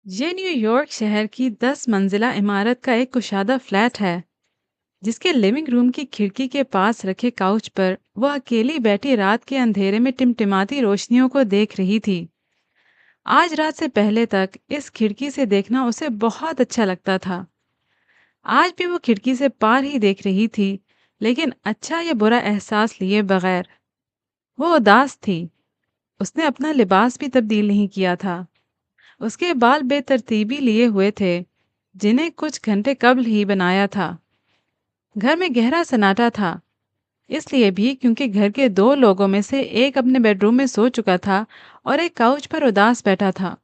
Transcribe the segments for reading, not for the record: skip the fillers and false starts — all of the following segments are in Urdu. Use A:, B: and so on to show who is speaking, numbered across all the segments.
A: یہ نیو یارک شہر کی 10 منزلہ عمارت کا ایک کشادہ فلیٹ ہے جس کے لیونگ روم کی کھڑکی کے پاس رکھے کاؤچ پر وہ اکیلی بیٹھی رات کے اندھیرے میں ٹمٹماتی روشنیوں کو دیکھ رہی تھی۔ آج رات سے پہلے تک اس کھڑکی سے دیکھنا اسے بہت اچھا لگتا تھا۔ آج بھی وہ کھڑکی سے پار ہی دیکھ رہی تھی، لیکن اچھا یا برا احساس لیے بغیر۔ وہ اداس تھی۔ اس نے اپنا لباس بھی تبدیل نہیں کیا تھا۔ اس کے بال بے ترتیبی لیے ہوئے تھے جنہیں کچھ گھنٹے قبل ہی بنایا تھا۔ گھر میں گہرا سناٹا تھا، اس لیے بھی کیونکہ گھر کے 2 لوگوں میں سے ایک اپنے بیڈ روم میں سو چکا تھا اور ایک کاؤچ پر اداس بیٹھا تھا۔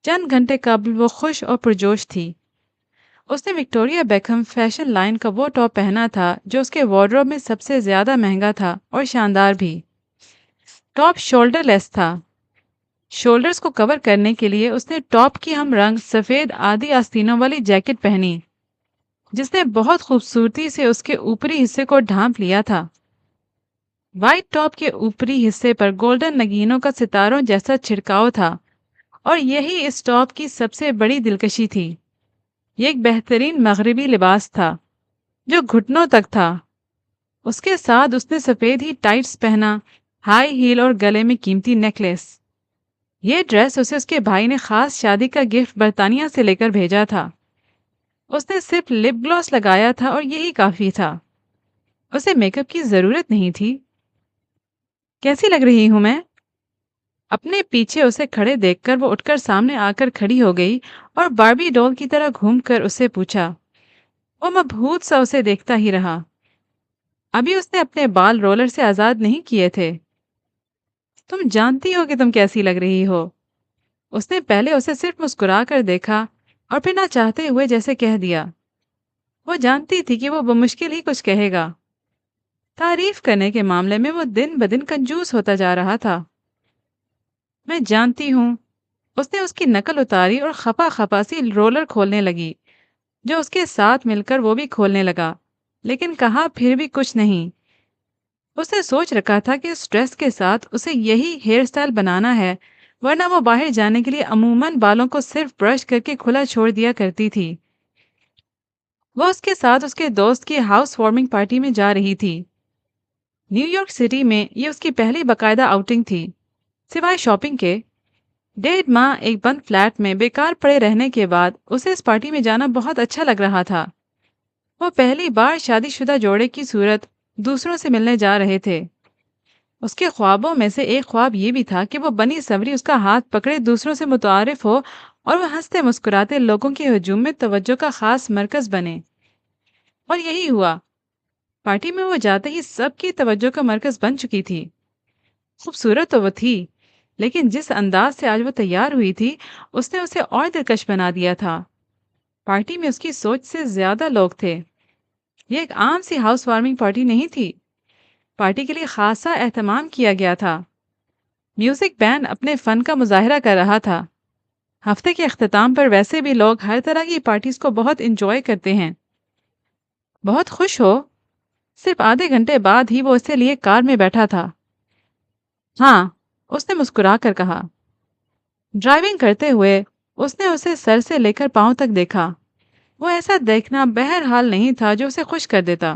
A: چند گھنٹے قبل وہ خوش اور پرجوش تھی۔ اس نے وکٹوریہ بیکہم فیشن لائن کا وہ ٹاپ پہنا تھا جو اس کے وارڈروب میں سب سے زیادہ مہنگا تھا اور شاندار بھی۔ ٹاپ شولڈر لیس تھا۔ شولڈرز کو کور کرنے کے لیے اس نے ٹاپ کی ہم رنگ سفید آدھی آستینوں والی جیکٹ پہنی جس نے بہت خوبصورتی سے اس کے اوپری حصے کو ڈھانپ لیا تھا۔ وائٹ ٹاپ کے اوپری حصے پر گولڈن نگینوں کا ستاروں جیسا چھڑکاؤ تھا اور یہی اس ٹاپ کی سب سے بڑی دلکشی تھی۔ یہ ایک بہترین مغربی لباس تھا جو گھٹنوں تک تھا۔ اس کے ساتھ اس نے سفید ہی ٹائٹس پہنا، ہائی ہیل اور گلے میں قیمتی نیکلیس۔ یہ ڈریس اسے اس کے بھائی نے خاص شادی کا گفٹ برطانیہ سے لے کر بھیجا تھا۔ اس نے صرف لپ گلوس لگایا تھا اور یہی کافی تھا۔ اسے میک اپ کی ضرورت نہیں تھی۔ کیسی لگ رہی ہوں میں؟ اپنے پیچھے اسے کھڑے دیکھ کر وہ اٹھ کر سامنے آ کر کھڑی ہو گئی اور باربی ڈول کی طرح گھوم کر اسے پوچھا۔ وہ مبہوت سا اسے دیکھتا ہی رہا۔ ابھی اس نے اپنے بال رولر سے آزاد نہیں کیے تھے۔ تم جانتی ہو کہ تم کیسی لگ رہی ہو۔ اس نے پہلے اسے صرف مسکرا کر دیکھا اور پھر نہ چاہتے ہوئے جیسے کہہ دیا۔ وہ جانتی تھی کہ وہ بمشکل ہی کچھ کہے گا۔ تعریف کرنے کے معاملے میں وہ دن بدن کنجوس ہوتا جا رہا تھا۔ میں جانتی ہوں۔ اس نے اس کی نقل اتاری اور خپا خپا سی رولر کھولنے لگی جو اس کے ساتھ مل کر وہ بھی کھولنے لگا، لیکن کہا پھر بھی کچھ نہیں۔ اس نے سوچ رکھا تھا کہ اس ڈریس کے ساتھ اسے یہی ہیئر سٹائل بنانا ہے، ورنہ وہ باہر جانے کے لیے عموماً بالوں کو صرف برش کر کے کھلا چھوڑ دیا کرتی تھی۔ وہ اس کے ساتھ اس کے دوست کی ہاؤس وارمنگ پارٹی میں جا رہی تھی۔ نیو یارک سٹی میں یہ اس کی پہلی باقاعدہ آؤٹنگ تھی، سوائے شاپنگ کے۔ 1.5 ماہ ایک بند فلیٹ میں بیکار پڑے رہنے کے بعد اسے اس پارٹی میں جانا بہت اچھا لگ رہا تھا۔ وہ پہلی بار شادی شدہ جوڑے کی صورت دوسروں سے ملنے جا رہے تھے۔ اس کے خوابوں میں سے ایک خواب یہ بھی تھا کہ وہ بنی سوری اس کا ہاتھ پکڑے دوسروں سے متعارف ہو اور وہ ہنستے مسکراتے لوگوں کے ہجوم میں توجہ کا خاص مرکز بنے۔ اور یہی ہوا۔ پارٹی میں وہ جاتے ہی سب کی توجہ کا مرکز بن چکی تھی۔ خوبصورت تو وہ تھی، لیکن جس انداز سے آج وہ تیار ہوئی تھی اس نے اسے اور دلکش بنا دیا تھا۔ پارٹی میں اس کی سوچ سے زیادہ لوگ تھے۔ یہ ایک عام سی ہاؤس وارمنگ پارٹی نہیں تھی۔ پارٹی کے لیے خاصا اہتمام کیا گیا تھا۔ میوزک بینڈ اپنے فن کا مظاہرہ کر رہا تھا۔ ہفتے کے اختتام پر ویسے بھی لوگ ہر طرح کی پارٹیز کو بہت انجوائے کرتے ہیں۔ بہت خوش ہو؟ صرف آدھے گھنٹے بعد ہی وہ اسے لیے کار میں بیٹھا تھا۔ ہاں، اس نے مسکرا کر کہا۔ ڈرائیونگ کرتے ہوئے اس نے اسے سر سے لے کر پاؤں تک دیکھا۔ وہ ایسا دیکھنا بہرحال نہیں تھا جو اسے خوش کر دیتا۔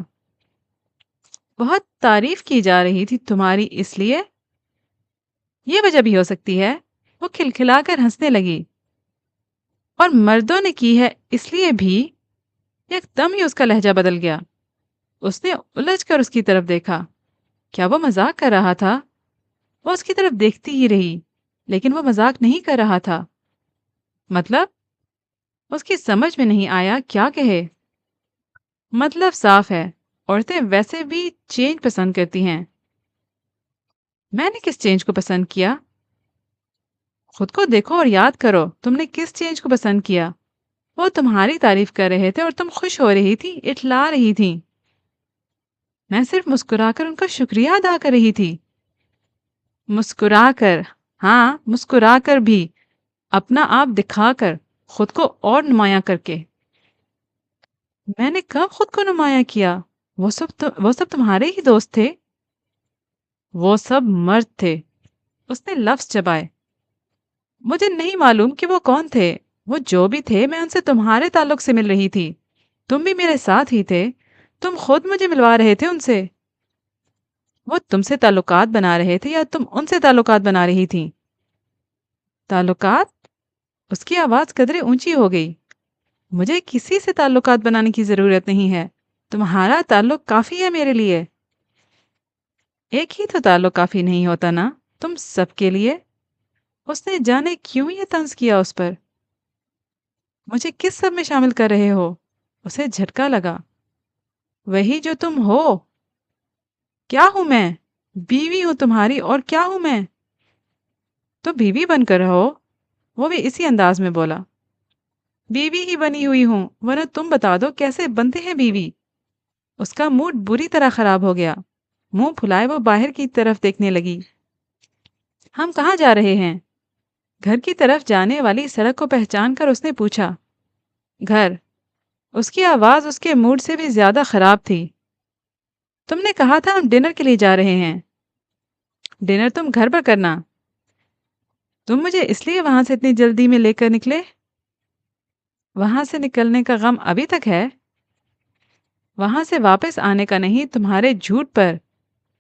A: بہت تعریف کی جا رہی تھی تمہاری، اس لیے یہ وجہ بھی ہو سکتی ہے۔ وہ کھلکھلا کر ہنسنے لگی۔ اور مردوں نے کی ہے اس لیے بھی؟ یک دم ہی اس کا لہجہ بدل گیا۔ اس نے الجھ کر اس کی طرف دیکھا۔ کیا وہ مذاق کر رہا تھا؟ وہ اس کی طرف دیکھتی ہی رہی، لیکن وہ مذاق نہیں کر رہا تھا۔ مطلب؟ اس کی سمجھ میں نہیں آیا کیا کہے۔ مطلب صاف ہے، عورتیں ویسے بھی چینج پسند کرتی ہیں۔ میں نے کس چینج کو پسند کیا؟ خود کو دیکھو اور یاد کرو تم نے کس چینج کو پسند کیا۔ وہ تمہاری تعریف کر رہے تھے اور تم خوش ہو رہی تھی، اٹھلا رہی تھی۔ میں صرف مسکرا کر ان کا شکریہ ادا کر رہی تھی۔ مسکرا کر؟ ہاں، مسکرا کر بھی، اپنا آپ دکھا کر، خود کو اور نمایاں کر کے۔ میں نے کب خود کو نمایاں کیا؟ وہ سب تمہارے ہی دوست تھے۔ وہ سب مرد تھے۔ اس نے لفظ چبائے۔ مجھے نہیں معلوم کہ وہ کون تھے۔ وہ جو بھی تھے، میں ان سے تمہارے تعلق سے مل رہی تھی۔ تم بھی میرے ساتھ ہی تھے۔ تم خود مجھے ملوا رہے تھے ان سے۔ وہ تم سے تعلقات بنا رہے تھے یا تم ان سے تعلقات بنا رہی تھی؟ تعلقات؟ اس کی آواز قدرے اونچی ہو گئی۔ مجھے کسی سے تعلقات بنانے کی ضرورت نہیں ہے۔ تمہارا تعلق کافی ہے میرے لیے۔ ایک ہی تو تعلق کافی نہیں ہوتا نا، تم سب کے لیے۔ اس نے جانے کیوں یہ طنز کیا اس پر۔ مجھے کس سب میں شامل کر رہے ہو؟ اسے جھٹکا لگا۔ وہی جو تم ہو۔ کیا ہوں میں؟ بیوی ہوں تمہاری، اور کیا ہوں میں؟ تو بیوی بن کر رہو۔ وہ بھی اسی انداز میں بولا۔ بیوی ہی بنی ہوئی ہوں، ورنہ تم بتا دو کیسے بنتے ہیں بیوی۔ اس کا موڈ بری طرح خراب ہو گیا۔ منہ پھلائے وہ باہر کی طرف دیکھنے لگی۔ ہم کہاں جا رہے ہیں؟ گھر کی طرف جانے والی سڑک کو پہچان کر اس نے پوچھا۔ گھر؟ اس کی آواز اس کے موڈ سے بھی زیادہ خراب تھی۔ تم نے کہا تھا ہم ڈنر کے لیے جا رہے ہیں۔ ڈنر تم گھر پر کرنا۔ تم مجھے اس لیے وہاں سے اتنی جلدی میں لے کر نکلے؟ وہاں سے نکلنے کا غم ابھی تک ہے؟ وہاں سے واپس آنے کا نہیں، تمہارے جھوٹ پر۔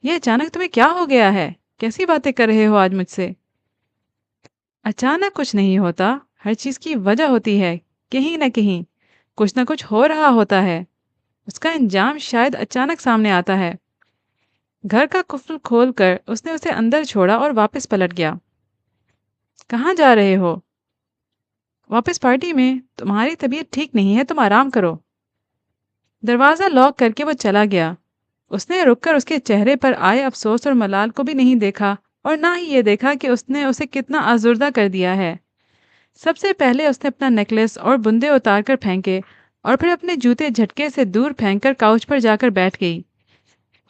A: یہ اچانک تمہیں کیا ہو گیا ہے؟ کیسی باتیں کر رہے ہو آج مجھ سے؟ اچانک کچھ نہیں ہوتا، ہر چیز کی وجہ ہوتی ہے۔ کہیں نہ کہیں کچھ نہ کچھ ہو رہا ہوتا ہے، اس کا انجام شاید اچانک سامنے آتا ہے۔ گھر کا قفل کھول کر اس نے اسے اندر چھوڑا اور واپس پلٹ گیا۔ کہاں جا رہے ہو؟ واپس پارٹی میں۔ تمہاری طبیعت ٹھیک نہیں ہے، تم آرام کرو۔ دروازہ لاک کر کے وہ چلا گیا۔ اس نے رک کر اس کے چہرے پر آئے افسوس اور ملال کو بھی نہیں دیکھا، اور نہ ہی یہ دیکھا کہ اس نے اسے کتنا آزردہ کر دیا ہے۔ سب سے پہلے اس نے اپنا نیکلس اور بندے اتار کر پھینکے، اور پھر اپنے جوتے جھٹکے سے دور پھینک کر کاؤچ پر جا کر بیٹھ گئی۔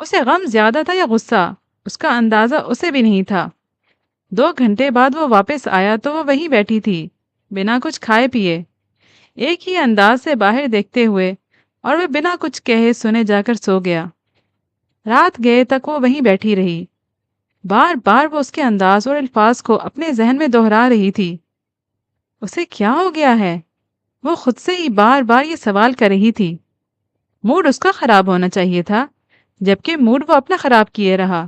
A: اسے غم زیادہ تھا یا غصہ، اس کا اندازہ اسے بھی نہیں تھا۔ 2 گھنٹے بعد وہ واپس آیا تو وہ وہیں بیٹھی تھی، بنا کچھ کھائے پیے، ایک ہی انداز سے باہر دیکھتے ہوئے، اور وہ بنا کچھ کہے سنے جا کر سو گیا۔ رات گئے تک وہ وہیں بیٹھی رہی۔ بار بار وہ اس کے انداز اور الفاظ کو اپنے ذہن میں دہرا رہی تھی۔ اسے کیا ہو گیا ہے؟ وہ خود سے ہی بار بار یہ سوال کر رہی تھی۔ موڈ اس کا خراب ہونا چاہیے تھا، جبکہ موڈ وہ اپنا خراب کیے رہا۔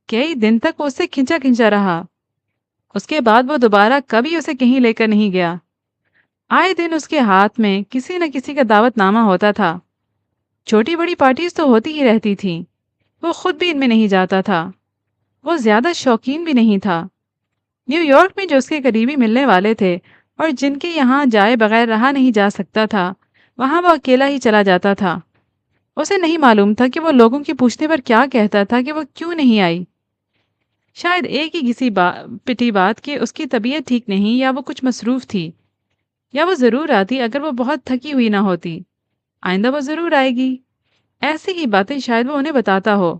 A: کئی دن تک وہ اسے کھنچا کھنچا رہا۔ اس کے بعد وہ دوبارہ کبھی اسے کہیں لے کر نہیں گیا۔ آئے دن اس کے ہاتھ میں کسی نہ کسی کا دعوت نامہ ہوتا تھا۔ چھوٹی بڑی پارٹیز تو ہوتی ہی رہتی تھیں۔ وہ خود بھی ان میں نہیں جاتا تھا۔ وہ زیادہ شوقین بھی نہیں تھا۔ نیو یارک میں جو اس کے قریبی ملنے والے تھے اور جن کے یہاں جائے بغیر رہا نہیں جا سکتا تھا، وہاں وہ اکیلا ہی چلا جاتا تھا۔ اسے نہیں معلوم تھا کہ وہ لوگوں کے پوچھنے پر کیا کہتا تھا کہ وہ کیوں نہیں آئی۔ شاید ایک ہی کسی پٹی بات کہ اس کی طبیعت ٹھیک نہیں، یا وہ کچھ مصروف تھی، یا وہ ضرور آتی اگر وہ بہت تھکی ہوئی نہ ہوتی۔ آئندہ وہ ضرور آئے گی۔ ایسی ہی باتیں شاید وہ انہیں بتاتا ہو۔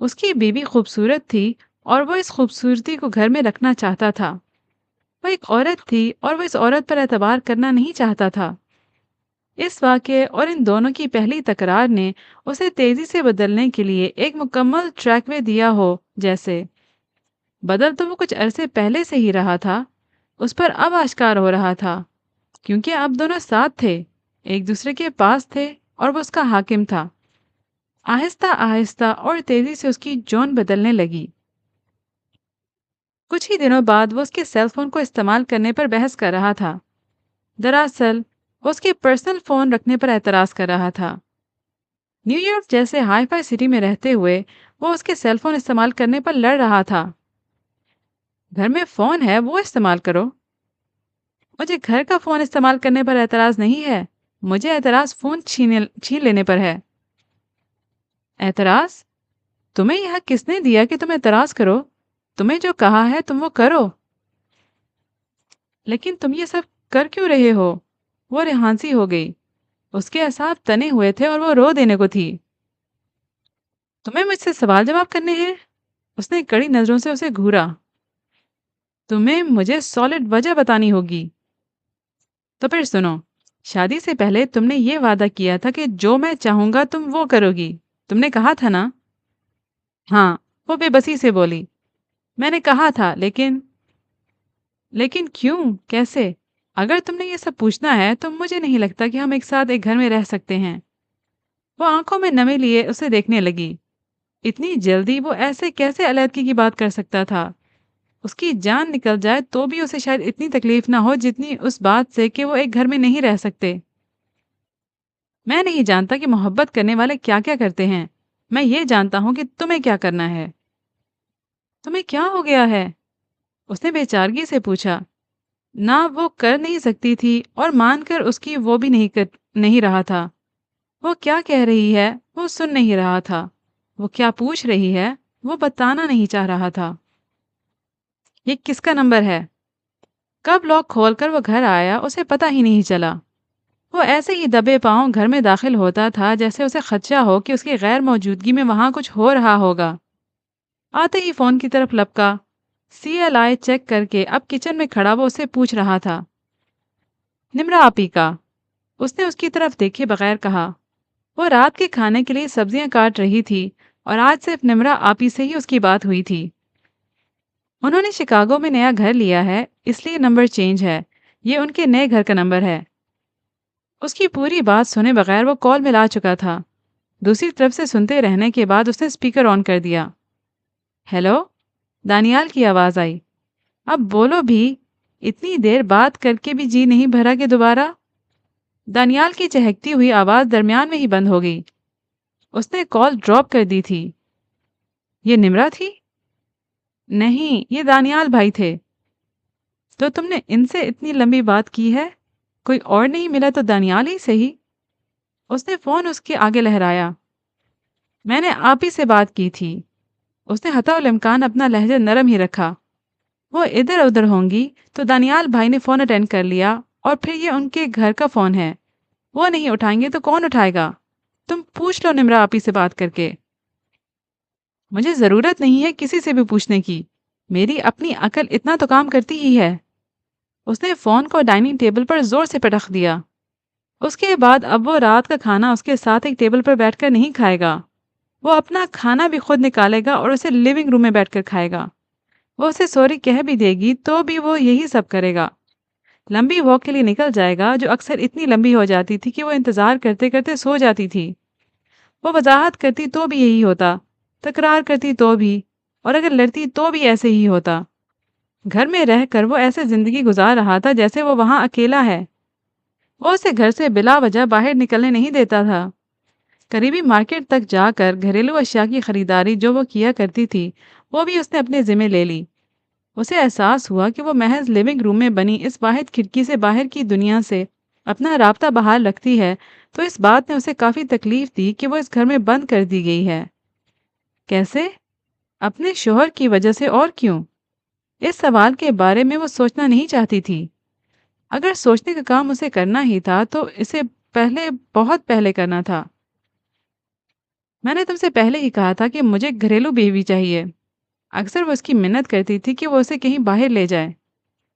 A: اس کی بیوی خوبصورت تھی اور وہ اس خوبصورتی کو گھر میں رکھنا چاہتا تھا۔ وہ ایک عورت تھی اور وہ اس عورت پر اعتبار کرنا نہیں چاہتا تھا۔ اس واقعے اور ان دونوں کی پہلی تکرار نے اسے تیزی سے بدلنے کے لیے ایک مکمل ٹریک وے دیا ہو، جیسے بدل تو وہ کچھ عرصے پہلے سے ہی رہا تھا، اس پر اب آشکار ہو رہا تھا، کیونکہ اب دونوں ساتھ تھے، ایک دوسرے کے پاس تھے، اور وہ اس کا حاکم تھا۔ آہستہ آہستہ اور تیزی سے اس کی جون بدلنے لگی۔ کچھ ہی دنوں بعد وہ اس کے سیل فون کو استعمال کرنے پر بحث کر رہا تھا۔ دراصل وہ اس کے پرسنل فون رکھنے پر اعتراض کر رہا تھا۔ نیو یارک جیسے ہائی فائی سٹی میں رہتے ہوئے وہ اس کے سیل فون استعمال کرنے پر لڑ رہا تھا۔ گھر میں فون ہے، وہ استعمال کرو۔ مجھے گھر کا فون استعمال کرنے پر اعتراض نہیں ہے، مجھے اعتراض فون چھین لینے پر ہے۔ اعتراض؟ تمہیں یہ حق کس نے دیا کہ تم اعتراض کرو؟ تمہیں جو کہا ہے تم وہ کرو۔ لیکن تم یہ سب کر کیوں رہے ہو؟ وہ ریحانسی ہو گئی۔ اس کے اعصاب تنے ہوئے تھے اور وہ رو دینے کو تھی۔ تمہیں مجھ سے سوال جواب کرنے ہیں؟ اس نے کڑی نظروں سے اسے گھورا۔ تمہیں مجھے سالڈ وجہ بتانی ہوگی۔ تو پھر سنو، شادی سے پہلے تم نے یہ وعدہ کیا تھا کہ جو میں چاہوں گا تم وہ کرو گی، تم نے کہا تھا نا؟ ہاں، وہ بے بسی سے بولی۔ میں نے کہا تھا، لیکن لیکن کیوں؟ کیسے؟ اگر تم نے یہ سب پوچھنا ہے تو مجھے نہیں لگتا کہ ہم ایک ساتھ ایک گھر میں رہ سکتے ہیں۔ وہ آنکھوں میں نمی لیے اسے دیکھنے لگی۔ اتنی جلدی وہ ایسے کیسے علیحدگی کی بات کر سکتا تھا؟ اس کی جان نکل جائے تو بھی اسے شاید اتنی تکلیف نہ ہو جتنی اس بات سے کہ وہ ایک گھر میں نہیں رہ سکتے۔ میں نہیں جانتا کہ محبت کرنے والے کیا کیا کرتے ہیں، میں یہ جانتا ہوں کہ تمہیں کیا کرنا ہے۔ تمہیں کیا ہو گیا ہے؟ اس نے بے چارگی سے پوچھا۔ نہ وہ کر نہیں سکتی تھی اور مان کر اس کی وہ بھی نہیں رہا تھا۔ وہ کیا کہہ رہی ہے وہ سن نہیں رہا تھا، وہ کیا پوچھ رہی ہے وہ بتانا نہیں چاہ رہا تھا۔ یہ کس کا نمبر ہے؟ کب لاک کھول کر وہ گھر آیا اسے پتہ ہی نہیں چلا۔ وہ ایسے ہی دبے پاؤں گھر میں داخل ہوتا تھا جیسے اسے خدشہ ہو کہ اس کی غیر موجودگی میں وہاں کچھ ہو رہا ہوگا۔ آتے ہی فون کی طرف لپکا۔ CLI چیک کر کے اب کچن میں کھڑا وہ اسے پوچھ رہا تھا۔ نمرا آپی کا؟ اس نے اس کی طرف دیکھے بغیر کہا۔ وہ رات کے کھانے کے لیے سبزیاں کاٹ رہی تھی اور آج صرف نمرا آپی سے ہی اس کی بات ہوئی تھی۔ انہوں نے شکاگو میں نیا گھر لیا ہے اس لیے نمبر چینج ہے، یہ ان کے نئے گھر کا نمبر ہے۔ اس کی پوری بات سنے بغیر وہ کال ملا چکا تھا۔ دوسری طرف سے سنتے رہنے کے بعد اس نے اسپیکر آن کر دیا۔ ہیلو، دانیال کی آواز آئی۔ اب بولو بھی، اتنی دیر بات کر کے بھی جی نہیں بھرا کہ دوبارہ؟ دانیال کی چہکتی ہوئی آواز درمیان میں ہی بند ہو گئی۔ اس نے کال ڈراپ کر دی تھی۔ یہ نمرا تھی؟ نہیں، یہ دانیال بھائی تھے۔ تو تم نے ان سے اتنی لمبی بات کی ہے؟ کوئی اور نہیں ملا تو دانیال ہی صحیح۔ اس نے فون اس کے آگے لہرایا۔ میں نے آپ ہی سے بات کی تھی۔ اس نے حتی الامکان اپنا لہجہ نرم ہی رکھا۔ وہ ادھر ادھر ہوں گی تو دانیال بھائی نے فون اٹینڈ کر لیا، اور پھر یہ ان کے گھر کا فون ہے، وہ نہیں اٹھائیں گے تو کون اٹھائے گا؟ تم پوچھ لو نمرا آپی سے بات کر کے۔ مجھے ضرورت نہیں ہے کسی سے بھی پوچھنے کی، میری اپنی عقل اتنا تو کام کرتی ہی ہے۔ اس نے فون کو ڈائننگ ٹیبل پر زور سے پٹخ دیا۔ اس کے بعد اب وہ رات کا کھانا اس کے ساتھ ایک ٹیبل پر بیٹھ کر نہیں کھائے گا۔ وہ اپنا کھانا بھی خود نکالے گا اور اسے لیونگ روم میں بیٹھ کر کھائے گا۔ وہ اسے سوری کہہ بھی دے گی تو بھی وہ یہی سب کرے گا۔ لمبی واک کے لیے نکل جائے گا جو اکثر اتنی لمبی ہو جاتی تھی کہ وہ انتظار کرتے کرتے سو جاتی تھی۔ وہ وضاحت کرتی تو بھی یہی ہوتا، تکرار کرتی تو بھی، اور اگر لڑتی تو بھی ایسے ہی ہوتا۔ گھر میں رہ کر وہ ایسے زندگی گزار رہا تھا جیسے وہ وہاں اکیلا ہے۔ وہ اسے گھر سے بلا وجہ باہر نکلنے نہیں دیتا تھا۔ قریبی مارکیٹ تک جا کر گھریلو اشیاء کی خریداری جو وہ کیا کرتی تھی وہ بھی اس نے اپنے ذمہ لے لی۔ اسے احساس ہوا کہ وہ محض لیونگ روم میں بنی اس واحد کھڑکی سے باہر کی دنیا سے اپنا رابطہ بحال رکھتی ہے تو اس بات نے اسے کافی تکلیف دی کہ وہ اس گھر میں بند کر دی گئی ہے۔ کیسے؟ اپنے شوہر کی وجہ سے، اور کیوں؟ اس سوال کے بارے میں وہ سوچنا نہیں چاہتی تھی۔ اگر سوچنے کا کام اسے کرنا ہی تھا تو اسے پہلے، بہت پہلے کرنا تھا۔ میں نے تم سے پہلے ہی کہا تھا کہ مجھے گھریلو بیوی چاہیے۔ اکثر وہ اس کی منت کرتی تھی کہ وہ اسے کہیں باہر لے جائے۔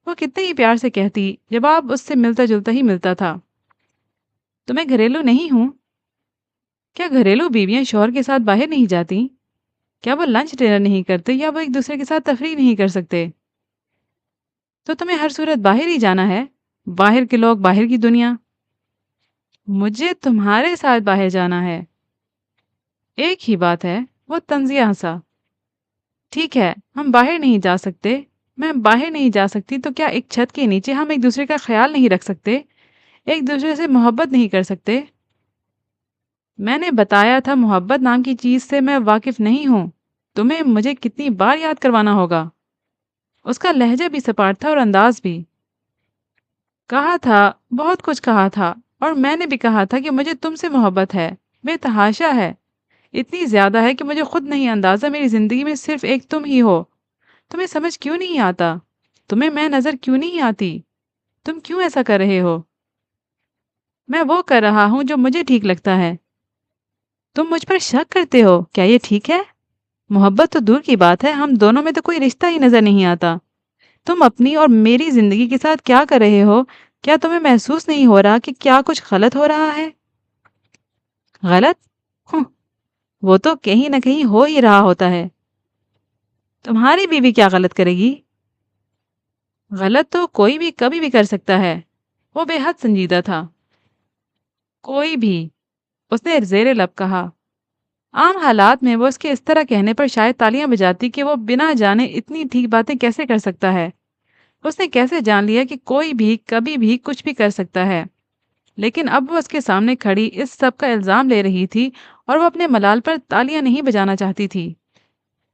A: وہ کتنے ہی پیار سے کہتی، جواب اس سے ملتا جلتا ہی ملتا تھا۔ تو میں گھریلو نہیں ہوں؟ کیا گھریلو بیویاں شوہر کے ساتھ باہر نہیں جاتی؟ کیا وہ لنچ ڈنر نہیں کرتے یا وہ ایک دوسرے کے ساتھ تفریح نہیں کر سکتے؟ تو تمہیں ہر صورت باہر ہی جانا ہے، باہر کے لوگ، باہر کی دنیا۔ مجھے تمہارے ساتھ باہر جانا ہے۔ ایک ہی بات ہے، وہ طنزیہ ہنسا۔ ٹھیک ہے، ہم باہر نہیں جا سکتے، میں باہر نہیں جا سکتی، تو کیا ایک چھت کے نیچے ہم ایک دوسرے کا خیال نہیں رکھ سکتے، ایک دوسرے سے محبت نہیں کر سکتے؟ میں نے بتایا تھا محبت نام کی چیز سے میں واقف نہیں ہوں، تمہیں مجھے کتنی بار یاد کروانا ہوگا؟ اس کا لہجہ بھی سپاٹ تھا اور انداز بھی۔ کہا تھا، بہت کچھ کہا تھا، اور میں نے بھی کہا تھا کہ مجھے تم سے محبت ہے، بے تحاشا ہے، اتنی زیادہ ہے کہ مجھے خود نہیں اندازہ میری زندگی میں صرف ایک تم ہی ہو۔ تمہیں سمجھ کیوں نہیں آتا؟ تمہیں میں نظر کیوں نہیں آتی؟ تم کیوں ایسا کر رہے ہو؟ میں وہ کر رہا ہوں جو مجھے ٹھیک لگتا ہے۔ تم مجھ پر شک کرتے ہو؟ کیا یہ ٹھیک ہے؟ محبت تو دور کی بات ہے، ہم دونوں میں تو کوئی رشتہ ہی نظر نہیں آتا۔ تم اپنی اور میری زندگی کے ساتھ کیا کر رہے ہو؟ کیا تمہیں محسوس نہیں ہو رہا کہ کیا کچھ غلط ہو رہا ہے؟ غلط؟ وہ تو کہیں نہ کہیں ہو ہی رہا ہوتا ہے۔ تمہاری بیوی کیا غلط کرے گی؟ غلط تو کوئی بھی کبھی بھی کر سکتا ہے۔ وہ بے حد سنجیدہ تھا۔ کوئی بھی، اس نے زیر لب کہا۔ عام حالات میں وہ اس کے اس طرح کہنے پر شاید تالیاں بجاتی کہ وہ بنا جانے اتنی ٹھیک باتیں کیسے کر سکتا ہے۔ اس نے کیسے جان لیا کہ کوئی بھی کبھی بھی کچھ بھی کر سکتا ہے؟ لیکن اب وہ اس کے سامنے کھڑی اس سب کا الزام لے رہی تھی اور وہ اپنے ملال پر تالیاں نہیں بجانا چاہتی تھی۔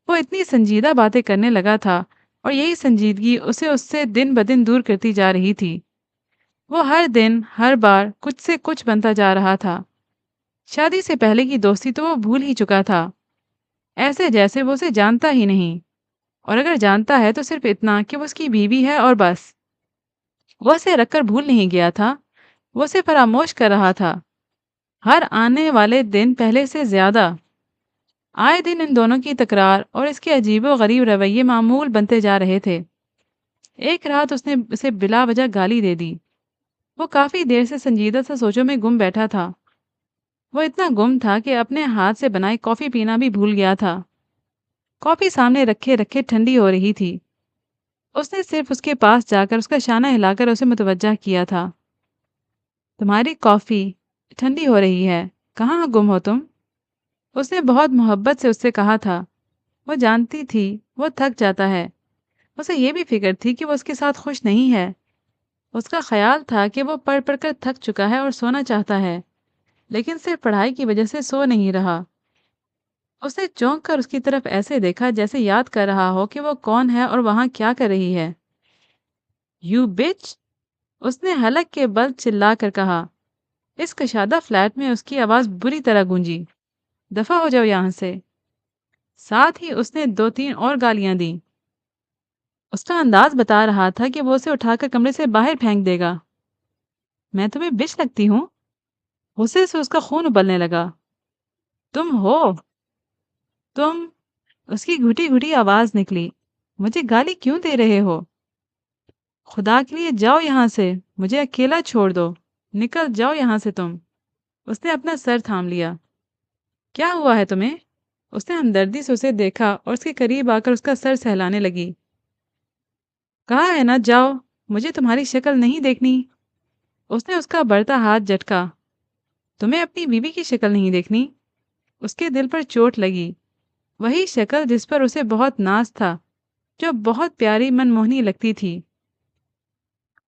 A: وہ اتنی سنجیدہ باتیں کرنے لگا تھا اور یہی سنجیدگی اسے اس سے دن بدن دور کرتی جا رہی تھی۔ وہ ہر دن ہر بار کچھ سے کچھ بنتا جا رہا تھا۔ شادی سے پہلے کی دوستی تو وہ بھول ہی چکا تھا، ایسے جیسے وہ اسے جانتا ہی نہیں، اور اگر جانتا ہے تو صرف اتنا کہ وہ اس کی بیوی ہے اور بس۔ وہ اسے رکھ کر بھول نہیں گیا تھا، وہ اسے فراموش کر رہا تھا، ہر آنے والے دن پہلے سے زیادہ۔ آئے دن ان دونوں کی تکرار اور اس کے عجیب و غریب رویے معمول بنتے جا رہے تھے۔ ایک رات اس نے اسے بلا وجہ گالی دے دی۔ وہ کافی دیر سے سنجیدہ سا سوچوں میں گم بیٹھا تھا۔ وہ اتنا گم تھا کہ اپنے ہاتھ سے بنائی کافی پینا بھی بھول گیا تھا۔ کافی سامنے رکھے رکھے ٹھنڈی ہو رہی تھی۔ اس نے صرف اس کے پاس جا کر اس کا شانہ ہلا کر اسے متوجہ کیا تھا۔ تمہاری کافی ٹھنڈی ہو رہی ہے، کہاں گم ہو تم؟ اس نے بہت محبت سے اس سے کہا تھا۔ وہ جانتی تھی وہ تھک جاتا ہے، اسے یہ بھی فکر تھی کہ وہ اس کے ساتھ خوش نہیں ہے۔ اس کا خیال تھا کہ وہ پڑھ پڑھ کر تھک چکا ہے اور سونا چاہتا ہے، لیکن صرف پڑھائی کی وجہ سے سو نہیں رہا۔ اس نے چونک کر اس کی طرف ایسے دیکھا جیسے یاد کر رہا ہو کہ وہ کون ہے اور وہاں کیا کر رہی ہے۔ یو بچ! اس نے حلق کے بل چلا کر کہا۔ اس کشادہ فلیٹ میں اس کی آواز بری طرح گونجی۔ دفع ہو جاؤ یہاں سے۔ ساتھ ہی اس نے دو تین اور گالیاں دیں۔ اس کا انداز بتا رہا تھا کہ وہ اسے اٹھا کر کمرے سے باہر پھینک دے گا۔ میں تمہیں بچ لگتی ہوں؟ غصے سے اس کا خون ابلنے لگا۔ تم ہو؟ تم؟ اس کی گھٹی گھٹی آواز نکلی۔ مجھے گالی کیوں دے رہے ہو؟ خدا کے لیے جاؤ یہاں سے، مجھے اکیلا چھوڑ دو، نکل جاؤ یہاں سے تم۔ اس نے اپنا سر تھام لیا۔ کیا ہوا ہے تمہیں؟ اس نے ہمدردی سے اسے دیکھا اور اس کے قریب آ کر اس کا سر سہلانے لگی۔ کہا ہے نا جاؤ، مجھے تمہاری شکل نہیں دیکھنی۔ اس نے اس کا بڑھتا ہاتھ جھٹکا۔ تمہیں اپنی بیوی کی شکل نہیں دیکھنی؟ اس کے دل پر چوٹ لگی۔ وہی شکل جس پر اسے بہت ناز تھا، جو بہت پیاری من موہنی لگتی تھی۔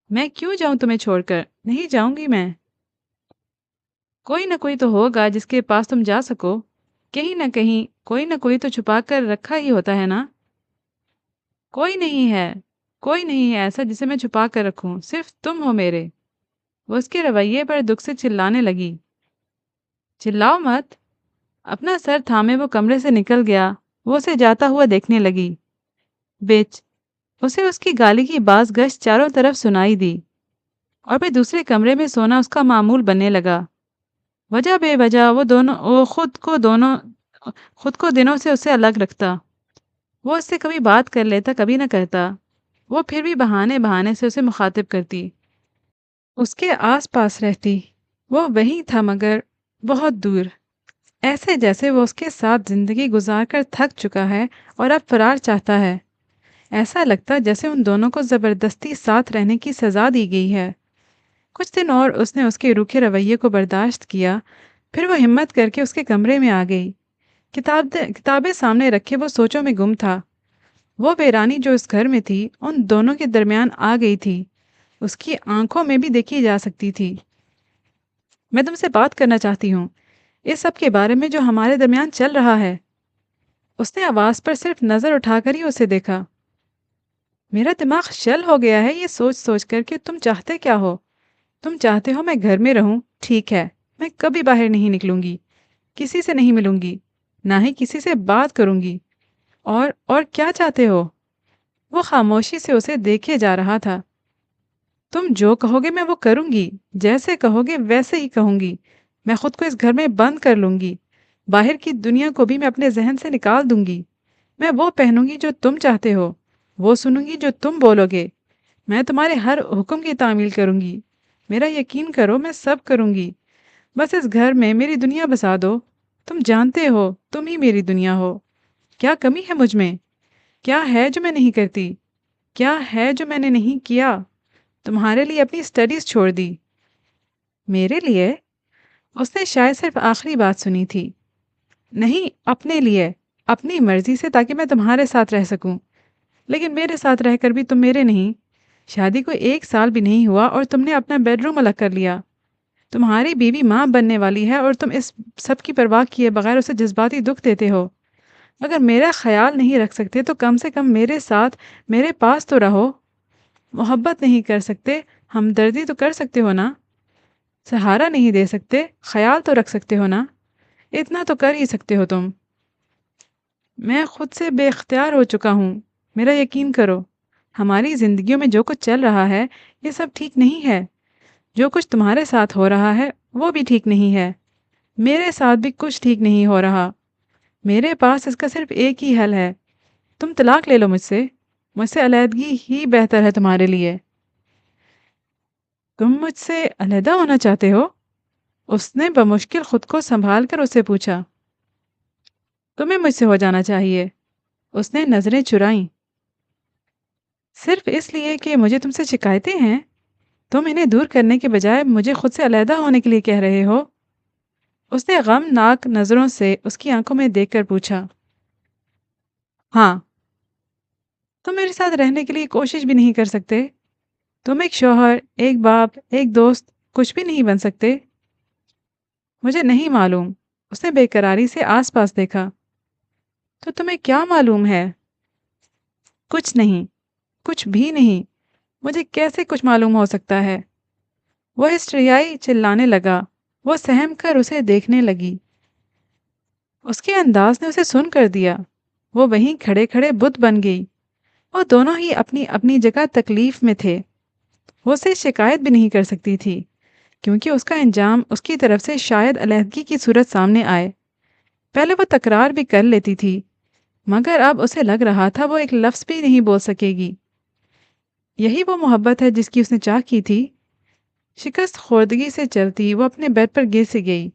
A: میں کیوں جاؤں تمہیں چھوڑ کر؟ نہیں جاؤں گی میں۔ کوئی نہ کوئی تو ہوگا جس کے پاس تم جا سکو، کہیں نہ کہیں کوئی نہ کوئی تو چھپا کر رکھا ہی ہوتا ہے نا۔ کوئی نہیں ہے، کوئی نہیں ہے ایسا جسے میں چھپا کر رکھوں، صرف تم ہو میرے۔ وہ اس کے رویے پر دکھ سے چلانے لگی۔ چلاؤ مت۔ اپنا سر تھامے وہ کمرے سے نکل گیا۔ وہ اسے جاتا ہوا دیکھنے لگی۔ بچ! اسے اس کی گالی کی باز گشت چاروں طرف سنائی دی، اور پھر دوسرے کمرے میں سونا اس کا معمول بننے لگا۔ وجہ بے وجہ وہ خود کو دنوں سے اسے الگ رکھتا۔ وہ اس سے کبھی بات کر لیتا، کبھی نہ کرتا۔ وہ پھر بھی بہانے بہانے سے اسے مخاطب کرتی، اس کے آس پاس رہتی۔ وہ وہیں تھا مگر بہت دور، ایسے جیسے وہ اس کے ساتھ زندگی گزار کر تھک چکا ہے اور اب فرار چاہتا ہے۔ ایسا لگتا جیسے ان دونوں کو زبردستی ساتھ رہنے کی سزا دی گئی ہے۔ کچھ دن اور اس نے اس کے روکھے رویے کو برداشت کیا، پھر وہ ہمت کر کے اس کے کمرے میں آ گئی۔ کتابیں سامنے رکھے وہ سوچوں میں گم تھا۔ وہ ویرانی جو اس گھر میں تھی ان دونوں کے درمیان آ گئی تھی، اس کی آنکھوں میں بھی دیکھی جا سکتی تھی۔ میں تم سے بات کرنا چاہتی ہوں، اس سب کے بارے میں جو ہمارے درمیان چل رہا ہے۔ اس نے آواز پر صرف نظر اٹھا کر ہی اسے دیکھا۔ میرا دماغ شل ہو گیا ہے یہ سوچ سوچ کر کہ تم چاہتے کیا ہو۔ تم چاہتے ہو میں گھر میں رہوں، ٹھیک ہے، میں کبھی باہر نہیں نکلوں گی، کسی سے نہیں ملوں گی، نہ ہی کسی سے بات کروں گی۔ اور کیا چاہتے ہو؟ وہ خاموشی سے اسے دیکھے جا رہا تھا۔ تم جو کہو گے میں وہ کروں گی، جیسے کہو گے ویسے ہی کہوں گی۔ میں خود کو اس گھر میں بند کر لوں گی، باہر کی دنیا کو بھی میں اپنے ذہن سے نکال دوں گی۔ میں وہ پہنوں گی جو تم چاہتے ہو، وہ سنوں گی جو تم بولو گے۔ میں تمہارے ہر حکم کی تعمیل کروں گی۔ میرا یقین کرو میں سب کروں گی۔ بس اس گھر میں میری دنیا بسا دو۔ تم جانتے ہو تم ہی میری دنیا ہو۔ کیا کمی ہے مجھ میں؟ کیا ہے جو میں نہیں کرتی؟ کیا ہے جو میں نے نہیں کیا؟ تمہارے لیے اپنی اسٹڈیز چھوڑ دی۔ میرے لیے؟ اس نے شاید صرف آخری بات سنی تھی۔ نہیں، اپنے لیے، اپنی مرضی سے، تاکہ میں تمہارے ساتھ رہ سکوں۔ لیکن میرے ساتھ رہ کر بھی تم میرے نہیں۔ شادی کو 1 سال بھی نہیں ہوا اور تم نے اپنا بیڈ روم الگ کر لیا۔ تمہاری بیوی ماں بننے والی ہے اور تم اس سب کی پرواہ کیے بغیر اسے جذباتی دکھ دیتے ہو۔ اگر میرا خیال نہیں رکھ سکتے تو کم سے کم میرے ساتھ، میرے پاس تو رہو۔ محبت نہیں کر سکتے، ہمدردی تو کر سکتے ہو نا؟ سہارا نہیں دے سکتے، خیال تو رکھ سکتے ہو نا؟ اتنا تو کر ہی سکتے ہو تم۔ میں خود سے بے اختیار ہو چکا ہوں، میرا یقین کرو۔ ہماری زندگیوں میں جو کچھ چل رہا ہے یہ سب ٹھیک نہیں ہے۔ جو کچھ تمہارے ساتھ ہو رہا ہے وہ بھی ٹھیک نہیں ہے۔ میرے ساتھ بھی کچھ ٹھیک نہیں ہو رہا۔ میرے پاس اس کا صرف ایک ہی حل ہے۔ تم طلاق لے لو مجھ سے۔ مجھ سے علیحدگی ہی بہتر ہے تمہارے لیے۔ تم مجھ سے علیحدہ ہونا چاہتے ہو؟ اس نے بمشکل خود کو سنبھال کر اسے پوچھا۔ تمہیں مجھ سے ہو جانا چاہیے۔ اس نے نظریں چرائیں۔ صرف اس لیے کہ مجھے تم سے شکایتیں ہیں؟ تم انہیں دور کرنے کے بجائے مجھے خود سے علیحدہ ہونے کے لیے کہہ رہے ہو؟ اس نے غمناک نظروں سے اس کی آنکھوں میں دیکھ کر پوچھا۔ ہاں۔ تم میرے ساتھ رہنے کے لیے کوشش بھی نہیں کر سکتے؟ تم ایک شوہر، ایک باپ، ایک دوست، کچھ بھی نہیں بن سکتے؟ مجھے نہیں معلوم۔ اس نے بے قراری سے آس پاس دیکھا۔ تو تمہیں کیا معلوم ہے؟ کچھ نہیں، کچھ بھی نہیں۔ مجھے کیسے کچھ معلوم ہو سکتا ہے؟ وہ ہسٹریائی چلانے لگا۔ وہ سہم کر اسے دیکھنے لگی۔ اس کے انداز نے اسے سن کر دیا۔ وہ وہیں کھڑے کھڑے بت بن گئی۔ وہ دونوں ہی اپنی اپنی جگہ تکلیف میں تھے۔ وہ اسے شکایت بھی نہیں کر سکتی تھی، کیونکہ اس کا انجام اس کی طرف سے شاید علیحدگی کی صورت سامنے آئے۔ پہلے وہ تکرار بھی کر لیتی تھی، مگر اب اسے لگ رہا تھا وہ ایک لفظ بھی نہیں بول سکے گی۔ یہی وہ محبت ہے جس کی اس نے چاہ کی تھی۔ شکست خوردگی سے چلتی وہ اپنے بیڈ پر گر سی گئی۔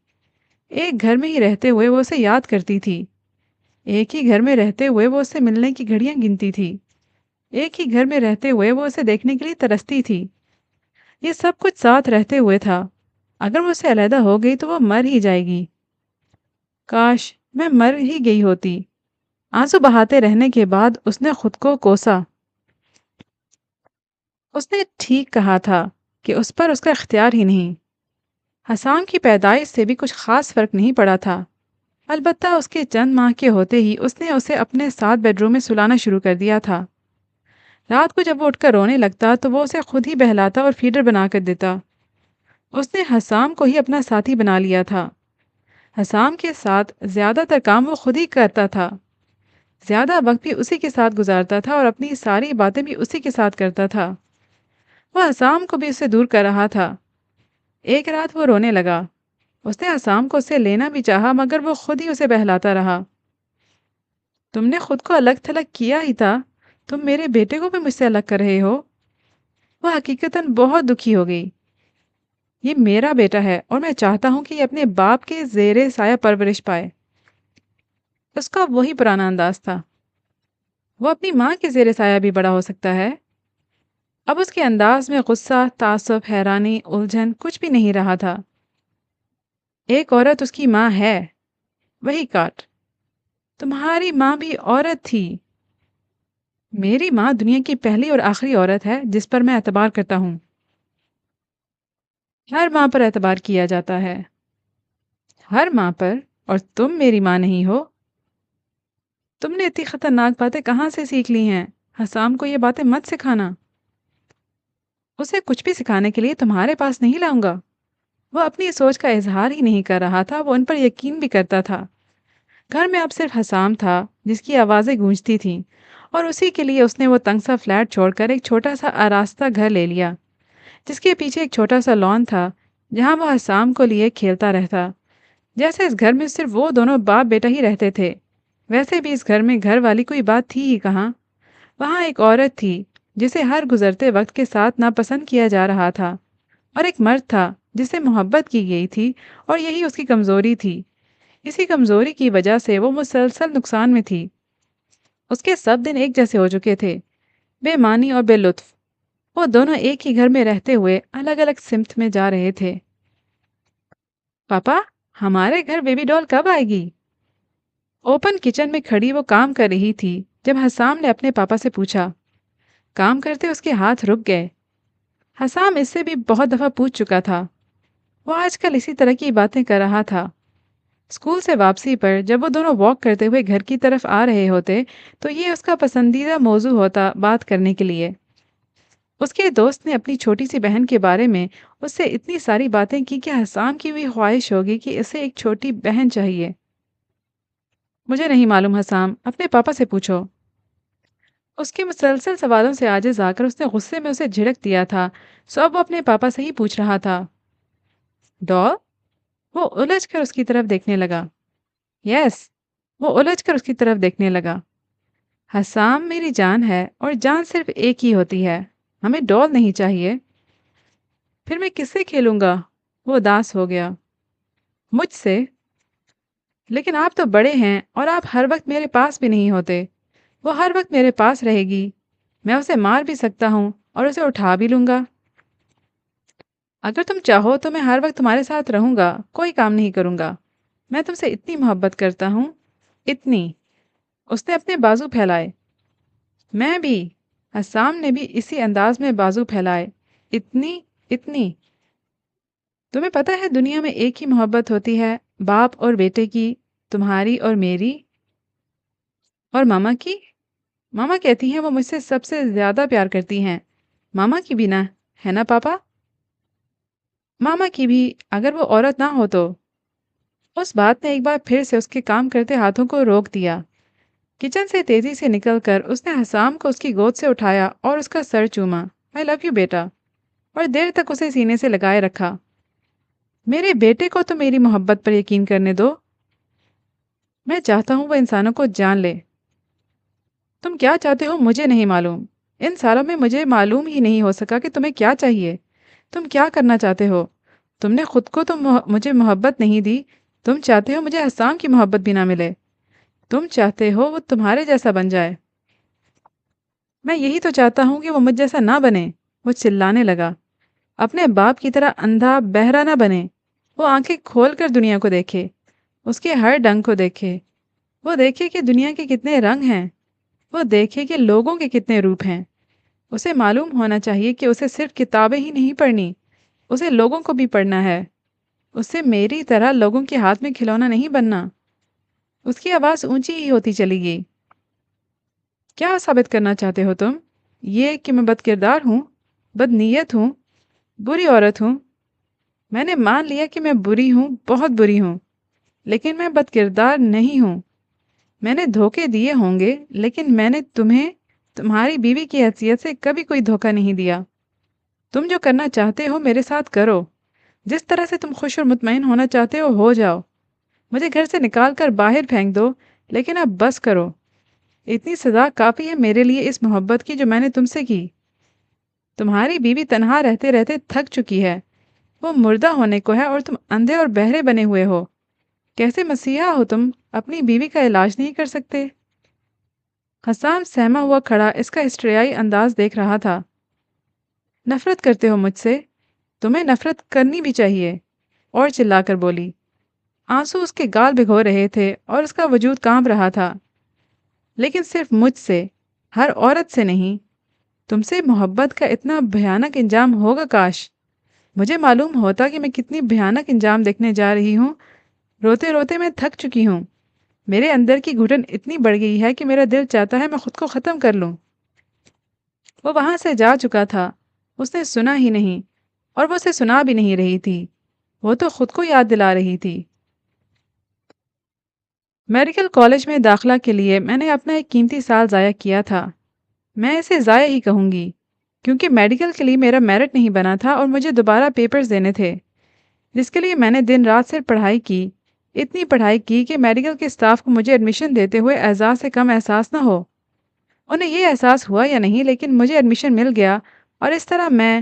A: ایک گھر میں ہی رہتے ہوئے وہ اسے یاد کرتی تھی۔ ایک ہی گھر میں رہتے ہوئے وہ اسے ملنے کی گھڑیاں گنتی تھی۔ ایک ہی گھر میں رہتے ہوئے وہ اسے دیکھنے کے لیے ترستی تھی۔ یہ سب کچھ ساتھ رہتے ہوئے تھا۔ اگر وہ اسے علیحدہ ہو گئی تو وہ مر ہی جائے گی۔ کاش میں مر ہی گئی ہوتی۔ آنسو بہاتے رہنے کے بعد اس نے خود کو کوسا۔ اس نے ٹھیک کہا تھا کہ اس پر اس کا اختیار ہی نہیں۔ حسام کی پیدائش سے بھی کچھ خاص فرق نہیں پڑا تھا۔ البتہ اس کے چند ماہ کے ہوتے ہی اس نے اسے اپنے ساتھ بیڈ روم میں سلانا شروع کر دیا تھا۔ رات کو جب وہ اٹھ کر رونے لگتا تو وہ اسے خود ہی بہلاتا اور فیڈر بنا کر دیتا۔ اس نے حسام کو ہی اپنا ساتھی بنا لیا تھا۔ حسام کے ساتھ زیادہ تر کام وہ خود ہی کرتا تھا۔ زیادہ وقت بھی اسی کے ساتھ گزارتا تھا اور اپنی ساری باتیں بھی اسی کے ساتھ کرتا تھا۔ وہ حسام کو بھی اس سے دور کر رہا تھا۔ ایک رات وہ رونے لگا۔ اس نے حسام کو اس سے لینا بھی چاہا، مگر وہ خود ہی اسے بہلاتا رہا۔ تم نے خود کو الگ تھلگ کیا ہی تھا، تم میرے بیٹے کو بھی مجھ سے الگ کر رہے ہو۔ وہ حقیقتاً بہت دکھی ہو گئی۔ یہ میرا بیٹا ہے اور میں چاہتا ہوں کہ یہ اپنے باپ کے زیر سایہ پرورش پائے۔ اس کا وہی پرانا انداز تھا۔ وہ اپنی ماں کے زیر سایہ بھی بڑا ہو سکتا ہے۔ اب اس کے انداز میں غصہ، تعصب، حیرانی، الجھن کچھ بھی نہیں رہا تھا۔ ایک عورت اس کی ماں ہے، وہی کاٹ۔ تمہاری ماں بھی عورت تھی۔ میری ماں دنیا کی پہلی اور آخری عورت ہے جس پر میں اعتبار کرتا ہوں۔ ہر ماں پر اعتبار کیا جاتا ہے۔ ہر ماں پر، اور تم میری ماں نہیں ہو۔ تم نے اتنی خطرناک باتیں کہاں سے سیکھ لی ہیں؟ حسام کو یہ باتیں مت سکھانا۔ اسے کچھ بھی سکھانے کے لیے تمہارے پاس نہیں لاؤں گا۔ وہ اپنی سوچ کا اظہار ہی نہیں کر رہا تھا، وہ ان پر یقین بھی کرتا تھا۔ گھر میں اب صرف حسام تھا جس کی آوازیں گونجتی تھیں، اور اسی کے لیے اس نے وہ تنگ سا فلیٹ چھوڑ کر ایک چھوٹا سا آراستہ گھر لے لیا، جس کے پیچھے ایک چھوٹا سا لان تھا جہاں وہ حسام کو لیے کھیلتا رہتا۔ جیسے اس گھر میں صرف وہ دونوں باپ بیٹا ہی رہتے تھے، ویسے بھی اس گھر میں گھر والی کوئی بات تھی ہی کہاں۔ وہاں ایک عورت تھی جسے ہر گزرتے وقت کے ساتھ ناپسند کیا جا رہا تھا، اور ایک مرد تھا جسے محبت کی گئی تھی، اور یہی اس کی کمزوری تھی۔ اسی کمزوری کی وجہ سے وہ مسلسل نقصان میں تھی۔ اس کے سب دن ایک جیسے ہو چکے تھے۔ بے معنی اور بے لطف۔ وہ دونوں ایک ہی گھر میں رہتے ہوئے الگ الگ سمت میں جا رہے تھے۔ پاپا، ہمارے گھر بیبی ڈال کب آئے گی؟ اوپن کچن میں کھڑی وہ کام کر رہی تھی جب حسام نے اپنے پاپا سے پوچھا۔ کام کرتے اس کے ہاتھ رک گئے۔ حسام اس سے بھی بہت دفعہ پوچھ چکا تھا۔ وہ آج کل اسی طرح کی باتیں کر رہا تھا۔ اسکول سے واپسی پر جب وہ دونوں واک کرتے ہوئے گھر کی طرف آ رہے ہوتے تو یہ اس کا پسندیدہ موضوع ہوتا بات کرنے کے لیے۔ اس کے دوست نے اپنی چھوٹی سی بہن کے بارے میں اس سے اتنی ساری باتیں کی کہ حسام کی بھی خواہش ہوگی کہ اسے ایک چھوٹی بہن چاہیے۔ مجھے نہیں معلوم حسام، اپنے پاپا سے پوچھو۔ اس کے مسلسل سوالوں سے عاجز آ کر اس نے غصے میں اسے جھڑک دیا تھا، سو اب وہ اپنے پاپا سے ہی پوچھ رہا تھا۔ ڈال؟ وہ الجھ کر اس کی طرف دیکھنے لگا۔ یس، وہ الجھ کر اس کی طرف دیکھنے لگا۔ حسام، میری جان ہے اور جان صرف ایک ہی ہوتی ہے، ہمیں ڈال نہیں چاہیے۔ پھر میں کس سے کھیلوں گا؟ وہ اداس ہو گیا۔ مجھ سے؟ لیکن آپ تو بڑے ہیں اور آپ ہر وقت میرے پاس بھی نہیں ہوتے۔ وہ ہر وقت میرے پاس رہے گی، میں اسے مار بھی سکتا ہوں اور اسے اٹھا بھی لوں گا۔ اگر تم چاہو تو میں ہر وقت تمہارے ساتھ رہوں گا، کوئی کام نہیں کروں گا۔ میں تم سے اتنی محبت کرتا ہوں، اتنی۔ اس نے اپنے بازو پھیلائے۔ میں بھی۔ حسام نے بھی اسی انداز میں بازو پھیلائے۔ اتنی، اتنی۔ تمہیں پتہ ہے دنیا میں ایک ہی محبت ہوتی ہے، باپ اور بیٹے کی، تمہاری اور میری اور ماما کی۔ ماما کہتی ہیں وہ مجھ سے سب سے زیادہ پیار کرتی ہیں۔ ماما کی بھی نہ، ہے نا پاپا؟ ماما کی بھی، اگر وہ عورت نہ ہو تو۔ اس بات نے ایک بار پھر سے اس کے کام کرتے ہاتھوں کو روک دیا۔ کچن سے تیزی سے نکل کر اس نے حسام کو اس کی گود سے اٹھایا اور اس کا سر چوما۔ آئی لو یو بیٹا، اور دیر تک اسے سینے سے لگائے رکھا۔ میرے بیٹے کو تو میری محبت پر یقین کرنے دو۔ میں چاہتا ہوں وہ انسانوں کو جان لے۔ تم کیا چاہتے ہو مجھے نہیں معلوم۔ ان سالوں میں مجھے معلوم ہی نہیں ہو سکا کہ تمہیں کیا چاہیے۔ تم کیا کرنا چاہتے ہو؟ تم نے خود کو تو مجھے محبت نہیں دی، تم چاہتے ہو مجھے حسام کی محبت بھی نہ ملے۔ تم چاہتے ہو وہ تمہارے جیسا بن جائے۔ میں یہی تو چاہتا ہوں کہ وہ مجھ جیسا نہ بنے۔ وہ چلانے لگا۔ اپنے باپ کی طرح اندھا بہرا نہ بنے۔ وہ آنکھیں کھول کر دنیا کو دیکھے، اس کے ہر ڈنگ کو دیکھے۔ وہ دیکھے کہ دنیا کے کتنے رنگ ہیں، وہ دیکھے کہ لوگوں کے کتنے روپ ہیں۔ اسے معلوم ہونا چاہیے کہ اسے صرف کتابیں ہی نہیں پڑھنی، اسے لوگوں کو بھی پڑھنا ہے۔ اسے میری طرح لوگوں کے ہاتھ میں کھلونا نہیں بننا۔ اس کی آواز اونچی ہی ہوتی چلی گئی۔ کیا ثابت کرنا چاہتے ہو تم؟ یہ کہ میں بد کردار ہوں، بد نیت ہوں، بری عورت ہوں؟ میں نے مان لیا کہ میں بری ہوں، بہت بری ہوں، لیکن میں بد کردار نہیں ہوں۔ میں نے دھوکے دیے ہوں گے، لیکن میں نے تمہیں تمہاری بیوی کی حیثیت سے کبھی کوئی دھوکہ نہیں دیا۔ تم جو کرنا چاہتے ہو میرے ساتھ کرو، جس طرح سے تم خوش اور مطمئن ہونا چاہتے ہو جاؤ۔ مجھے گھر سے نکال کر باہر پھینک دو، لیکن اب بس کرو۔ اتنی سزا کافی ہے میرے لیے اس محبت کی جو میں نے تم سے کی۔ تمہاری بیوی تنہا رہتے رہتے تھک چکی ہے، وہ مردہ ہونے کو ہے اور تم اندھے اور بہرے بنے ہوئے ہو۔ کیسے مسیحا ہو تم، اپنی بیوی کا علاج نہیں کر سکتے؟ حسام سہما ہوا کھڑا اس کا ہسٹریائی انداز دیکھ رہا تھا۔ نفرت کرتے ہو مجھ سے؟ تمہیں نفرت کرنی بھی چاہیے، اور چلا کر بولی۔ آنسو اس کے گال بھگو رہے تھے اور اس کا وجود کانپ رہا تھا۔ لیکن صرف مجھ سے، ہر عورت سے نہیں۔ تم سے محبت کا اتنا بھیانک انجام ہوگا کاش مجھے معلوم ہوتا کہ میں کتنی بھیانک انجام دیکھنے جا رہی ہوں۔ روتے روتے میں تھک چکی ہوں۔ میرے اندر کی گھٹن اتنی بڑھ گئی ہے کہ میرا دل چاہتا ہے میں خود کو ختم کر لوں۔ وہ وہاں سے جا چکا تھا، اس نے سنا ہی نہیں، اور وہ اسے سنا بھی نہیں رہی تھی، وہ تو خود کو یاد دلا رہی تھی۔ میڈیکل کالج میں داخلہ کے لیے میں نے اپنا ایک قیمتی سال ضائع کیا تھا۔ میں اسے ضائع ہی کہوں گی، کیونکہ میڈیکل کے لیے میرا میرٹ نہیں بنا تھا اور مجھے دوبارہ پیپرز دینے تھے، جس کے لیے میں نے دن رات سے پڑھائی کی، اتنی پڑھائی کی کہ میڈیکل کے اسٹاف کو مجھے ایڈمیشن دیتے ہوئے اعزاز سے کم احساس نہ ہو۔ انہیں یہ احساس ہوا یا نہیں، لیکن مجھے ایڈمیشن مل گیا، اور اس طرح میں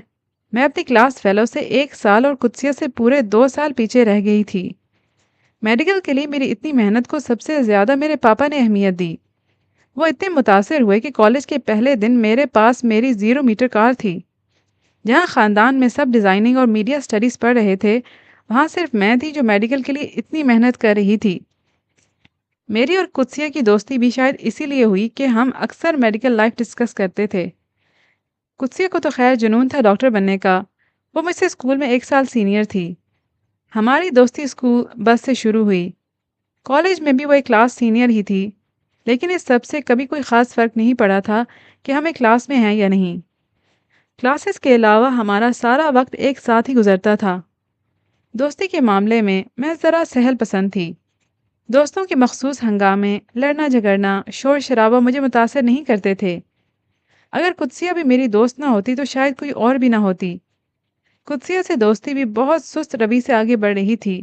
A: اپنی کلاس فیلو سے 1 سال اور قدسیت سے پورے 2 سال پیچھے رہ گئی تھی۔ میڈیکل کے لیے میری اتنی محنت کو سب سے زیادہ میرے پاپا نے اہمیت دی۔ وہ اتنے متاثر ہوئے کہ کالج کے پہلے دن میرے پاس میری 0 میٹر کار تھی۔ جہاں خاندان میں سب ڈیزائننگ اور میڈیا اسٹڈیز پڑھ رہے تھے، وہاں صرف میں تھی جو میڈیکل کے لیے اتنی محنت کر رہی تھی۔ میری اور قدسیہ کی دوستی بھی شاید اسی لیے ہوئی کہ ہم اکثر میڈیکل لائف ڈسکس کرتے تھے۔ قدسیہ کو تو خیر جنون تھا ڈاکٹر بننے کا، وہ مجھ سے اسکول میں 1 سال سینئر تھی۔ ہماری دوستی اسکول بس سے شروع ہوئی۔ کالج میں بھی وہ ایک کلاس سینئر ہی تھی، لیکن اس سب سے کبھی کوئی خاص فرق نہیں پڑا تھا کہ ہم ایک کلاس میں ہیں یا نہیں۔ کلاسز کے علاوہ ہمارا سارا وقت ایک ساتھ ہی گزرتا تھا۔ دوستی کے معاملے میں میں ذرا سہل پسند تھی۔ دوستوں کے مخصوص ہنگامے، لڑنا جھگڑنا، شور شرابہ مجھے متاثر نہیں کرتے تھے۔ اگر قدسیہ بھی میری دوست نہ ہوتی تو شاید کوئی اور بھی نہ ہوتی۔ قدسیہ سے دوستی بھی بہت سست روی سے آگے بڑھ رہی تھی۔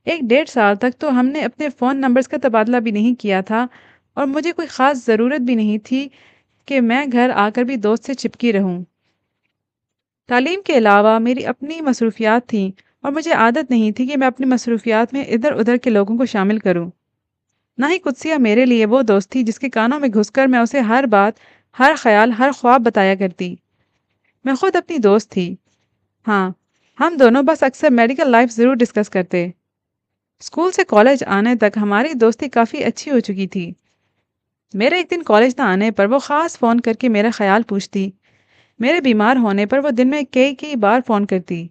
A: 1 ڈیڑھ سال تک تو ہم نے اپنے فون نمبرز کا تبادلہ بھی نہیں کیا تھا، اور مجھے کوئی خاص ضرورت بھی نہیں تھی کہ میں گھر آ کر بھی دوست سے چپکی رہوں۔ تعلیم کے علاوہ میری اپنی مصروفیات تھیں، اور مجھے عادت نہیں تھی کہ میں اپنی مصروفیات میں ادھر ادھر کے لوگوں کو شامل کروں۔ نہ ہی قدسیہ میرے لیے وہ دوست تھی جس کے کانوں میں گھس کر میں اسے ہر بات، ہر خیال، ہر خواب بتایا کرتی۔ میں خود اپنی دوست تھی۔ ہاں، ہم دونوں بس اکثر میڈیکل لائف ضرور ڈسکس کرتے۔ اسکول سے کالج آنے تک ہماری دوستی کافی اچھی ہو چکی تھی۔ میرے ایک دن کالج نہ آنے پر وہ خاص فون کر کے میرا خیال پوچھتی۔ میرے بیمار ہونے پر وہ دن میں کئی بار فون کرتی۔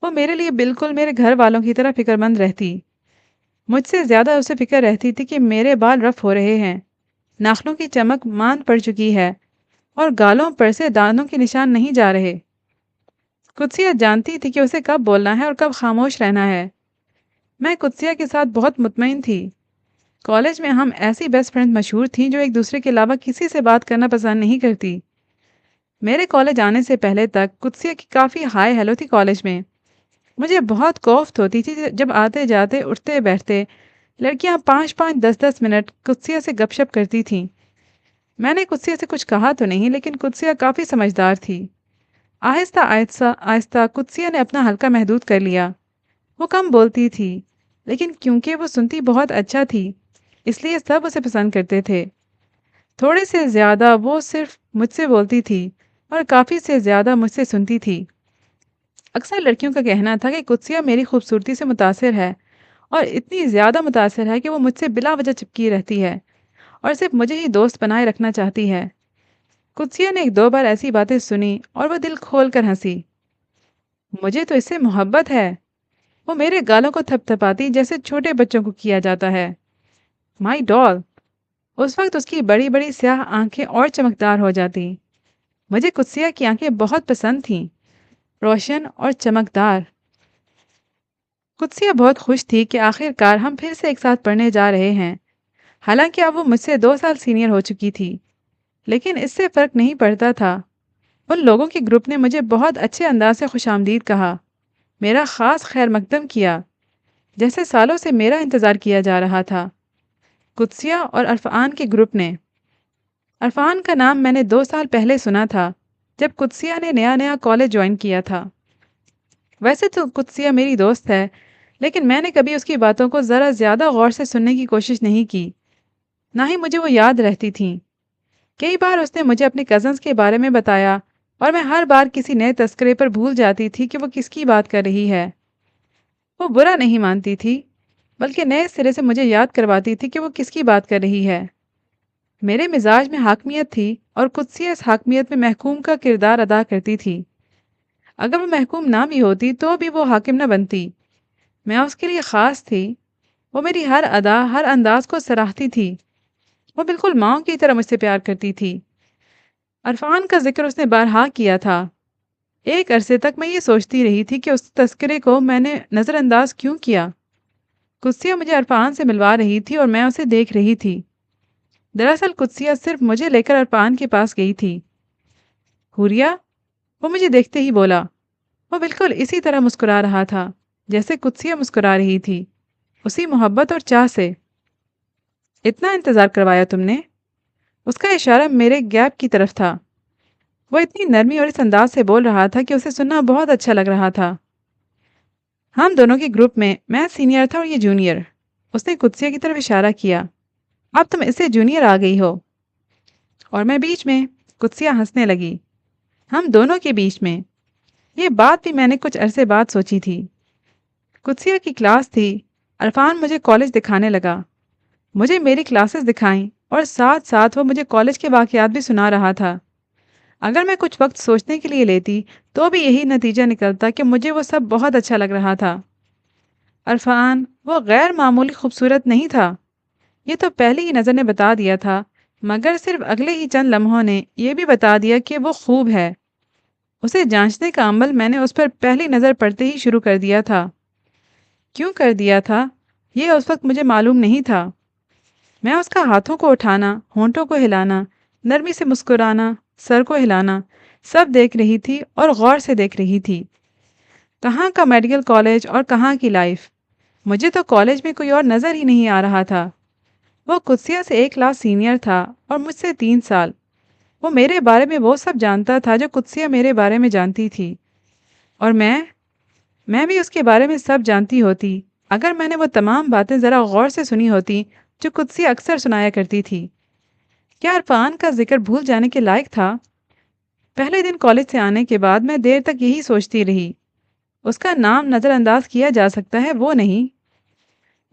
A: وہ میرے لیے بالکل میرے گھر والوں کی طرح فکر مند رہتی۔ مجھ سے زیادہ اسے فکر رہتی تھی کہ میرے بال رف ہو رہے ہیں، ناخنوں کی چمک ماند پڑ چکی ہے، اور گالوں پر سے دانتوں کے نشان نہیں جا رہے۔ قدسیہ جانتی تھی کہ اسے کب بولنا ہے اور کب خاموش رہنا ہے۔ میں قدسیہ کے ساتھ بہت مطمئن تھی۔ کالج میں ہم ایسی بیسٹ فرینڈ مشہور تھیں جو ایک دوسرے کے علاوہ کسی سے بات کرنا پسند نہیں کرتی۔ میرے کالج آنے سے پہلے تک قدسیہ کی کافی ہائی ہیلو تھی کالج میں۔ مجھے بہت کوفت ہوتی تھی جب آتے جاتے اٹھتے بیٹھتے لڑکیاں 5-5 10-10 منٹ قدسیہ سے گپ شپ کرتی تھیں۔ میں نے قدسیہ سے کچھ کہا تو نہیں، لیکن قدسیہ کافی سمجھدار تھی۔ آہستہ آہستہ آہستہ قدسیہ نے اپنا حلقہ محدود کر لیا۔ وہ کم بولتی تھی، لیکن کیونکہ وہ سنتی بہت اچھا تھی، اس لیے سب اسے پسند کرتے تھے۔ تھوڑے سے زیادہ وہ صرف مجھ سے بولتی تھی، اور کافی سے زیادہ مجھ سے سنتی تھی۔ اکثر لڑکیوں کا کہنا تھا کہ قدسیہ میری خوبصورتی سے متاثر ہے، اور اتنی زیادہ متاثر ہے کہ وہ مجھ سے بلا وجہ چپکی رہتی ہے، اور صرف مجھے ہی دوست بنائے رکھنا چاہتی ہے۔ قدسیہ نے 1-2 بار ایسی باتیں سنی اور وہ دل کھول کر ہنسی۔ مجھے تو اس سے محبت ہے، وہ میرے گالوں کو تھپ تھپاتی جیسے چھوٹے بچوں کو کیا جاتا ہے۔ مائی ڈال۔ اس وقت اس کی بڑی بڑی سیاہ آنکھیں اور چمکدار ہو جاتی۔ مجھے قدسیہ کی آنکھیں بہت پسند تھیں، روشن اور چمکدار۔ قدسیہ بہت خوش تھی کہ آخر کار ہم پھر سے ایک ساتھ پڑھنے جا رہے ہیں۔ حالانکہ اب وہ مجھ سے 2 سال سینئر ہو چکی تھی، لیکن اس سے فرق نہیں پڑتا تھا۔ ان لوگوں کے گروپ نے مجھے بہت اچھے انداز سے خوش آمدید کہا، میرا خاص خیر مقدم کیا، جیسے سالوں سے میرا انتظار کیا جا رہا تھا۔ قدسیہ اور عرفان کے گروپ نے۔ عرفان کا نام میں نے 2 سال پہلے سنا تھا، جب قدسیہ نے نیا نیا کالج جوائن کیا تھا۔ ویسے تو قدسیہ میری دوست ہے، لیکن میں نے کبھی اس کی باتوں کو ذرا زیادہ غور سے سننے کی کوشش نہیں کی، نہ ہی مجھے وہ یاد رہتی تھیں۔ کئی بار اس نے مجھے اپنے کزنز کے بارے میں بتایا، اور میں ہر بار کسی نئے تذکرے پر بھول جاتی تھی کہ وہ کس کی بات کر رہی ہے۔ وہ برا نہیں مانتی تھی، بلکہ نئے سرے سے مجھے یاد کرواتی تھی کہ وہ کس کی بات کر رہی ہے۔ میرے مزاج میں حاکمیت تھی، اور قدسیہ اس حاکمیت میں محکوم کا کردار ادا کرتی تھی۔ اگر وہ محکوم نہ بھی ہوتی تو بھی وہ حاکم نہ بنتی۔ میں اس کے لیے خاص تھی۔ وہ میری ہر ادا، ہر انداز کو سراہتی تھی۔ وہ بالکل ماں کی طرح مجھ سے پیار کرتی تھی۔ عرفان کا ذکر اس نے بارہا کیا تھا۔ ایک عرصے تک میں یہ سوچتی رہی تھی کہ اس تذکرے کو میں نے نظر انداز کیوں کیا۔ قدسیہ مجھے عرفان سے ملوا رہی تھی اور میں اسے دیکھ رہی تھی۔ دراصل قدسیہ صرف مجھے لے کر عرفان کے پاس گئی تھی۔ حوریہ، وہ مجھے دیکھتے ہی بولا۔ وہ بالکل اسی طرح مسکرا رہا تھا جیسے قدسیہ مسکرا رہی تھی، اسی محبت اور چاہ سے۔ اتنا انتظار کروایا تم نے؟ اس کا اشارہ میرے گیپ کی طرف تھا۔ وہ اتنی نرمی اور اس انداز سے بول رہا تھا کہ اسے سننا بہت اچھا لگ رہا تھا۔ ہم دونوں کے گروپ میں سینئر تھا اور یہ جونیئر۔ اس نے قدسیہ کی طرف اشارہ کیا۔ اب تم اس سے جونیئر آ گئی ہو۔ اور میں بیچ میں۔ قدسیہ ہنسنے لگی۔ ہم دونوں کے بیچ میں۔ یہ بات بھی میں نے کچھ عرصے بعد سوچی تھی۔ قدسیہ کی کلاس تھی۔ عرفان مجھے کالج دکھانے لگا۔ مجھے میری کلاسز دکھائیں اور ساتھ ساتھ وہ مجھے کالج کے واقعات بھی سنا رہا تھا۔ اگر میں کچھ وقت سوچنے کے لیے لیتی تو بھی یہی نتیجہ نکلتا کہ مجھے وہ سب بہت اچھا لگ رہا تھا۔ عرفان وہ غیر معمولی خوبصورت نہیں تھا، یہ تو پہلی ہی نظر نے بتا دیا تھا، مگر صرف اگلے ہی چند لمحوں نے یہ بھی بتا دیا کہ وہ خوب ہے۔ اسے جانچنے کا عمل میں نے اس پر پہلی نظر پڑتے ہی شروع کر دیا تھا۔ کیوں کر دیا تھا یہ اس وقت مجھے معلوم نہیں تھا۔ میں اس کا ہاتھوں کو اٹھانا، ہونٹوں کو ہلانا، نرمی سے مسکرانا، سر کو ہلانا، سب دیکھ رہی تھی اور غور سے دیکھ رہی تھی۔ کہاں کا میڈیکل کالج اور کہاں کی لائف، مجھے تو کالج میں کوئی اور نظر ہی نہیں آ رہا تھا۔ وہ قدسیہ سے 1 کلاس سینئر تھا اور مجھ سے 3 سال۔ وہ میرے بارے میں وہ سب جانتا تھا جو قدسیہ میرے بارے میں جانتی تھی، اور میں بھی اس کے بارے میں سب جانتی ہوتی اگر میں نے وہ تمام باتیں ذرا غور سے سنی ہوتی جو قدسیہ اکثر سنایا کرتی تھی۔ کیا عرفان کا ذکر بھول جانے کے لائق تھا؟ پہلے دن کالج سے آنے کے بعد میں دیر تک یہی سوچتی رہی۔ اس کا نام نظر انداز کیا جا سکتا ہے، وہ نہیں۔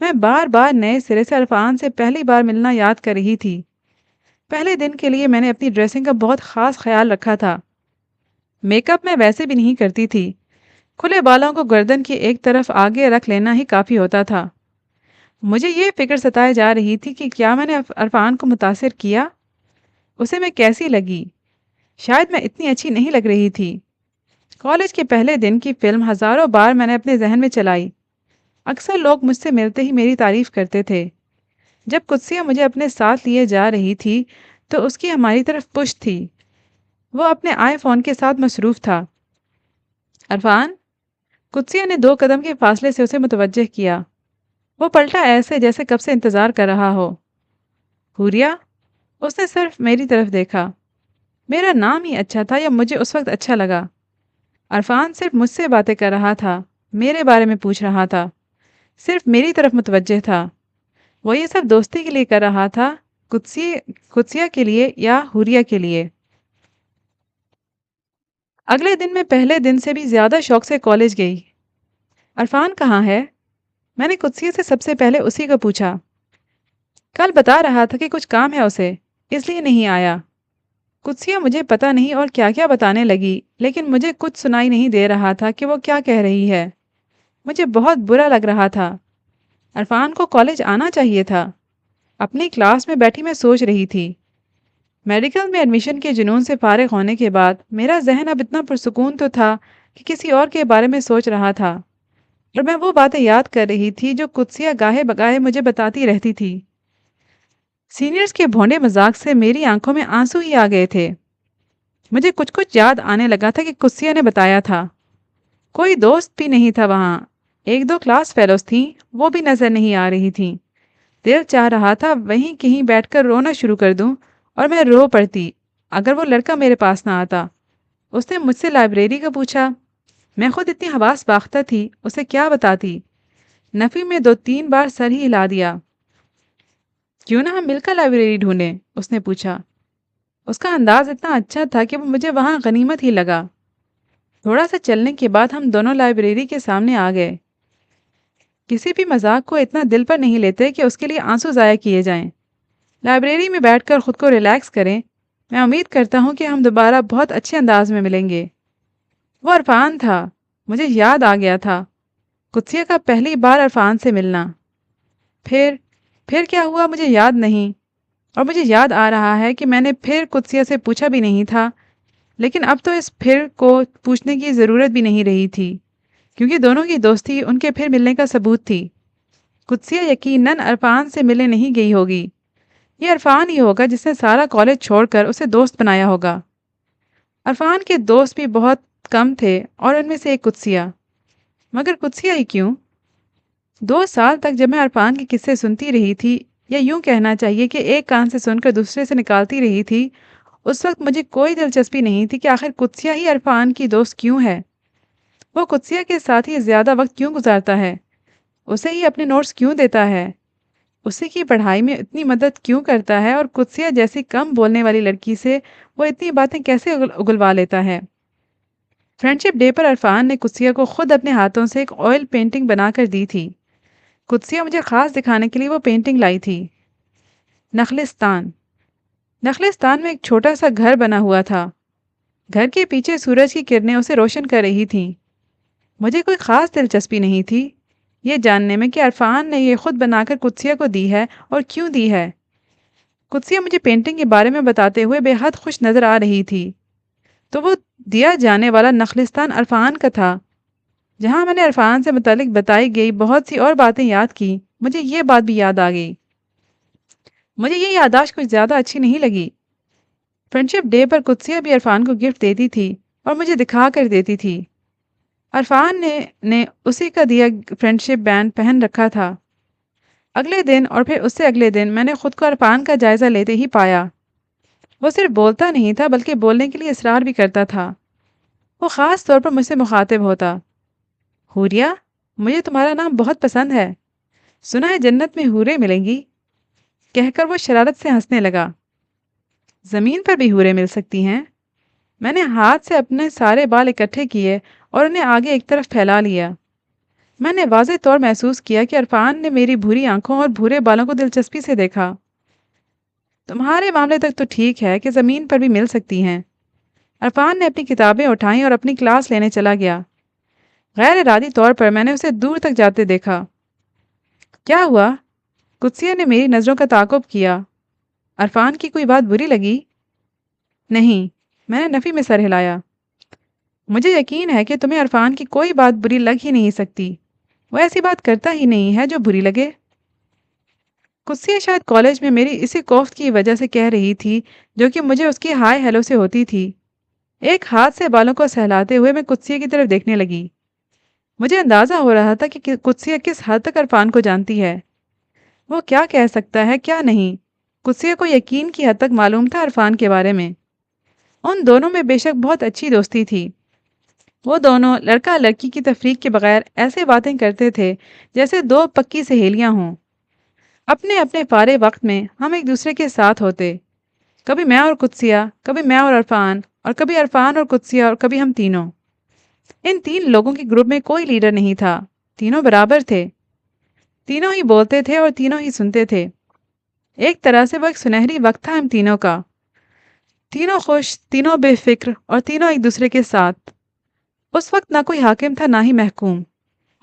A: میں بار بار نئے سرے سے عرفان سے پہلی بار ملنا یاد کر رہی تھی۔ پہلے دن کے لیے میں نے اپنی ڈریسنگ کا بہت خاص خیال رکھا تھا۔ میک اپ میں ویسے بھی نہیں کرتی تھی، کھلے بالوں کو گردن کی ایک طرف آگے رکھ لینا ہی کافی ہوتا تھا۔ مجھے یہ فکر ستائے جا رہی تھی کہ کیا میں نے عرفان کو متاثر کیا؟ اسے میں کیسی لگی؟ شاید میں اتنی اچھی نہیں لگ رہی تھی۔ کالج کے پہلے دن کی فلم ہزاروں بار میں نے اپنے ذہن میں چلائی۔ اکثر لوگ مجھ سے ملتے ہی میری تعریف کرتے تھے۔ جب قدسیہ مجھے اپنے ساتھ لیے جا رہی تھی تو اس کی ہماری طرف پشت تھی۔ وہ اپنے آئی فون کے ساتھ مصروف تھا۔ عرفان، قدسیہ نے 2 قدم کے فاصلے سے اسے متوجہ کیا۔ وہ پلٹا ایسے جیسے کب سے انتظار کر رہا ہو۔ حوریہ، اس نے صرف میری طرف دیکھا۔ میرا نام ہی اچھا تھا یا مجھے اس وقت اچھا لگا؟ عرفان صرف مجھ سے باتیں کر رہا تھا، میرے بارے میں پوچھ رہا تھا، صرف میری طرف متوجہ تھا۔ وہ یہ سب دوستی کے لیے کر رہا تھا، قدسیہ کے لیے یا حوریہ کے لیے؟ اگلے دن میں پہلے دن سے بھی زیادہ شوق سے کالج گئی۔ عرفان کہاں ہے؟ میں نے قدسیہ سے سب سے پہلے اسی کو پوچھا۔ کل بتا رہا تھا کہ کچھ کام ہے اسے، اس لیے نہیں آیا۔ قدسیہ مجھے پتہ نہیں اور کیا کیا بتانے لگی، لیکن مجھے کچھ سنائی نہیں دے رہا تھا کہ وہ کیا کہہ رہی ہے۔ مجھے بہت برا لگ رہا تھا۔ عرفان کو کالج آنا چاہیے تھا۔ اپنی کلاس میں بیٹھی میں سوچ رہی تھی۔ میڈیکل میں ایڈمیشن کے جنون سے فارغ ہونے کے بعد میرا ذہن اب اتنا پرسکون تو تھا کہ کسی اور کے بارے میں سوچ رہا تھا، اور میں وہ باتیں یاد کر رہی تھی جو قدسیہ گاہے بگاہے مجھے بتاتی رہتی تھی۔ سینئرز کے بھونڈے مذاق سے میری آنکھوں میں آنسو ہی آ گئے تھے۔ مجھے کچھ یاد آنے لگا تھا کہ قدسیہ نے بتایا تھا۔ کوئی دوست بھی نہیں تھا وہاں، 1-2 کلاس فیلوز تھیں، وہ بھی نظر نہیں آ رہی تھیں۔ دل چاہ رہا تھا وہیں کہیں بیٹھ کر رونا شروع کر دوں اور میں رو پڑتی اگر وہ لڑکا میرے پاس نہ آتا۔ اس نے مجھ سے لائبریری کا پوچھا۔ میں خود اتنی حواس باختہ تھی، اسے کیا بتاتی؟ نفی میں 2-3 بار سر ہی ہلا دیا۔ کیوں نہ ہم مل کر لائبریری ڈھونڈیں؟ اس نے پوچھا۔ اس کا انداز اتنا اچھا تھا کہ وہ مجھے وہاں غنیمت ہی لگا۔ تھوڑا سا چلنے کے بعد ہم دونوں لائبریری کے سامنے آ گئے۔ کسی بھی مذاق کو اتنا دل پر نہیں لیتے کہ اس کے لیے آنسو ضائع کیے جائیں۔ لائبریری میں بیٹھ کر خود کو ریلیکس کریں۔ میں امید کرتا ہوں کہ ہم دوبارہ بہت اچھے انداز میں ملیں گے۔ وہ عرفان تھا، مجھے یاد آ گیا تھا۔ قدسیہ کا پہلی بار عرفان سے ملنا۔ پھر کیا ہوا مجھے یاد نہیں، اور مجھے یاد آ رہا ہے کہ میں نے پھر قدسیہ سے پوچھا بھی نہیں تھا، لیکن اب تو اس پھر کو پوچھنے کی ضرورت بھی نہیں رہی تھی، کیونکہ دونوں کی دوستی ان کے پھر ملنے کا ثبوت تھی۔ قدسیہ یقیناً عرفان سے ملنے نہیں گئی ہوگی۔ یہ عرفان ہی ہوگا جس نے سارا کالج چھوڑ کر اسے دوست بنایا ہوگا۔ عرفان کے دوست بھی بہت کم تھے اور ان میں سے ایک قدسیہ، مگر قدسیہ ہی کیوں؟ 2 سال تک جب میں عرفان کے قصے سنتی رہی تھی، یا یوں کہنا چاہیے کہ ایک کان سے سن کر دوسرے سے نکالتی رہی تھی، اس وقت مجھے کوئی دلچسپی نہیں تھی کہ آخر قدسیہ ہی عرفان کی دوست کیوں ہے۔ وہ قدسیہ کے ساتھ ہی زیادہ وقت کیوں گزارتا ہے؟ اسے ہی اپنے نوٹس کیوں دیتا ہے؟ اسی کی پڑھائی میں اتنی مدد کیوں کرتا ہے اور قدسیہ جیسی کم بولنے والی لڑکی سے وہ اتنی باتیں کیسے اگلوا لیتا ہے؟ فرینڈشپ ڈے پر عرفان نے قدسیہ کو خود اپنے ہاتھوں سے ایک آئل پینٹنگ بنا کر دی تھی۔ قدسیہ مجھے خاص دکھانے کے لیے وہ پینٹنگ لائی تھی۔ نخلستان۔ نخلستان میں ایک چھوٹا سا گھر بنا ہوا تھا۔ گھر کے پیچھے سورج کی کرنیں اسے روشن کر رہی تھیں۔ مجھے کوئی خاص دلچسپی نہیں تھی یہ جاننے میں کہ عرفان نے یہ خود بنا کر قدسیہ کو دی ہے اور کیوں دی ہے۔ قدسیہ مجھے پینٹنگ کے بارے میں بتاتے ہوئے بے حد خوش نظر آ رہی تھی۔ تو وہ دیا جانے والا نخلستان عرفان کا تھا۔ جہاں میں نے عرفان سے متعلق بتائی گئی بہت سی اور باتیں یاد کی، مجھے یہ بات بھی یاد آ گئی۔ مجھے یہ یادداشت کچھ زیادہ اچھی نہیں لگی۔ فرینڈشپ ڈے پر قدسیہ بھی عرفان کو گفٹ دیتی تھی اور مجھے دکھا کر دیتی تھی۔ عرفان نے اسی کا دیا فرینڈشپ بینڈ پہن رکھا تھا۔ اگلے دن اور پھر اس سے اگلے دن میں نے خود کو عرفان کا جائزہ لیتے ہی پایا۔ وہ صرف بولتا نہیں تھا بلکہ بولنے کے لیے اصرار بھی کرتا تھا۔ وہ خاص طور پر مجھ سے مخاطب ہوتا۔ حوریہ، مجھے تمہارا نام بہت پسند ہے۔ سنا ہے جنت میں حوریں ملیں گی؟ کہہ کر وہ شرارت سے ہنسنے لگا۔ زمین پر بھی حوریں مل سکتی ہیں؟ میں نے ہاتھ سے اپنے سارے بال اکٹھے کیے اور انہیں آگے ایک طرف پھیلا لیا۔ میں نے واضح طور محسوس کیا کہ عرفان نے میری بھوری آنکھوں اور بھورے بالوں کو دلچسپی سے دیکھا۔ تمہارے معاملے تک تو ٹھیک ہے کہ زمین پر بھی مل سکتی ہیں۔ عرفان نے اپنی کتابیں اٹھائیں اور اپنی کلاس لینے چلا گیا۔ غیر ارادی طور پر میں نے اسے دور تک جاتے دیکھا۔ کیا ہوا؟ قدسیہ نے میری نظروں کا تعاقب کیا۔ عرفان کی کوئی بات بری لگی؟ نہیں، میں نے نفی میں سر ہلایا۔ مجھے یقین ہے کہ تمہیں عرفان کی کوئی بات بری لگ ہی نہیں سکتی۔ وہ ایسی بات کرتا ہی نہیں ہے جو بری لگے۔ قدسیہ شاید کالج میں میری اسی کوفت کی وجہ سے کہہ رہی تھی جو کہ مجھے اس کی ہائے ہیلو سے ہوتی تھی۔ ایک ہاتھ سے بالوں کو سہلاتے ہوئے میں قدسیہ کی طرف دیکھنے لگی۔ مجھے اندازہ ہو رہا تھا کہ قدسیہ کس حد تک عرفان کو جانتی ہے۔ وہ کیا کہہ سکتا ہے کیا نہیں۔ قدسیہ کو یقین کی حد تک معلوم تھا عرفان کے بارے میں۔ ان دونوں میں بے شک بہت اچھی دوستی تھی۔ وہ دونوں لڑکا لڑکی کی تفریق کے بغیر ایسے باتیں کرتے تھے جیسے دو پکی سہیلیاں ہوں۔ اپنے اپنے فارغ وقت میں ہم ایک دوسرے کے ساتھ ہوتے، کبھی میں اور قدسیہ، کبھی میں اور عرفان، اور کبھی عرفان اور قدسیہ، اور کبھی ہم تینوں۔ ان تین لوگوں کے گروپ میں کوئی لیڈر نہیں تھا، تینوں برابر تھے، تینوں ہی بولتے تھے اور تینوں ہی سنتے تھے۔ ایک طرح سے وہ ایک سنہری وقت تھا ہم تینوں کا، تینوں خوش، تینوں بے فکر، اور تینوں ایک دوسرے کے ساتھ۔ اس وقت نہ کوئی حاکم تھا نہ ہی محکوم،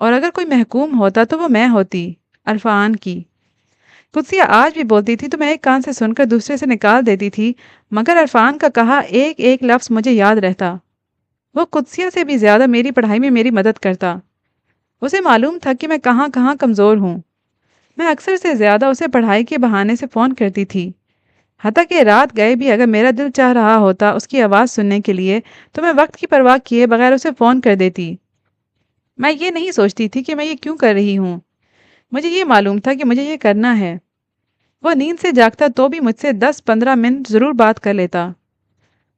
A: اور اگر کوئی محکوم ہوتا تو وہ میں ہوتی، عرفان کی۔ قدسیہ آج بھی بولتی تھی تو میں ایک کان سے سن کر دوسرے سے نکال دیتی تھی، مگر عرفان کا کہا ایک ایک لفظ مجھے یاد رہتا۔ وہ قدسیہ سے بھی زیادہ میری پڑھائی میں میری مدد کرتا۔ اسے معلوم تھا کہ میں کہاں کہاں کمزور ہوں۔ میں اکثر سے زیادہ اسے پڑھائی کے بہانے سے فون کرتی تھی، حتیٰ کہ رات گئے بھی اگر میرا دل چاہ رہا ہوتا اس کی آواز سننے کے لیے تو میں وقت کی پرواہ کیے بغیر اسے فون کر دیتی۔ میں یہ نہیں سوچتی تھی کہ میں یہ کیوں کر رہی ہوں، مجھے یہ معلوم تھا کہ مجھے یہ کرنا ہے۔ وہ نیند سے جاگتا تو بھی مجھ سے 10-15 منٹ ضرور بات کر لیتا۔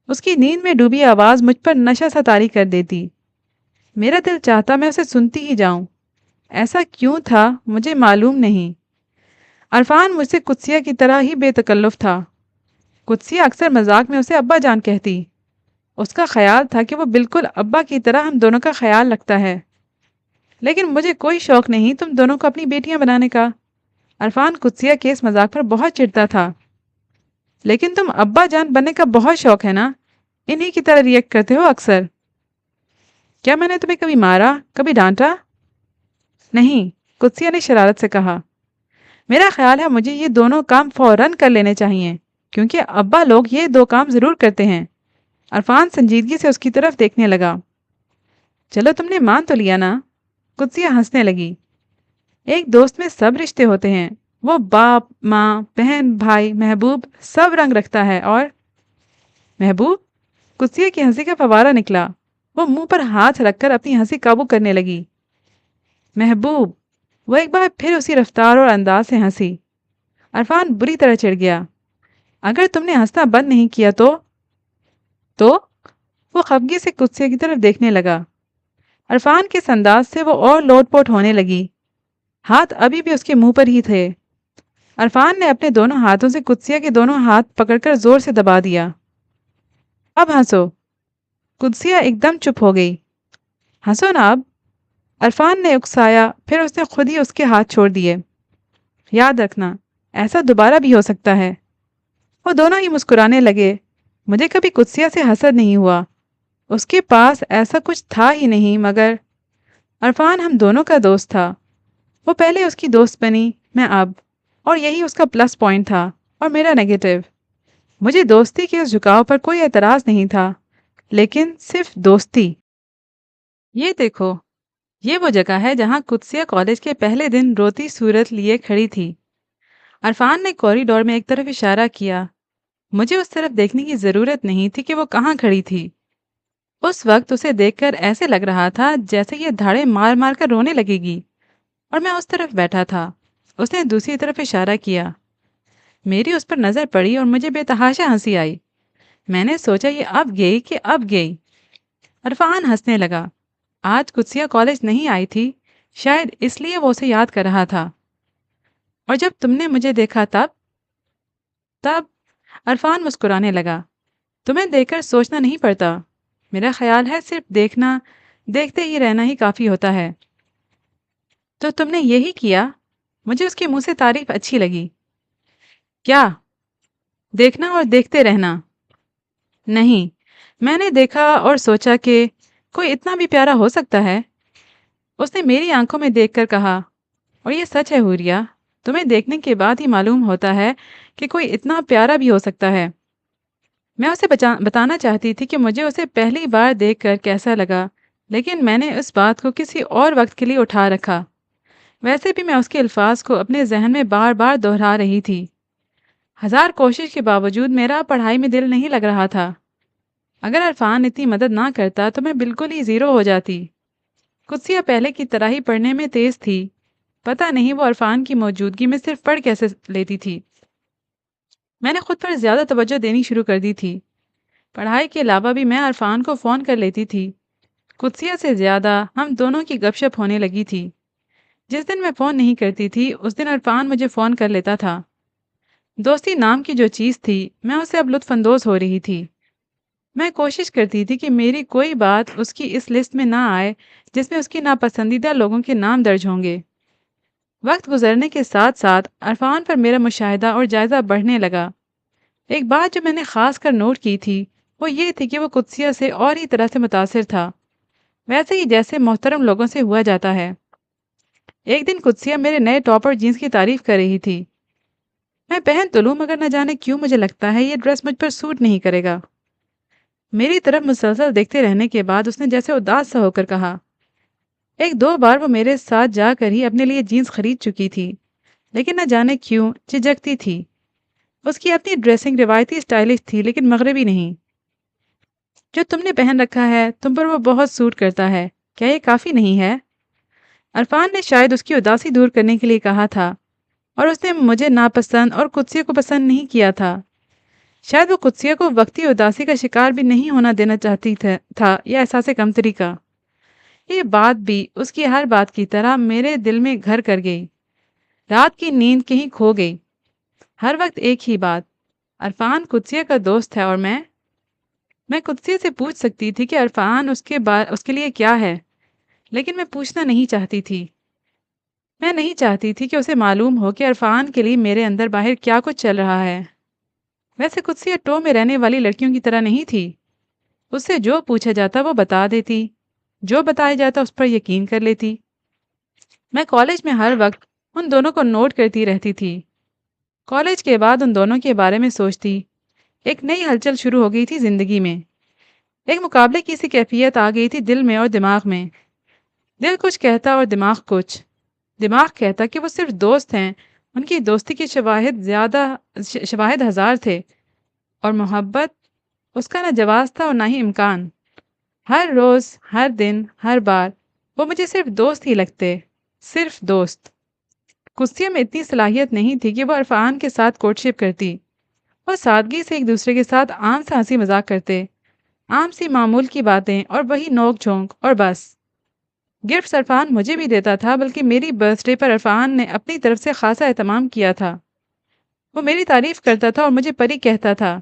A: اس کی نیند میں ڈوبی آواز مجھ پر نشہ سا طاری کر دیتی۔ میرا دل چاہتا میں اسے سنتی ہی جاؤں۔ ایسا کیوں تھا مجھے معلوم نہیں۔ عرفان مجھ سے قدسیہ کی طرح ہی بے تکلف تھا۔ قدسیہ اکثر مذاق میں اسے ابا جان کہتی۔ اس کا خیال تھا کہ وہ بالکل ابا کی طرح ہم دونوں کا خیال رکھتا ہے، لیکن مجھے کوئی شوق نہیں تم دونوں کو اپنی بیٹیاں بنانے کا۔ عرفان قدسیہ کے اس مذاق پر بہت چڑھتا تھا۔ لیکن تم ابا جان بننے کا بہت شوق ہے نا، انہی کی طرح ریئیکٹ کرتے ہو اکثر۔ کیا میں نے تمہیں کبھی مارا، کبھی ڈانٹا؟ نہیں، قدسیہ نے شرارت سے کہا۔ میرا خیال ہے مجھے یہ دونوں کام فوراً کر لینے چاہیے، کیونکہ ابا لوگ یہ دو کام ضرور کرتے ہیں۔ عرفان سنجیدگی سے اس کی طرف دیکھنے لگا۔ چلو تم نے مان تو لیا نا؟ قدسیہ ہنسنے لگی۔ ایک دوست میں سب رشتے ہوتے ہیں، وہ باپ، ماں، بہن، بھائی، محبوب سب رنگ رکھتا ہے۔ اور محبوب؟ قدسیہ کی ہنسی کا فوارہ نکلا۔ وہ منہ پر ہاتھ رکھ کر اپنی ہنسی قابو کرنے لگی۔ محبوب؟ وہ ایک بار پھر اسی رفتار اور انداز سے ہنسی۔ عرفان بری طرح چڑھ گیا۔ اگر تم نے ہنسنا بند نہیں کیا تو وہ خفگی سے قدسیہ کی طرف دیکھنے لگا۔ عرفان کے انداز سے وہ اور لوٹ پوٹ ہونے لگی۔ ہاتھ ابھی بھی اس کے منہ پر ہی تھے۔ عرفان نے اپنے دونوں ہاتھوں سے قدسیہ کے دونوں ہاتھ پکڑ کر زور سے دبا دیا۔ اب ہنسو۔ قدسیہ ایک دم چپ ہو گئی۔ ہنسو نا اب، عرفان نے اکسایا، پھر اس نے خود ہی اس کے ہاتھ چھوڑ دیے۔ یاد رکھنا، ایسا دوبارہ بھی ہو سکتا ہے۔ وہ دونوں ہی مسکرانے لگے۔ مجھے کبھی قدسیہ سے حسد نہیں ہوا، اس کے پاس ایسا کچھ تھا ہی نہیں، مگر عرفان ہم دونوں کا دوست تھا۔ وہ پہلے اس کی دوست بنی، میں اب، اور یہی اس کا پلس پوائنٹ تھا اور میرا نیگیٹو۔ مجھے دوستی کے اس جھکاؤ پر کوئی اعتراض نہیں تھا، لیکن صرف دوستی۔ یہ دیکھو، یہ وہ جگہ ہے جہاں قدسیہ کالج کے پہلے دن روتی صورت لیے کھڑی تھی۔ عرفان نے کوریڈور میں ایک طرف اشارہ کیا۔ مجھے اس طرف دیکھنے کی ضرورت نہیں تھی کہ وہ کہاں کھڑی تھی۔ اس وقت اسے دیکھ کر ایسے لگ رہا تھا جیسے یہ دھاڑے مار مار کر رونے لگے گی، اور میں اس طرف بیٹھا تھا۔ اس نے دوسری طرف اشارہ کیا۔ میری اس پر نظر پڑی اور مجھے بے تحاشا ہنسی آئی۔ میں نے سوچا یہ اب گئی کہ اب گئی۔ عرفان ہنسنے لگا۔ آج قدسیہ کالج نہیں آئی تھی، شاید اس لیے وہ اسے یاد کر رہا تھا۔ اور جب تم نے مجھے دیکھا تب تب عرفان مسکرانے لگا۔ تمہیں دیکھ کر سوچنا نہیں پڑتا، میرا خیال ہے صرف دیکھتے ہی رہنا ہی کافی ہوتا ہے۔ تو تم نے یہی کیا؟ مجھے اس کے منہ سے تعریف اچھی لگی۔ کیا؟ دیکھنا اور دیکھتے رہنا؟ نہیں، میں نے دیکھا اور سوچا کہ کوئی اتنا بھی پیارا ہو سکتا ہے۔ اس نے میری آنکھوں میں دیکھ کر کہا، اور یہ سچ ہے حوریہ، تمہیں دیکھنے کے بعد ہی معلوم ہوتا ہے کہ کوئی اتنا پیارا بھی ہو سکتا ہے۔ میں اسے بتانا چاہتی تھی کہ مجھے اسے پہلی بار دیکھ کر کیسا لگا، لیکن میں نے اس بات کو کسی اور وقت کے لیے اٹھا رکھا۔ ویسے بھی میں اس کے الفاظ کو اپنے ذہن میں بار بار دہرا رہی تھی۔ ہزار کوشش کے باوجود میرا پڑھائی میں دل نہیں لگ رہا تھا۔ اگر عرفان اتنی مدد نہ کرتا تو میں بالکل ہی زیرو ہو جاتی۔ قدسیہ پہلے کی طرح ہی پڑھنے میں تیز تھی، پتہ نہیں وہ عرفان کی موجودگی میں صرف پڑھ کیسے لیتی تھی۔ میں نے خود پر زیادہ توجہ دینی شروع کر دی تھی۔ پڑھائی کے علاوہ بھی میں عرفان کو فون کر لیتی تھی۔ قدسیہ سے زیادہ ہم دونوں کی گپ شپ ہونے لگی تھی۔ جس دن میں فون نہیں کرتی تھی اس دن عرفان مجھے فون کر لیتا تھا۔ دوستی نام کی جو چیز تھی، میں اسے اب لطف اندوز ہو رہی تھی۔ میں کوشش کرتی تھی کہ میری کوئی بات اس کی اس لسٹ میں نہ آئے جس میں اس کی ناپسندیدہ لوگوں کے نام درج ہوں گے۔ وقت گزرنے کے ساتھ ساتھ عرفان پر میرا مشاہدہ اور جائزہ بڑھنے لگا۔ ایک بات جو میں نے خاص کر نوٹ کی تھی وہ یہ تھی کہ وہ قدسیہ سے اور ہی طرح سے متاثر تھا، ویسے ہی جیسے محترم لوگوں سے ہوا جاتا ہے۔ ایک دن قدسیہ میرے نئے ٹاپ اور جینس کی تعریف کر رہی تھی۔ میں پہن تو لوں مگر نہ جانے کیوں مجھے لگتا ہے یہ ڈریس مجھ پر سوٹ نہیں کرے گا۔ میری طرف مسلسل دیکھتے رہنے کے بعد اس نے جیسے اداس سا ہو کر کہا، ایک دو بار وہ میرے ساتھ جا کر ہی اپنے لیے جینس خرید چکی تھی، لیکن نہ جانے کیوں جھجکتی تھی۔ اس کی اپنی ڈریسنگ روایتی اسٹائلش تھی لیکن مغربی نہیں۔ جو تم نے پہن رکھا ہے تم پر وہ بہت سوٹ کرتا ہے، کیا یہ کافی نہیں ہے؟ عرفان نے شاید اس کی اداسی دور کرنے کے لیے کہا تھا، اور اس نے مجھے ناپسند اور قدسیہ کو پسند نہیں کیا تھا۔ شاید وہ قدسیہ کو وقتی اداسی کا شکار بھی نہیں ہونا دینا چاہتی تھا یا احساس کمتری کا۔ یہ بات بھی اس کی ہر بات کی طرح میرے دل میں گھر کر گئی۔ رات کی نیند کہیں کھو گئی۔ ہر وقت ایک ہی بات، عرفان قدسیہ کا دوست ہے اور میں قدسیہ سے پوچھ سکتی تھی کہ عرفان اس کے لیے کیا ہے، لیکن میں پوچھنا نہیں چاہتی تھی۔ میں نہیں چاہتی تھی کہ اسے معلوم ہو کہ عرفان کے لیے میرے اندر باہر کیا کچھ چل رہا ہے۔ ویسے قدسیہ ٹو میں رہنے والی لڑکیوں کی طرح نہیں تھی۔ اس سے جو پوچھا جاتا وہ بتا دیتی، جو بتایا جاتا اس پر یقین کر لیتی۔ میں کالج میں ہر وقت ان دونوں کو نوٹ کرتی رہتی تھی۔ کالج کے بعد ان دونوں کے بارے میں سوچتی۔ ایک نئی ہلچل شروع ہو گئی تھی زندگی میں۔ ایک مقابلے کی سی کیفیت آ گئی تھی دل میں اور دماغ میں۔ دل کچھ کہتا اور دماغ کچھ۔ دماغ کہتا کہ وہ صرف دوست ہیں، ان کی دوستی کے شواہد ہزار تھے، اور محبت اس کا نہ جواز تھا اور نہ ہی امکان۔ ہر روز، ہر دن، ہر بار وہ مجھے صرف دوست ہی لگتے، صرف دوست۔ قدسیہ میں اتنی صلاحیت نہیں تھی کہ وہ عرفان کے ساتھ کورٹشپ کرتی۔ وہ سادگی سے ایک دوسرے کے ساتھ عام سا ہنسی مذاق کرتے، عام سی معمول کی باتیں اور وہی نوک جھونک اور بس۔ گفٹس عرفان مجھے بھی دیتا تھا، بلکہ میری برتھ ڈے پر عرفان نے اپنی طرف سے خاصا اہتمام کیا تھا۔ وہ میری تعریف کرتا تھا اور مجھے پری کہتا تھا،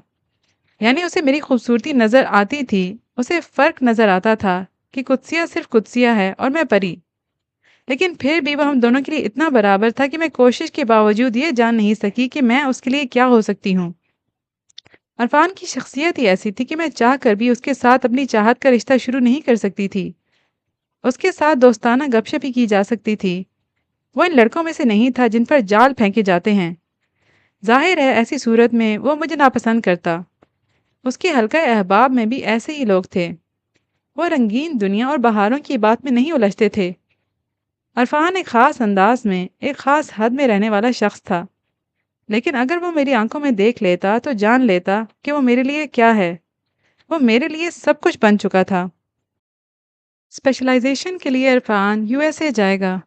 A: یعنی اسے میری خوبصورتی نظر آتی تھی، اسے فرق نظر آتا تھا کہ قدسیہ صرف قدسیہ ہے اور میں پری، لیکن پھر بھی وہ ہم دونوں کے لیے اتنا برابر تھا کہ میں کوشش کے باوجود یہ جان نہیں سکی کہ میں اس کے لیے کیا ہو سکتی ہوں۔ عرفان کی شخصیت ہی ایسی تھی کہ میں چاہ کر بھی اس کے ساتھ اپنی چاہت کا رشتہ شروع نہیں کر سکتی تھی۔ اس کے ساتھ دوستانہ گپ شپ ہی کی جا سکتی تھی۔ وہ ان لڑکوں میں سے نہیں تھا جن پر جال پھینکے جاتے ہیں۔ ظاہر ہے ایسی صورت میں وہ مجھے ناپسند کرتا۔ اس کے حلقہ احباب میں بھی ایسے ہی لوگ تھے۔ وہ رنگین دنیا اور بہاروں کی بات میں نہیں الجھتے تھے۔ عرفان ایک خاص انداز میں، ایک خاص حد میں رہنے والا شخص تھا، لیکن اگر وہ میری آنکھوں میں دیکھ لیتا تو جان لیتا کہ وہ میرے لیے کیا ہے۔ وہ میرے لیے سب کچھ بن چکا تھا۔ اسپیشلائزیشن کے لیے عرفان USA جائے گا۔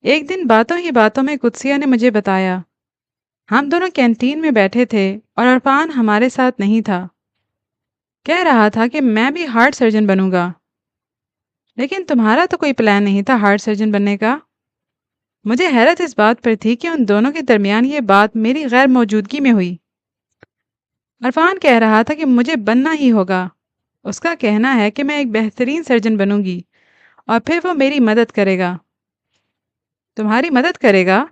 A: ایک دن باتوں ہی باتوں میں قدسیہ نے مجھے بتایا۔ ہم دونوں کینٹین میں بیٹھے تھے اور عرفان ہمارے ساتھ نہیں تھا۔ کہہ رہا تھا کہ میں بھی ہارٹ سرجن بنوں گا۔ لیکن تمہارا تو کوئی پلان نہیں تھا ہارٹ سرجن بننے کا۔ مجھے حیرت اس بات پر تھی کہ ان دونوں کے درمیان یہ بات میری غیر موجودگی میں ہوئی۔ عرفان کہہ رہا تھا کہ مجھے بننا ہی ہوگا۔ اس کا کہنا ہے کہ میں ایک بہترین سرجن بنوں گی اور پھر وہ میری مدد کرے گا۔ تمہاری مدد کرے گا؟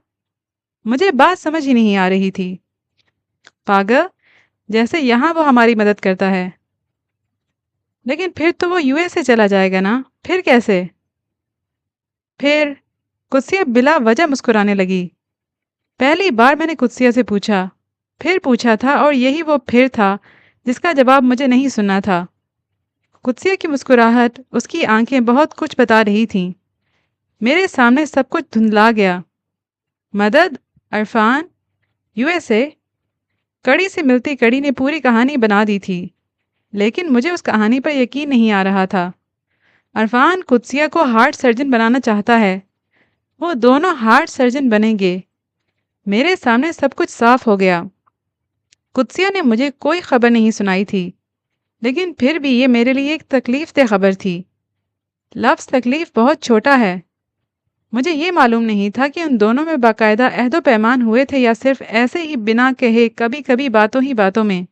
A: مجھے بات سمجھ ہی نہیں آ رہی تھی۔ پاگل، جیسے یہاں وہ ہماری مدد کرتا ہے۔ لیکن پھر تو وہ USA چلا جائے گا نا، پھر کیسے؟ پھر قدسیہ بلا وجہ مسکرانے لگی۔ پہلی بار میں نے قدسیہ سے پوچھا، پھر پوچھا تھا، اور یہی وہ پھر تھا جس کا جواب مجھے نہیں سننا تھا۔ قدسیہ کی مسکراہٹ، اس کی آنکھیں بہت کچھ بتا رہی تھیں۔ میرے سامنے سب کچھ دھندلا گیا۔ مدد؟ عرفان؟ USA؟ کڑی سے ملتی کڑی نے پوری کہانی بنا دی تھی، لیکن مجھے اس کہانی پر یقین نہیں آ رہا تھا۔ عرفان قدسیہ کو ہارٹ سرجن بنانا چاہتا ہے۔ وہ دونوں ہارٹ سرجن بنیں گے۔ میرے سامنے سب کچھ صاف ہو گیا۔ قدسیہ نے مجھے کوئی خبر نہیں سنائی تھی، لیکن پھر بھی یہ میرے لیے ایک تکلیف دہ خبر تھی۔ لفظ تکلیف بہت چھوٹا ہے۔ مجھے یہ معلوم نہیں تھا کہ ان دونوں میں باقاعدہ عہد و پیمان ہوئے تھے یا صرف ایسے ہی بنا کہے کبھی کبھی باتوں ہی باتوں میں۔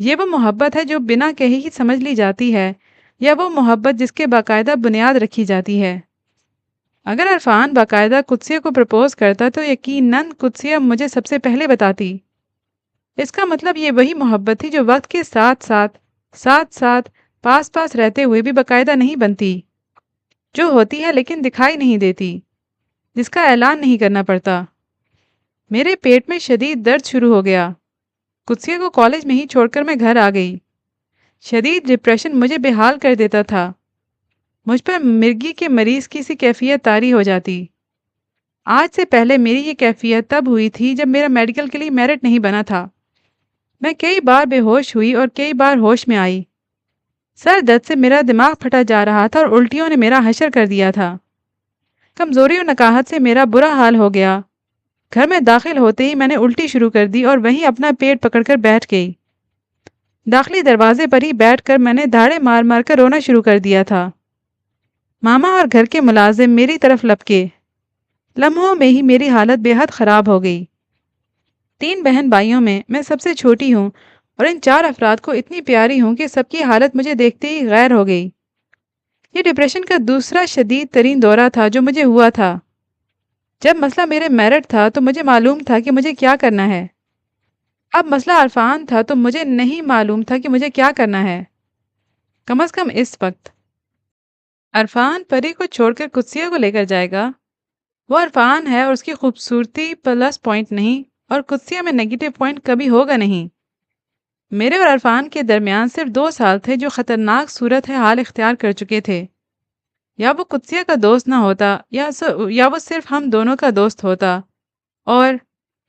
A: یہ وہ محبت ہے جو بنا کہے ہی سمجھ لی جاتی ہے، یا وہ محبت جس کے باقاعدہ بنیاد رکھی جاتی ہے؟ اگر عرفان باقاعدہ قدسیہ کو پرپوز کرتا تو یقیناً قدسیہ مجھے سب سے پہلے بتاتی۔ اس کا مطلب یہ وہی محبت تھی جو وقت کے ساتھ ساتھ پاس پاس رہتے ہوئے بھی باقاعدہ نہیں بنتی، جو ہوتی ہے لیکن دکھائی نہیں دیتی، جس کا اعلان نہیں کرنا پڑتا۔ میرے پیٹ میں شدید درد شروع ہو گیا۔ قدسیہ کو کالج میں ہی چھوڑ کر میں گھر آ گئی۔ شدید ڈپریشن مجھے بے حال کر دیتا تھا۔ مجھ پر مرگی کے مریض کی سی کیفیت طاری ہو جاتی۔ آج سے پہلے میری یہ کیفیت تب ہوئی تھی جب میرا میڈیکل کے لیے میرٹ نہیں بنا تھا۔ میں کئی بار بے ہوش ہوئی اور کئی بار ہوش میں آئی۔ سر درد سے میرا دماغ پھٹا جا رہا تھا اور الٹیوں نے میرا حشر کر دیا تھا۔ کمزوری اور نکاہت سے میرا برا حال ہو گیا۔ گھر میں داخل ہوتے ہی میں نے الٹی شروع کر دی اور وہیں اپنا پیٹ پکڑ کر بیٹھ گئی۔ داخلی دروازے پر ہی بیٹھ کر میں نے دھاڑے مار مار کر رونا شروع کر دیا تھا۔ ماما اور گھر کے ملازم میری طرف لپکے۔ لمحوں میں ہی میری حالت بے حد خراب ہو گئی۔ 3 بہن بھائیوں میں میں سب سے چھوٹی ہوں اور ان 4 افراد کو اتنی پیاری ہوں کہ سب کی حالت مجھے دیکھتے ہی غیر ہو گئی۔ یہ ڈپریشن کا دوسرا شدید ترین دورہ تھا جو مجھے ہوا تھا۔ جب مسئلہ میرے میرٹ تھا تو مجھے معلوم تھا کہ مجھے کیا کرنا ہے۔ اب مسئلہ عرفان تھا تو مجھے نہیں معلوم تھا کہ مجھے کیا کرنا ہے، کم از کم اس وقت۔ عرفان پری کو چھوڑ کر قدسیہ کو لے کر جائے گا۔ وہ عرفان ہے اور اس کی خوبصورتی پلس پوائنٹ نہیں، اور قدسیہ میں نیگیٹو پوائنٹ کبھی ہوگا نہیں۔ میرے اور عرفان کے درمیان صرف 2 سال تھے جو خطرناک صورت حال اختیار کر چکے تھے۔ یا وہ قدسیہ کا دوست نہ ہوتا، یا وہ صرف ہم دونوں کا دوست ہوتا، اور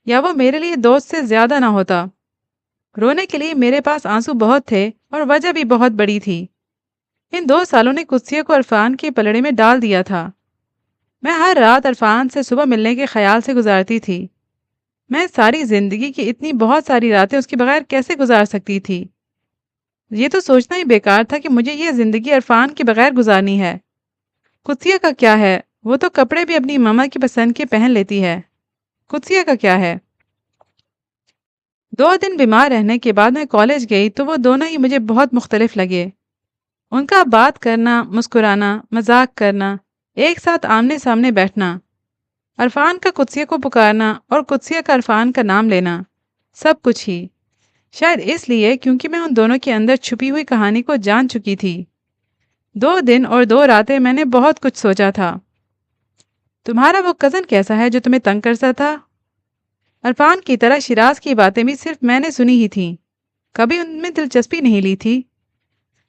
A: یا وہ میرے لیے دوست سے زیادہ نہ ہوتا۔ رونے کے لیے میرے پاس آنسو بہت تھے اور وجہ بھی بہت بڑی تھی۔ ان 2 سالوں نے قدسیہ کو عرفان کے پلڑے میں ڈال دیا تھا۔ میں ہر رات عرفان سے صبح ملنے کے خیال سے گزارتی تھی۔ میں ساری زندگی کی اتنی بہت ساری راتیں اس کے بغیر کیسے گزار سکتی تھی؟ یہ تو سوچنا ہی بیکار تھا کہ مجھے یہ زندگی عرفان کے بغیر گزارنی ہے۔ قدسیہ کا کیا ہے؟ وہ تو کپڑے بھی اپنی ماما کی پسند کے پہن لیتی ہے۔ قدسیہ کا کیا ہے؟ 2 دن بیمار رہنے کے بعد میں کالج گئی تو وہ دونوں ہی مجھے بہت مختلف لگے۔ ان کا بات کرنا، مسکرانا، مذاق کرنا، ایک ساتھ آمنے سامنے بیٹھنا، عرفان کا قدسیہ کو پکارنا اور قدسیہ کا عرفان کا نام لینا، سب کچھ ہی۔ شاید اس لیے کیونکہ میں ان دونوں کے اندر چھپی ہوئی کہانی کو جان چکی تھی۔ 2 دن اور 2 راتیں میں نے بہت کچھ سوچا تھا۔ تمہارا وہ کزن کیسا ہے جو تمہیں تنگ کرتا تھا؟ عرفان کی طرح شیراز کی باتیں بھی صرف میں نے سنی ہی تھیں، کبھی ان میں دلچسپی نہیں لی تھی۔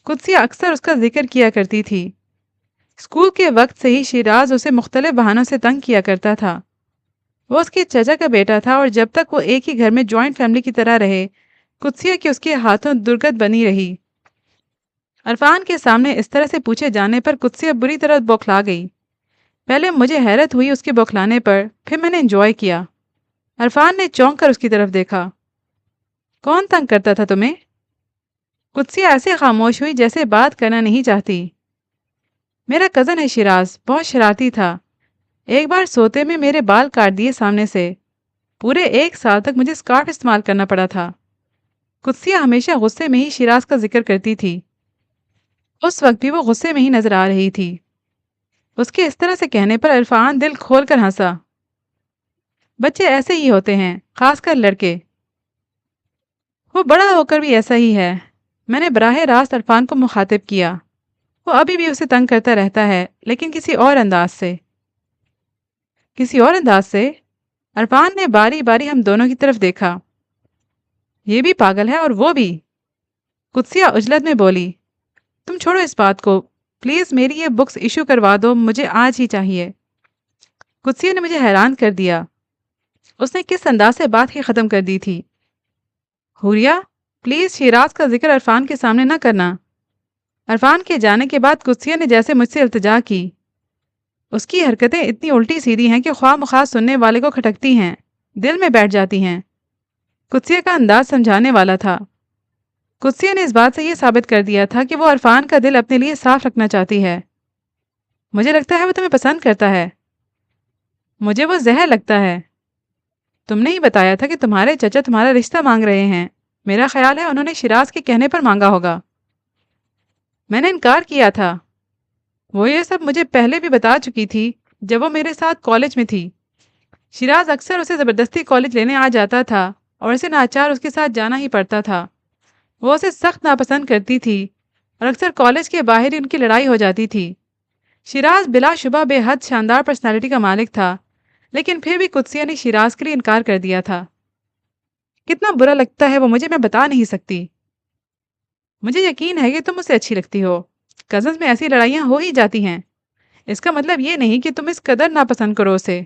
A: قدسیہ اکثر اس کا ذکر کیا کرتی تھی۔ اسکول کے وقت سے ہی شیراز اسے مختلف بہانوں سے تنگ کیا کرتا تھا۔ وہ اس کے چچا کا بیٹا تھا اور جب تک وہ ایک ہی گھر میں جوائنٹ فیملی کی طرح رہے، قدسیہ کی اس کے ہاتھوں درگت بنی رہی۔ عرفان کے سامنے اس طرح سے پوچھے جانے پر قدسیہ بری طرح بوکھلا گئی۔ پہلے مجھے حیرت ہوئی اس کے بوکھلانے پر، پھر میں نے انجوائے کیا۔ عرفان نے چونک کر اس کی طرف دیکھا۔ کون تنگ کرتا تھا تمہیں؟ قدسیہ ایسے خاموش ہوئی جیسے بات کرنا نہیں چاہتی۔ میرا کزن ہے شیراز، بہت شرارتی تھا۔ ایک بار سوتے میں میرے بال کاٹ دیے سامنے سے۔ پورے 1 سال تک مجھے اسکارف استعمال کرنا پڑا تھا۔ قدسیہ ہمیشہ غصے میں ہی شیراز کا ذکر کرتی تھی۔ اس وقت بھی وہ غصے میں ہی نظر آ رہی تھی۔ اس کے اس طرح سے کہنے پر عرفان دل کھول کر ہنسا۔ بچے ایسے ہی ہوتے ہیں، خاص کر لڑکے۔ وہ بڑا ہو کر بھی ایسا ہی ہے۔ میں نے براہ راست عرفان کو مخاطب کیا۔ وہ ابھی بھی اسے تنگ کرتا رہتا ہے، لیکن کسی اور انداز سے۔ کسی اور انداز سے؟ عرفان نے باری باری ہم دونوں کی طرف دیکھا۔ یہ بھی پاگل ہے اور وہ بھی۔ قدسیہ عجلت میں بولی، تم چھوڑو اس بات کو، پلیز میری یہ بکس ایشو کروا دو، مجھے آج ہی چاہیے۔ قدسیہ نے مجھے حیران کر دیا۔ اس نے کس انداز سے بات ہی ختم کر دی تھی۔ حوریہ، پلیز شیراز کا ذکر عرفان کے سامنے نہ کرنا۔ عرفان کے جانے کے بعد قدسیہ نے جیسے مجھ سے التجا کی۔ اس کی حرکتیں اتنی الٹی سیدھی ہیں کہ خواہ مخواہ سننے والے کو کھٹکتی ہیں، دل میں بیٹھ جاتی ہیں۔ قدسیہ کا انداز سمجھانے والا تھا۔ قدسیہ نے اس بات سے یہ ثابت کر دیا تھا کہ وہ عرفان کا دل اپنے لیے صاف رکھنا چاہتی ہے۔ مجھے لگتا ہے وہ تمہیں پسند کرتا ہے۔ مجھے وہ زہر لگتا ہے۔ تم نے ہی بتایا تھا کہ تمہارے چچا تمہارا رشتہ مانگ رہے ہیں۔ میرا خیال ہے انہوں نے شیراز کے کہنے پر مانگا ہوگا۔ میں نے انکار کیا تھا۔ وہ یہ سب مجھے پہلے بھی بتا چکی تھی جب وہ میرے ساتھ کالج میں تھی۔ شیراز اکثر اسے زبردستی کالج لینے آ جاتا تھا اور اسے ناچار اس کے ساتھ جانا ہی پڑتا تھا۔ وہ اسے سخت ناپسند کرتی تھی اور اکثر کالج کے باہر ہی ان کی لڑائی ہو جاتی تھی۔ شیراز بلا شبہ بے حد شاندار پرسنالٹی کا مالک تھا، لیکن پھر بھی قدسیہ نے شیراز کے لیے انکار کر دیا تھا۔ کتنا برا لگتا ہے وہ مجھے، میں بتا نہیں سکتی۔ مجھے یقین ہے کہ تم اسے اچھی لگتی ہو۔ کزنز میں ایسی لڑائیاں ہو ہی جاتی ہیں۔ اس کا مطلب یہ نہیں کہ تم اس قدر ناپسند کرو اسے۔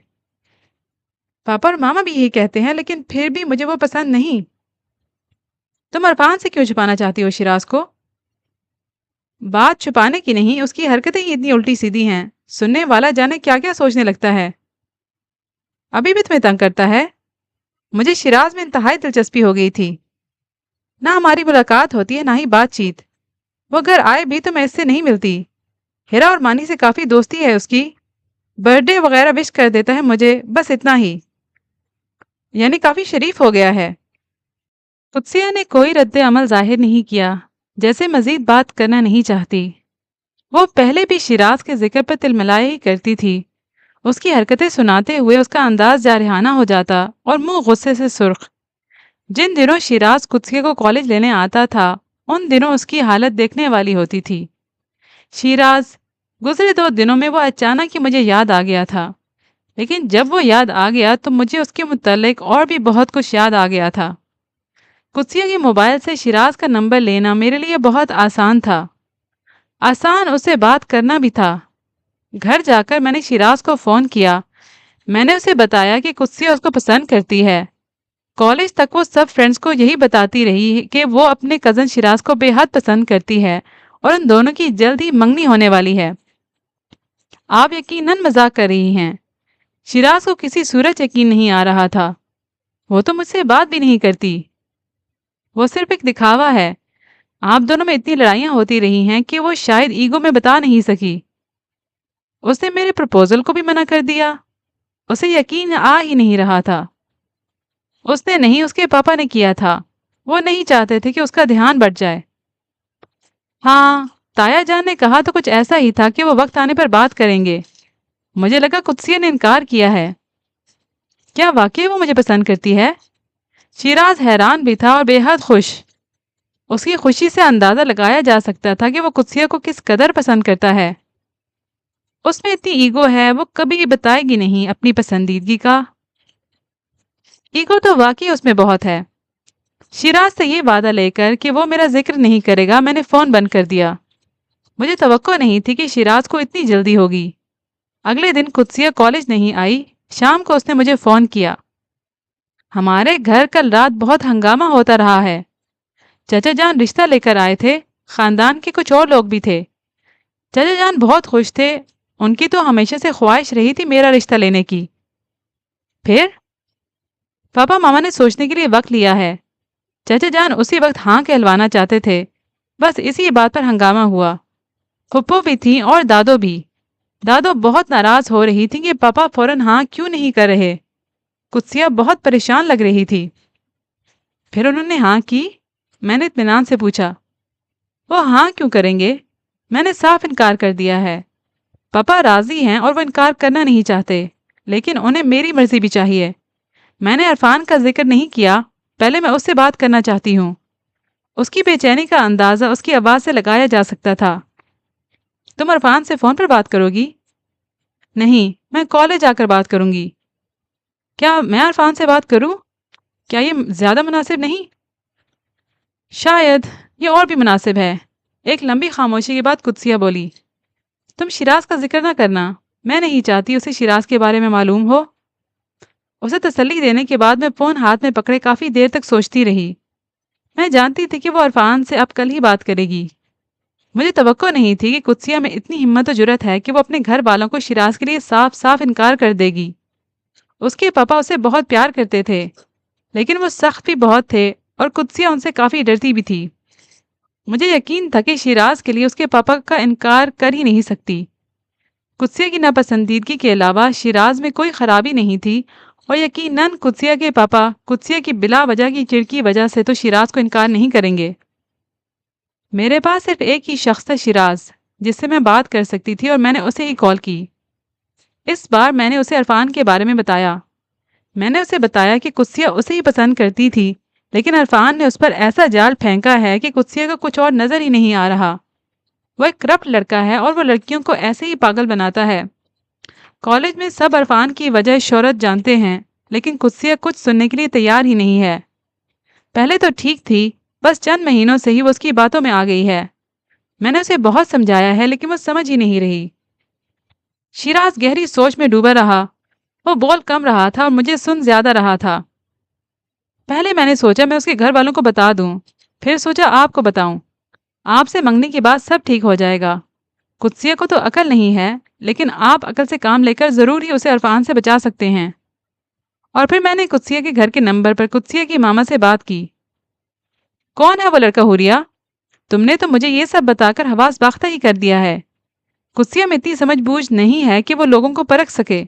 A: پاپا اور ماما بھی یہی کہتے ہیں، لیکن پھر بھی مجھے وہ پسند نہیں۔ تم عرفان سے کیوں چھپانا چاہتی ہو شیراز کو؟ بات چھپانے کی نہیں، اس کی حرکتیں ہی اتنی الٹی سیدھی ہیں، سننے والا جانے کیا کیا سوچنے لگتا ہے۔ ابھی بھی تمہیں تنگ کرتا ہے؟ مجھے شیراز میں انتہائی دلچسپی ہو گئی تھی۔ نہ ہماری ملاقات ہوتی ہے، نہ ہی بات چیت۔ وہ گھر آئے بھی تو میں اس سے نہیں ملتی۔ ہیرا اور مانی سے کافی دوستی ہے اس کی، برتھ ڈے وغیرہ وش کر دیتا ہے مجھے، بس اتنا ہی۔ یعنی کافی شریف ہو گیا ہے۔ قدسیہ نے کوئی رد عمل ظاہر نہیں کیا، جیسے مزید بات کرنا نہیں چاہتی۔ وہ پہلے بھی شیراز کے ذکر پر تلملائے ہی کرتی تھی۔ اس کی حرکتیں سناتے ہوئے اس کا انداز جارحانہ ہو جاتا اور منہ غصے سے سرخ۔ جن دنوں شیراز قدسیہ کو کالج لینے آتا تھا، ان دنوں اس کی حالت دیکھنے والی ہوتی تھی۔ شیراز، گزرے 2 دنوں میں وہ اچانک ہی مجھے یاد آ گیا تھا، لیکن جب وہ یاد آ گیا تو مجھے اس کے متعلق اور بھی بہت کچھ یاد آ گیا تھا۔ قدسیہ کے موبائل سے شیراز کا نمبر لینا میرے لیے بہت آسان تھا۔ آسان اس سے بات کرنا بھی تھا۔ گھر جا کر میں نے شیراز کو فون کیا۔ میں نے اسے بتایا کہ قدسیہ اس کو پسند کرتی ہے۔ کالج تک وہ سب فرینڈز کو یہی بتاتی رہی کہ وہ اپنے کزن شیراز کو بے حد پسند کرتی ہے اور ان دونوں کی جلد ہی منگنی ہونے والی ہے۔ آپ یقیناً مذاق کر رہی ہیں۔ شیراز کو کسی صورت یقین نہیں آ رہا تھا۔ وہ تو مجھ سے بات بھی نہیں کرتی۔ وہ صرف ایک دکھاوا ہے۔ آپ دونوں میں اتنی لڑائیاں ہوتی رہی ہیں کہ وہ شاید ایگو میں بتا نہیں سکی۔ اس نے میرے پرپوزل کو بھی منع کر دیا۔ اسے یقین آ ہی نہیں رہا تھا۔ اس نے نہیں، اس کے پاپا نے کیا تھا۔ وہ نہیں چاہتے تھے کہ اس کا دھیان بٹ جائے۔ ہاں، تایا جان نے کہا تو کچھ ایسا ہی تھا کہ وہ وقت آنے پر بات کریں گے۔ مجھے لگا قدسیہ نے انکار کیا ہے۔ کیا واقعی وہ مجھے پسند کرتی ہے؟ شیراز حیران بھی تھا اور بے حد خوش۔ اس کی خوشی سے اندازہ لگایا جا سکتا تھا کہ وہ قدسیہ کو کس قدر پسند کرتا ہے۔ اس میں اتنی ایگو ہے، وہ کبھی بتائے گی نہیں اپنی پسندیدگی کا۔ ایگو تو واقعی اس میں بہت ہے۔ شیراز سے یہ وعدہ لے کر کہ وہ میرا ذکر نہیں کرے گا، میں نے فون بند کر دیا۔ مجھے توقع نہیں تھی کہ شیراز کو اتنی جلدی ہوگی۔ اگلے دن قدسیہ کالج نہیں آئی۔ شام کو اس نے مجھے فون کیا۔ ہمارے گھر کل رات بہت ہنگامہ ہوتا رہا ہے۔ چچا جان رشتہ لے کر آئے تھے، خاندان کے کچھ اور لوگ بھی تھے۔ چچا جان بہت خوش تھے، ان کی تو ہمیشہ سے خواہش رہی تھی میرا رشتہ لینے کی۔ پھر پاپا ماما نے سوچنے کے لیے وقت لیا ہے۔ چچا جان اسی وقت ہاں کہلوانا چاہتے تھے، بس اسی بات پر ہنگامہ ہوا۔ پھپھو بھی تھیں اور دادو بھی۔ دادو بہت ناراض ہو رہی تھی کہ پاپا فوراً ہاں کیوں نہیں کر رہے۔ قدسیہ بہت پریشان لگ رہی تھی۔ پھر انہوں نے ہاں کی؟ میں نے اطمینان سے پوچھا۔ وہ ہاں کیوں کریں گے؟ میں نے صاف انکار کر دیا ہے۔ پاپا راضی ہیں اور وہ انکار کرنا نہیں چاہتے، لیکن انہیں میری مرضی بھی چاہیے۔ میں نے عرفان کا ذکر نہیں کیا، پہلے میں اس سے بات کرنا چاہتی ہوں۔ اس کی بے چینی کا اندازہ اس کی آواز سے لگایا جا سکتا تھا۔ تم عرفان سے فون پر بات کرو گی؟ نہیں، میں کالج آ کر بات کروں گی۔ کیا میں عرفان سے بات کروں؟ کیا یہ زیادہ مناسب نہیں؟ شاید یہ اور بھی مناسب ہے۔ ایک لمبی خاموشی کے بعد قدسیہ بولی، تم شیراز کا ذکر نہ کرنا، میں نہیں چاہتی اسے شیراز کے بارے میں معلوم ہو۔ اسے تسلی دینے کے بعد میں فون ہاتھ میں پکڑے کافی دیر تک سوچتی رہی۔ میں جانتی تھی کہ وہ عرفان سے اب کل ہی بات کرے گی۔ مجھے توقع نہیں تھی کہ قدسیہ میں اتنی ہمت و جرأت ہے کہ وہ اپنے گھر والوں کو شیراز کے لیے صاف صاف انکار کر دے گی۔ اس کے پاپا اسے بہت پیار کرتے تھے، لیکن وہ سخت بھی بہت تھے اور قدسیہ ان سے کافی ڈرتی بھی تھی۔ مجھے یقین تھا کہ شیراز کے لیے اس کے پاپا کا انکار کر ہی نہیں سکتی۔ قدسیہ کی ناپسندیدگی کے علاوہ شیراز میں کوئی خرابی نہیں تھی، اور یقیناً قدسیہ کے پاپا قدسیہ کی بلا وجہ کی چڑ کی وجہ سے تو شیراز کو انکار نہیں کریں گے۔ میرے پاس صرف ایک ہی شخص تھا، شیراز، جس سے میں بات کر سکتی تھی، اور میں نے اسے ہی کال کی۔ اس بار میں نے اسے عرفان کے بارے میں بتایا۔ میں نے اسے بتایا کہ قدسیہ اسے ہی پسند کرتی تھی، لیکن عرفان نے اس پر ایسا جال پھینکا ہے کہ قدسیہ کو کچھ اور نظر ہی نہیں آ رہا۔ وہ ایک کرپٹ لڑکا ہے اور وہ لڑکیوں کو ایسے ہی پاگل بناتا ہے۔ کالج میں سب عرفان کی وجہ شہرت جانتے ہیں، لیکن قدسیہ کچھ سننے کے لیے تیار ہی نہیں ہے۔ پہلے تو ٹھیک تھی، بس چند مہینوں سے ہی وہ اس کی باتوں میں آ گئی ہے۔ میں نے اسے بہت سمجھایا ہے، لیکن وہ سمجھ ہی نہیں رہی۔ شیراز گہری سوچ میں ڈوبا رہا۔ وہ بول کم رہا تھا اور مجھے سن زیادہ رہا تھا۔ پہلے میں نے سوچا میں اس کے گھر والوں کو بتا دوں، پھر سوچا آپ کو بتاؤں۔ آپ سے منگنے کے بعد سب ٹھیک ہو جائے گا۔ قدسیہ کو تو عقل نہیں ہے، لیکن آپ عقل سے کام لے کر ضرور ہی اسے عرفان سے بچا سکتے ہیں۔ اور پھر میں نے قدسیہ کے گھر کے نمبر پر قدسیہ کی ماما سے بات کی۔ کون ہے وہ لڑکا حوریہ؟ تم نے تو مجھے یہ سب بتا کر حواس باختہ ہی کر دیا ہے۔ قدسیہ میں اتنی سمجھ بوجھ نہیں ہے کہ وہ لوگوں کو پرکھ سکے۔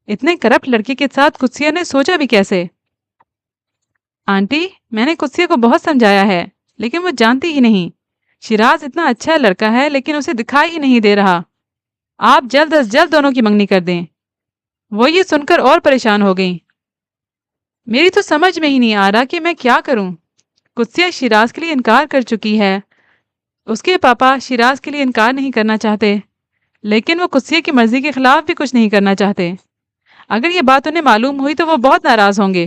A: اتنے کرپٹ لڑکے کے ساتھ قدسیہ نے سوچا بھی کیسے؟ آنٹی، میں نے قدسیہ کو بہت سمجھایا ہے، لیکن وہ جانتی ہی نہیں۔ شیراز اتنا اچھا لڑکا ہے، لیکن اسے دکھائی ہی نہیں دے رہا۔ آپ جلد از جلد دونوں کی منگنی کر دیں۔ وہ یہ سن کر اور پریشان ہو گئیں۔ میری تو سمجھ میں ہی نہیں آ رہا کہ میں کیا کروں۔ قدسیہ شیراز کے لیے انکار کر چکی ہے۔ اس کے پاپا شیراز کے لیے انکار نہیں کرنا چاہتے، لیکن وہ قدسیہ کی مرضی کے خلاف بھی کچھ نہیں کرنا چاہتے۔ اگر یہ بات انہیں معلوم ہوئی تو وہ بہت ناراض ہوں گے۔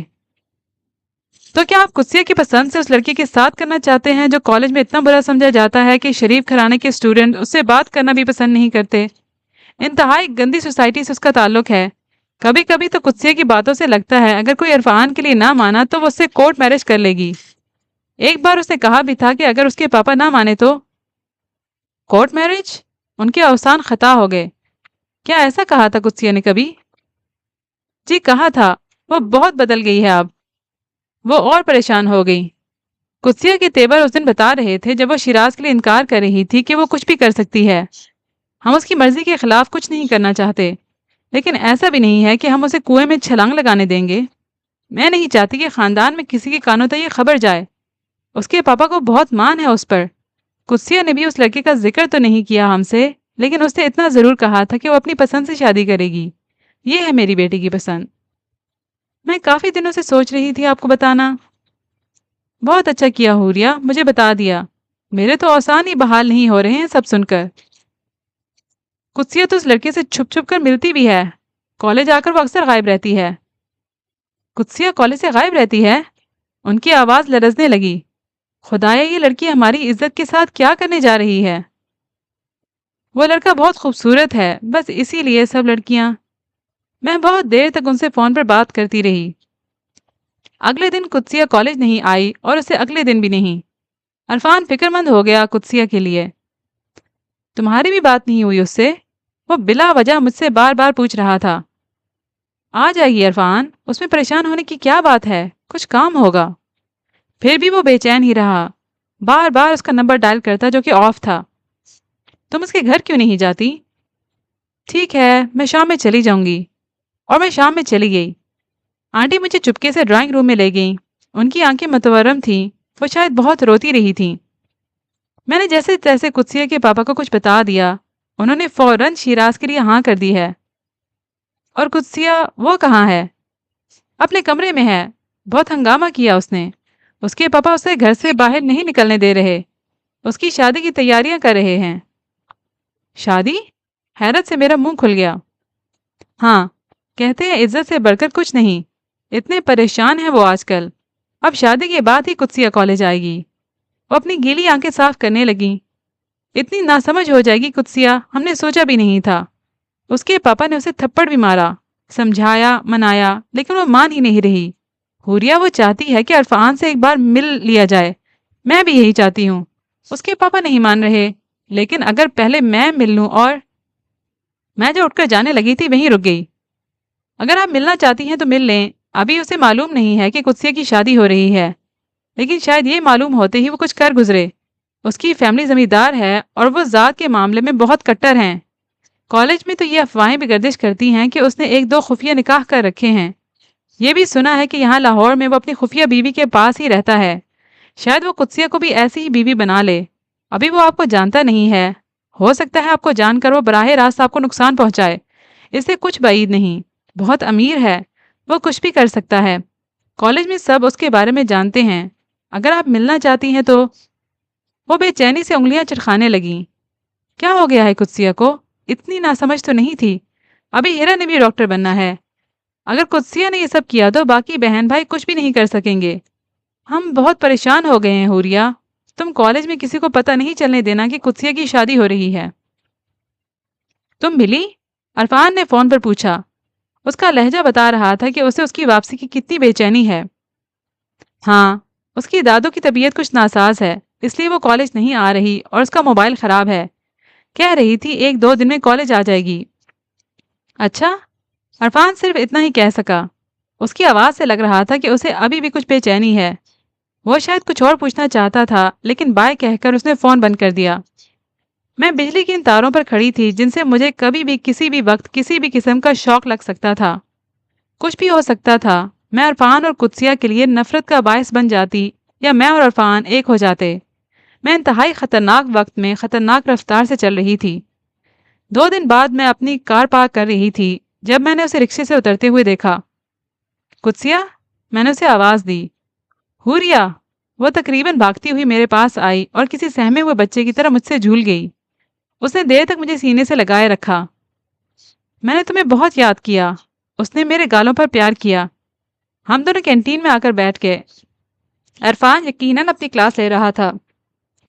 A: تو کیا آپ قدسیہ کی پسند سے اس لڑکی کے ساتھ کرنا چاہتے ہیں جو کالج میں اتنا برا سمجھا جاتا ہے کہ شریف گھرانے کے اسٹوڈنٹ اس سے بات کرنا بھی پسند نہیں کرتے؟ انتہائی گندی سوسائٹی سے اس کا تعلق ہے۔ کبھی کبھی تو قدسیہ کی باتوں سے لگتا ہے اگر کوئی عرفان کے لیے نہ مانا تو وہ اس سے کورٹ میرج کر لے گی۔ ایک بار اس نے کہا بھی تھا کہ اگر اس کے پاپا نہ مانے تو کورٹ میرج؟ ان کے اوسان خطا ہو گئے۔ کیا ایسا کہا تھا قدسیہ نے کبھی؟ جی کہا تھا۔ وہ بہت بدل گئی ہے اب۔ وہ اور پریشان ہو گئی۔ قدسیہ کے تیور اس دن بتا رہے تھے جب وہ شیراز کے لیے انکار کر رہی تھی کہ وہ کچھ بھی کر سکتی ہے۔ ہم اس کی مرضی کے خلاف کچھ نہیں کرنا چاہتے، لیکن ایسا بھی نہیں ہے کہ ہم اسے کنویں میں چھلانگ لگانے دیں گے۔ میں نہیں چاہتی کہ خاندان میں کسی کے کانوں تک یہ خبر جائے۔ اس کے پاپا کو بہت مان ہے اس پر۔ قدسیہ نے بھی اس لڑکے کا ذکر تو نہیں کیا ہم سے، لیکن اس نے اتنا ضرور کہا تھا کہ وہ اپنی پسند سے شادی کرے گی۔ یہ ہے میری بیٹی کی پسند۔ میں کافی دنوں سے سوچ رہی تھی آپ کو بتانا۔ بہت اچھا کیا حوریہ، مجھے بتا دیا۔ میرے تو اوسان ہی بحال نہیں ہو رہے ہیں سب سن کر۔ قدسیہ تو اس لڑکے سے چھپ چھپ کر ملتی بھی ہے۔ کالج آ کر وہ اکثر غائب رہتی ہے۔ قدسیہ کالج سے غائب رہتی ہے؟ ان کی آواز لرزنے لگی۔ خدایا، یہ لڑکی ہماری عزت کے ساتھ کیا کرنے جا رہی ہے؟ وہ لڑکا بہت خوبصورت ہے، بس اسی لیے سب لڑکیاں۔ میں بہت دیر تک ان سے فون پر بات کرتی رہی۔ اگلے دن قدسیہ کالج نہیں آئی اور اسے اگلے دن بھی نہیں۔ عرفان فکر مند ہو گیا قدسیہ کے لیے۔ تمہاری بھی بات نہیں ہوئی اس سے؟ وہ بلا وجہ مجھ سے بار بار پوچھ رہا تھا۔ آ جائے گی عرفان، اس میں پریشان ہونے کی کیا بات ہے، کچھ کام ہوگا۔ پھر بھی وہ بے چین ہی رہا، بار بار اس کا نمبر ڈائل کرتا جو کہ آف تھا۔ تم اس کے گھر کیوں نہیں جاتی؟ ٹھیک ہے، میں شام میں چلی جاؤں گی۔ اور میں شام میں چلی گئی۔ آنٹی مجھے چپکے سے ڈرائنگ روم میں لے گئیں۔ ان کی آنکھیں متورم تھیں، وہ شاید بہت روتی رہی تھیں۔ میں نے جیسے تیسے قدسیہ کے پاپا کو کچھ بتا دیا۔ انہوں نے فوراً شیراز کے لیے ہاں کر دی ہے۔ اور قدسیہ، وہ کہاں ہے؟ اپنے کمرے میں ہے۔ بہت ہنگامہ کیا اس نے۔ اس کے پاپا اسے گھر سے باہر نہیں نکلنے دے رہے۔ اس کی شادی کی تیاریاں کر رہے ہیں۔ شادی؟ حیرت سے میرا منہ کھل گیا۔ ہاں، کہتے ہیں عزت سے بڑھ کر کچھ نہیں۔ اتنے پریشان ہیں وہ آج کل۔ اب شادی کے بعد ہی قدسیہ کالج آئے گی۔ وہ اپنی گیلی آنکھیں صاف کرنے لگیں۔ اتنی ناسمجھ ہو جائے گی قدسیہ، ہم نے سوچا بھی نہیں تھا۔ اس کے پاپا نے اسے تھپڑ بھی مارا، سمجھایا منایا، لیکن وہ مان ہی نہیں رہی۔ حوریہ، وہ چاہتی ہے کہ عرفان سے ایک بار مل لیا جائے۔ میں بھی یہی چاہتی ہوں۔ اس کے پاپا نہیں مان رہے، لیکن اگر پہلے میں مل لوں اور… میں جو اٹھ کر جانے لگی تھی وہیں رک گئی۔ اگر آپ ملنا چاہتی ہیں تو مل لیں۔ ابھی اسے معلوم نہیں ہے کہ قدسیہ کی شادی ہو رہی ہے، لیکن شاید یہ معلوم ہوتے ہی وہ کچھ کر گزرے۔ اس کی فیملی زمیندار ہے اور وہ ذات کے معاملے میں بہت کٹر ہیں۔ کالج میں تو یہ افواہیں بھی گردش کرتی ہیں کہ اس نے ایک دو خفیہ نکاح کر رکھے ہیں۔ یہ بھی سنا ہے کہ یہاں لاہور میں وہ اپنی خفیہ بیوی کے پاس ہی رہتا ہے۔ شاید وہ قدسیہ کو بھی ایسی ہی بیوی بنا لے۔ ابھی وہ آپ کو جانتا نہیں ہے۔ ہو سکتا ہے آپ کو جان کر وہ براہ راست آپ کو نقصان پہنچائے۔ اس سے کچھ بعید نہیں۔ بہت امیر ہے، وہ کچھ بھی کر سکتا ہے۔ کالج میں سب اس کے بارے میں جانتے ہیں۔ اگر آپ ملنا چاہتی ہیں تو… وہ بے چینی سے انگلیاں چرخانے لگیں۔ کیا ہو گیا ہے قدسیہ کو؟ اتنی ناسمجھ تو نہیں تھی۔ ابھی ہیرا نے بھی ڈاکٹر بننا ہے۔ اگر قدسیہ نے یہ سب کیا تو باقی بہن بھائی کچھ بھی نہیں کر سکیں گے۔ ہم بہت پریشان ہو گئے ہیں حوریہ۔ تم کالج میں کسی کو پتہ نہیں چلنے دینا کہ قدسیہ کی شادی ہو رہی ہے۔ تم ملی؟ عرفان نے فون پر پوچھا۔ اس کا لہجہ بتا رہا تھا کہ اسے اس کی واپسی کی کتنی بے چینی ہے۔ ہاں، اس کی دادو کی طبیعت کچھ ناساز ہے، اس لیے وہ کالج نہیں آ رہی اور اس کا موبائل خراب ہے۔ کہہ رہی تھی ایک دو دن میں کالج آ جائے گی۔ اچھا؟ عرفان صرف اتنا ہی کہہ سکا۔ اس کی آواز سے لگ رہا تھا کہ اسے ابھی بھی کچھ بے چینی ہے۔ وہ شاید کچھ اور پوچھنا چاہتا تھا، لیکن بائے کہہ کر اس نے فون بند کر دیا۔ میں بجلی کی ان تاروں پر کھڑی تھی جن سے مجھے کبھی بھی کسی بھی وقت کسی بھی قسم کا شوق لگ سکتا تھا۔ کچھ بھی ہو سکتا تھا۔ میں عرفان اور قدسیہ کے لیے نفرت کا باعث بن جاتی یا میں اور عرفان ایک ہو جاتے۔ میں انتہائی خطرناک وقت میں خطرناک رفتار سے چل رہی تھی۔ 2 دن بعد میں اپنی کار پارک کر رہی تھی جب میں نے اسے رکشے سے اترتے ہوئے دیکھا۔ قدسیہ، میں نے اسے آواز دی۔ حوریہ، وہ تقریباً بھاگتی ہوئی میرے پاس آئی اور کسی سہمے ہوئے بچے کی طرح مجھ سے جھول گئی۔ اس نے دیر تک مجھے سینے سے لگائے رکھا۔ میں نے تمہیں بہت یاد کیا۔ اس نے میرے گالوں پر پیار کیا۔ ہم دونوں کینٹین میں آ کر بیٹھ گئے۔ عرفان یقیناً اپنی کلاس لے رہا تھا،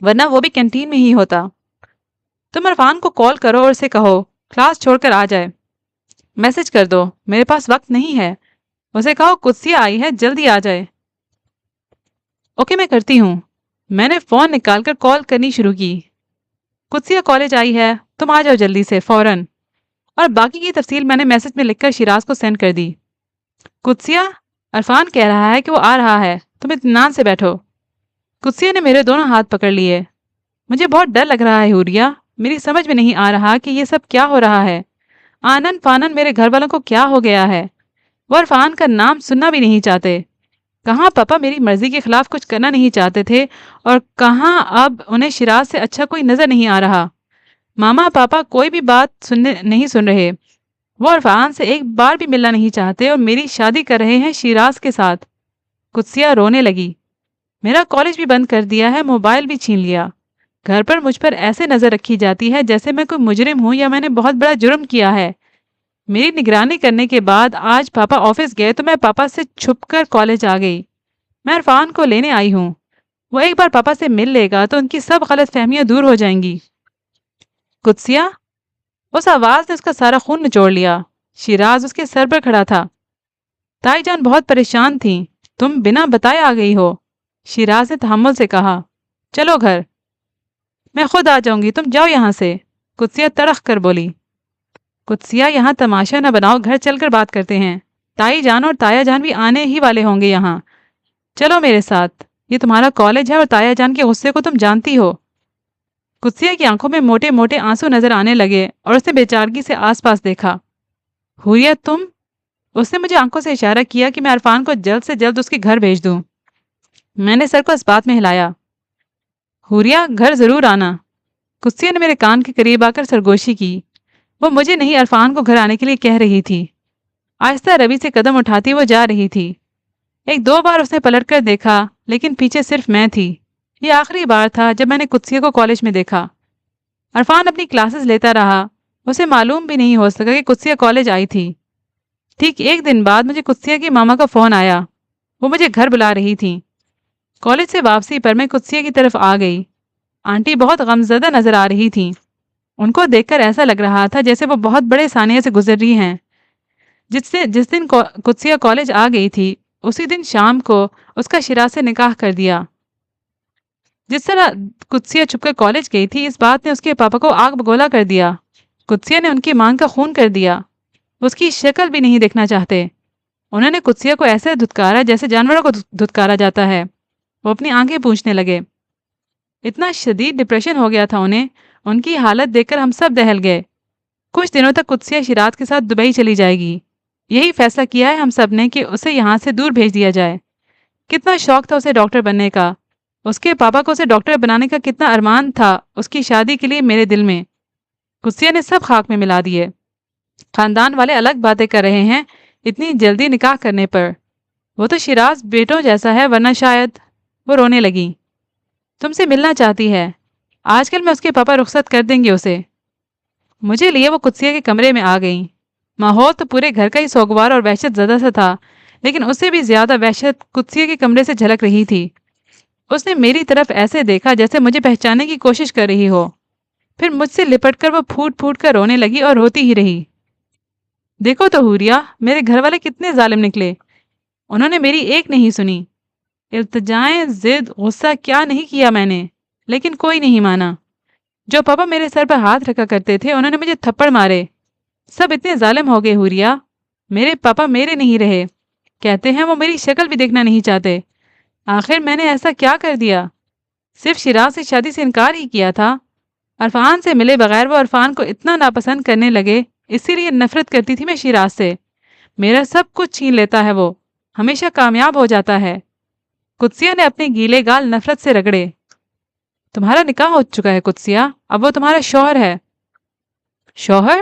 A: ورنہ وہ بھی کینٹین میں ہی ہوتا۔ تم عرفان کو کال کرو اور اسے کہو کلاس چھوڑ کر آ جائے۔ میسج کر دو، میرے پاس وقت نہیں ہے۔ اسے کہو قدسیہ آئی ہے، جلدی آ جائے۔ اوکے، میں کرتی ہوں۔ میں نے فون نکال کر کال کرنی شروع کی۔ قدسیہ کالج آئی ہے، تم آ جاؤ جلدی سے، فوراً۔ اور باقی کی تفصیل میں نے میسج میں لکھ کر شیراز کو سینڈ کر دی۔ قدسیہ، عرفان کہہ رہا ہے کہ وہ آ رہا ہے، تم اطمینان سے بیٹھو۔ قدسیہ نے میرے دونوں ہاتھ پکڑ لیے۔ مجھے بہت ڈر لگ رہا ہے حوریہ، میری سمجھ میں نہیں آ رہا کہ یہ سب کیا ہو رہا ہے۔ آنن فانن میرے گھر والوں کو کیا ہو گیا ہے۔ وہ عرفان کا نام سننا بھی نہیں چاہتے۔ کہاں پاپا میری مرضی کے خلاف کچھ کرنا نہیں چاہتے تھے، اور کہاں اب انہیں شیراز سے اچھا کوئی نظر نہیں آ رہا۔ ماما پاپا کوئی بھی بات نہیں سن رہے۔ وہ عرفان سے ایک بار بھی ملنا نہیں چاہتے اور میری شادی کر رہے ہیں شیراز کے ساتھ۔ قدسیہ رونے لگی۔ میرا کالج بھی بند کر دیا ہے، موبائل بھی چھین لیا۔ گھر پر مجھ پر ایسے نظر رکھی جاتی ہے جیسے میں کوئی مجرم ہوں یا میں نے بہت بڑا جرم کیا ہے۔ میری نگرانی کرنے کے بعد آج پاپا آفس گئے تو میں پاپا سے چھپ کر کالج آ گئی۔ میں عرفان کو لینے آئی ہوں۔ وہ ایک بار پاپا سے مل لے گا تو ان کی سب غلط فہمیاں دور ہو جائیں گی۔ قدسیہ، اس آواز نے اس کا سارا خون نچوڑ لیا۔ شیراز اس کے سر پر کھڑا تھا۔ تائی جان بہت پریشان تھیں۔ تم بنا بتائے آ گئی ہو، شیراز نے تحمل سے کہا۔ چلو گھر، میں خود آ جاؤں گی، تم جاؤ یہاں سے، قدسیہ تڑخ کر بولی۔ قدسیہ، یہاں تماشا نہ بناؤ، گھر چل کر بات کرتے ہیں۔ تائی جان اور تایا جان بھی آنے ہی والے ہوں گے یہاں۔ چلو میرے ساتھ، یہ تمہارا کالج ہے اور تایا جان کے غصے کو تم جانتی ہو۔ قدسیہ کی آنکھوں میں موٹے موٹے آنسو نظر آنے لگے اور اس نے بے چارگی سے آس پاس دیکھا۔ حوریہ تم؟ اس نے مجھے آنکھوں سے اشارہ کیا کہ میں عرفان کو جلد سے جلد اس کے گھر بھیج دوں۔ میں نے سر کو اس بات میں ہلایا۔ حوریہ، گھر ضرور آنا۔ قدسیہ نے میرے کان کے قریب آ کر سرگوشی کی۔ وہ مجھے نہیں، عرفان کو گھر آنے کے لیے کہہ رہی تھی۔ آہستہ روی سے قدم اٹھاتی وہ جا رہی تھی۔ ایک دو بار اس نے پلٹ کر دیکھا، لیکن پیچھے صرف میں تھی۔ یہ آخری بار تھا جب میں نے قدسیہ کو کالج میں دیکھا۔ عرفان اپنی کلاسز لیتا رہا۔ اسے معلوم بھی نہیں ہو سکا کہ قدسیہ کالج آئی تھی۔ ٹھیک ایک دن بعد مجھے قدسیہ کی ماما کا فون آیا۔ وہ مجھے گھر بلا رہی تھی۔ کالج سے واپسی پر میں قدسیہ کی طرف آ گئی۔ آنٹی بہت غمزدہ نظر آ رہی تھیں۔ ان کو دیکھ کر ایسا لگ رہا تھا جیسے وہ بہت بڑے سانحے سے گزر رہی ہیں۔ جس دن قدسیہ کالج آ گئی تھی، اسی دن شام کو اس کا شیراز سے نکاح کر دیا۔ جس طرح قدسیہ چھپ کر کالج گئی تھی، اس بات نے اس کے پاپا کو آگ بگولا کر دیا۔ قدسیہ نے ان کی مانگ کا خون کر دیا۔ اس کی شکل بھی نہیں دیکھنا چاہتے۔ انہوں نے قدسیہ کو ایسے دھتکارا جیسے جانوروں کو دھتکارا جاتا ہے۔ وہ اپنی آنکھیں پوچھنے لگے۔ اتنا شدید ڈپریشن ہو گیا تھا انہیں۔ ان کی حالت دیکھ کر ہم سب دہل گئے۔ کچھ دنوں تک قدسیہ شیراز کے ساتھ دبئی چلی جائے گی۔ یہی فیصلہ کیا ہے ہم سب نے کہ اسے یہاں سے دور بھیج دیا جائے۔ کتنا شوق تھا اسے ڈاکٹر بننے کا۔ اس کے پاپا کو اسے ڈاکٹر بنانے کا کتنا ارمان تھا اس کی شادی کے لیے میرے دل میں۔ قدسیہ نے سب خاک میں ملا دیے۔ خاندان والے الگ باتیں کر رہے ہیں اتنی جلدی نکاح کرنے پر۔ وہ تو شیراز بیٹوں جیسا ہے، ورنہ شاید۔ وہ رونے لگی۔ تم سے ملنا چاہتی ہے۔ آج کل میں اس کے پاپا رخصت کر دیں گے اسے۔ مجھے لیے وہ قدسیہ کے کمرے میں آ گئیں۔ ماحول تو پورے گھر کا ہی سوگوار اور وحشت زدہ سا تھا، لیکن اس سے بھی زیادہ وحشت قدسیہ کے کمرے سے جھلک رہی تھی۔ اس نے میری طرف ایسے دیکھا جیسے مجھے پہچاننے کی کوشش کر رہی ہو۔ پھر مجھ سے لپٹ کر وہ پھوٹ پھوٹ کر رونے لگی اور روتی ہی رہی۔ دیکھو تو حوریہ، میرے گھر والے کتنے ظالم نکلے۔ انہوں نے میری ایک نہیں سنی۔ التجائیں، ضد، غصہ کیا نہیں کیا میں نے، لیکن کوئی نہیں مانا۔ جو پاپا میرے سر پر ہاتھ رکھا کرتے تھے انہوں نے مجھے تھپڑ مارے۔ سب اتنے ظالم ہو گئے حوریہ۔ میرے پاپا میرے نہیں رہے۔ کہتے ہیں وہ میری شکل بھی دیکھنا نہیں چاہتے۔ آخر میں نے ایسا کیا کر دیا؟ صرف شیراز سے شادی سے انکار ہی کیا تھا۔ عرفان سے ملے بغیر وہ عرفان کو اتنا ناپسند کرنے لگے، اسی لیے نفرت کرتی تھی میں شیراز سے۔ میرا سب کچھ چھین لیتا ہے وہ، ہمیشہ کامیاب ہو جاتا ہے۔ قدسیہ نے اپنے گیلے گال نفرت سے رگڑے۔ تمہارا نکاح ہو چکا ہے قدسیہ، اب وہ تمہارا شوہر ہے۔ شوہر؟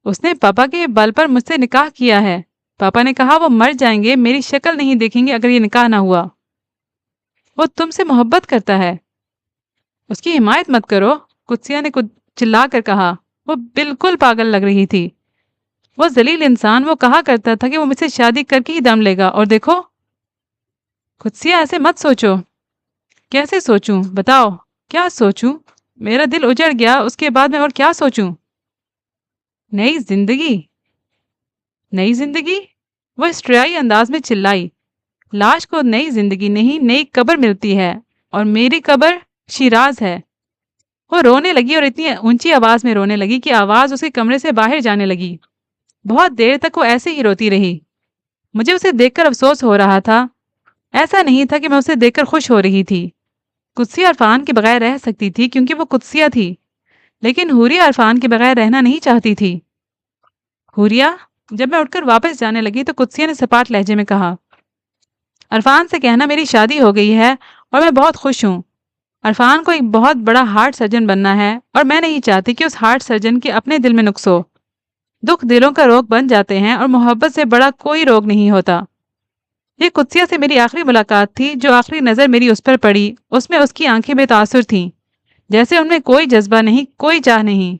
A: اس نے پاپا کے بل پر مجھ سے نکاح کیا ہے۔ پاپا نے کہا وہ مر جائیں گے، میری شکل نہیں دیکھیں گے اگر یہ نکاح نہ ہوا۔ وہ تم سے محبت کرتا ہے۔ اس کی حمایت مت کرو، قدسیہ نے چلا کر کہا۔ وہ بالکل پاگل لگ رہی تھی۔ وہ ذلیل انسان، وہ کہا کرتا تھا کہ وہ مجھ سے شادی کر کے ہی دم لے گا، اور دیکھو۔ قدسیہ ایسے مت سوچو۔ کیسے سوچوں؟ بتاؤ کیا سوچوں؟ میرا دل اجڑ گیا، اس کے بعد میں اور کیا سوچوں؟ نئی زندگی؟ نئی زندگی؟ وہ اسٹریائی انداز میں چلائی۔ لاش کو نئی زندگی نہیں، نئی قبر ملتی ہے، اور میری قبر شیراز ہے۔ وہ رونے لگی اور اتنی اونچی آواز میں رونے لگی کہ آواز اس کے کمرے سے باہر جانے لگی۔ بہت دیر تک وہ ایسے ہی روتی رہی۔ مجھے اسے دیکھ کر افسوس ہو رہا تھا۔ ایسا نہیں تھا کہ میں اسے دیکھ کر خوش ہو رہی تھی۔ قدسیہ عرفان کے بغیر رہ سکتی تھی کیونکہ وہ قدسیہ تھی، لیکن حوریہ عرفان کے بغیر رہنا نہیں چاہتی تھی۔ حوریہ، جب میں اٹھ کر واپس جانے لگی تو قدسیہ نے سپاٹ لہجے میں کہا، عرفان سے کہنا میری شادی ہو گئی ہے اور میں بہت خوش ہوں۔ عرفان کو ایک بہت بڑا ہارٹ سرجن بننا ہے اور میں نہیں چاہتی کہ اس ہارٹ سرجن کے اپنے دل میں نقص ہو۔ دکھ دلوں کا روگ بن جاتے ہیں اور محبت سے بڑا کوئی روگ نہیں ہوتا۔ یہ قدسیہ سے میری آخری ملاقات تھی۔ جو آخری نظر میری اس پر پڑی اس میں اس کی آنکھیں بے تاثر تھیں، جیسے ان میں کوئی جذبہ نہیں، کوئی چاہ نہیں،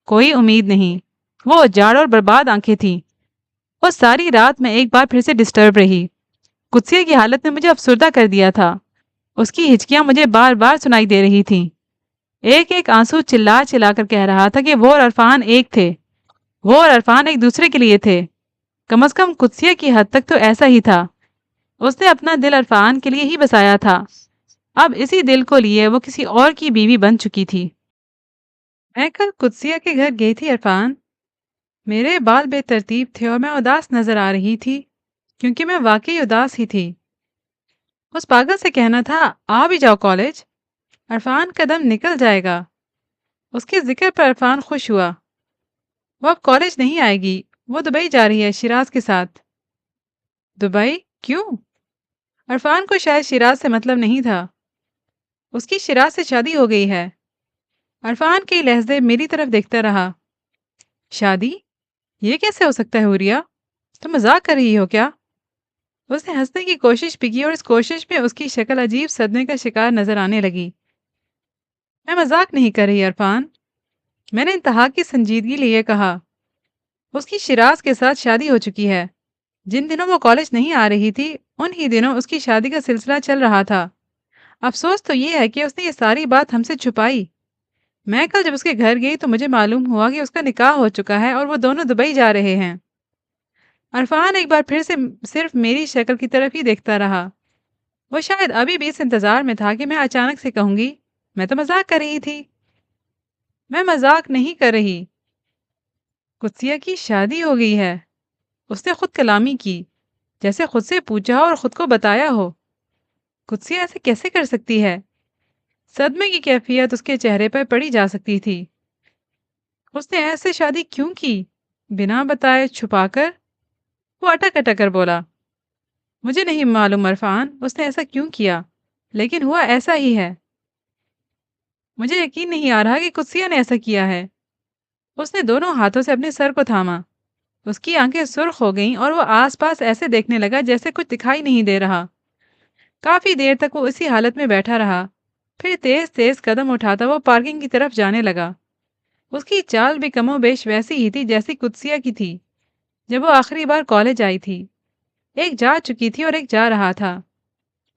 A: کوئی امید نہیں۔ وہ اجاڑ اور برباد آنکھیں تھیں۔ وہ ساری رات میں ایک بار پھر سے ڈسٹرب رہی۔ قدسیہ کی حالت نے مجھے افسردہ کر دیا تھا۔ اس کی ہچکیاں مجھے بار بار سنائی دے رہی تھیں۔ ایک ایک آنسو چلا چلا کر کہہ رہا تھا کہ وہ اور عرفان ایک تھے، وہ اور عرفان ایک دوسرے کے لیے تھے۔ کم از کم قدسیہ کی حد تک تو ایسا ہی تھا۔ اس نے اپنا دل عرفان کے لیے ہی بسایا تھا۔ اب اسی دل کو لیے وہ کسی اور کی بیوی بن چکی تھی۔ میں کل قدسیہ کے گھر گئی تھی عرفان۔ میرے بال بے ترتیب تھے اور میں اداس نظر آ رہی تھی، کیونکہ میں واقعی اداس ہی تھی۔ اس پاگل سے کہنا تھا آ بھی جاؤ کالج، عرفان کا دم نکل جائے گا۔ اس کے ذکر پر عرفان خوش ہوا۔ وہ اب کالج نہیں آئے گی، وہ دبئی جا رہی ہے شیراز کے ساتھ۔ دبئی؟ کیوں؟ عرفان کو شاید شیراز سے مطلب نہیں تھا۔ اس کی شیراز سے شادی ہو گئی ہے۔ عرفان کئی لحظے میری طرف دیکھتا رہا۔ شادی؟ یہ کیسے ہو سکتا ہے حوریہ؟ تم مذاق کر رہی ہو کیا؟ اس نے ہنسنے کی کوشش بھی کی اور اس کوشش میں اس کی شکل عجیب صدمے کا شکار نظر آنے لگی۔ میں مذاق نہیں کر رہی عرفان، میں نے انتہا کی سنجیدگی لیے کہا۔ اس کی شیراز کے ساتھ شادی ہو چکی ہے۔ جن دنوں وہ کالج نہیں آ رہی تھی انہی دنوں اس کی شادی کا سلسلہ چل رہا تھا۔ افسوس تو یہ ہے کہ اس نے یہ ساری بات ہم سے چھپائی۔ میں کل جب اس کے گھر گئی تو مجھے معلوم ہوا کہ اس کا نکاح ہو چکا ہے اور وہ دونوں دبئی جا رہے ہیں۔ عرفان ایک بار پھر سے صرف میری شکل کی طرف ہی دیکھتا رہا۔ وہ شاید ابھی بھی اس انتظار میں تھا کہ میں اچانک سے کہوں گی میں تو مذاق کر رہی تھی۔ میں مذاق نہیں کر رہی۔ قدسیہ کی شادی ہو گئی ہے۔ اس نے خود کلامی کی، جیسے خود سے پوچھا اور خود کو بتایا ہو۔ قدسیہ ایسے کیسے کر سکتی ہے؟ صدمے کی کیفیت اس کے چہرے پر پڑی جا سکتی تھی۔ اس نے ایسے شادی کیوں کی؟ بنا بتائے، چھپا کر؟ وہ اٹک اٹک کر بولا، مجھے نہیں معلوم عرفان اس نے ایسا کیوں کیا، لیکن ہوا ایسا ہی ہے۔ مجھے یقین نہیں آ رہا کہ قدسیہ نے ایسا کیا ہے۔ اس نے دونوں ہاتھوں سے اپنے سر کو تھاما۔ اس کی آنکھیں سرخ ہو گئیں اور وہ آس پاس ایسے دیکھنے لگا جیسے کچھ دکھائی نہیں دے رہا۔ کافی دیر تک وہ اسی حالت میں بیٹھا رہا، پھر تیز تیز قدم اٹھاتا وہ پارکنگ کی طرف جانے لگا۔ اس کی چال بھی کم و بیش ویسی ہی تھی جیسی قدسیہ کی تھی جب وہ آخری بار کالج آئی تھی۔ ایک جا چکی تھی اور ایک جا رہا تھا۔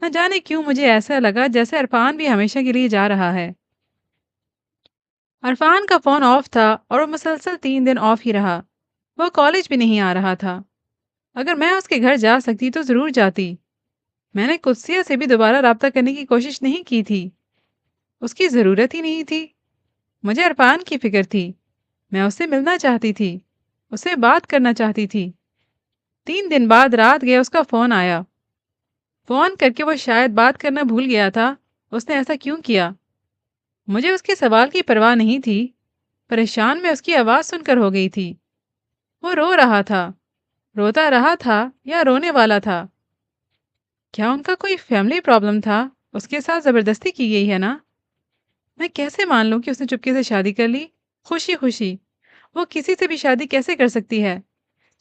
A: نہ جانے کیوں مجھے ایسا لگا جیسے عرفان بھی ہمیشہ کے لیے جا رہا ہے۔ عرفان کا فون آف تھا اور وہ مسلسل 3 دن آف ہی رہا۔ وہ کالج بھی نہیں آ رہا تھا۔ اگر میں اس کے گھر جا سکتی تو ضرور جاتی۔ میں نے قدسیہ سے بھی دوبارہ رابطہ کرنے کی کوشش نہیں کی تھی۔ اس کی ضرورت ہی نہیں تھی۔ مجھے عرفان کی فکر تھی۔ میں اس سے ملنا چاہتی تھی، اس سے بات کرنا چاہتی تھی۔ 3 دن بعد رات گئے اس کا فون آیا۔ فون کر کے وہ شاید بات کرنا بھول گیا تھا۔ اس نے ایسا کیوں کیا؟ مجھے اس کے سوال کی پرواہ نہیں تھی۔ پریشان میں اس کی آواز سن کر ہو گئی تھی۔ وہ رو رہا تھا۔ روتا رہا تھا یا رونے والا تھا؟ کیا ان کا کوئی فیملی پرابلم تھا؟ اس کے ساتھ زبردستی کی گئی ہے نا؟ میں کیسے مان لوں کہ اس نے چپکے سے شادی کر لی؟ خوشی خوشی وہ کسی سے بھی شادی کیسے کر سکتی ہے؟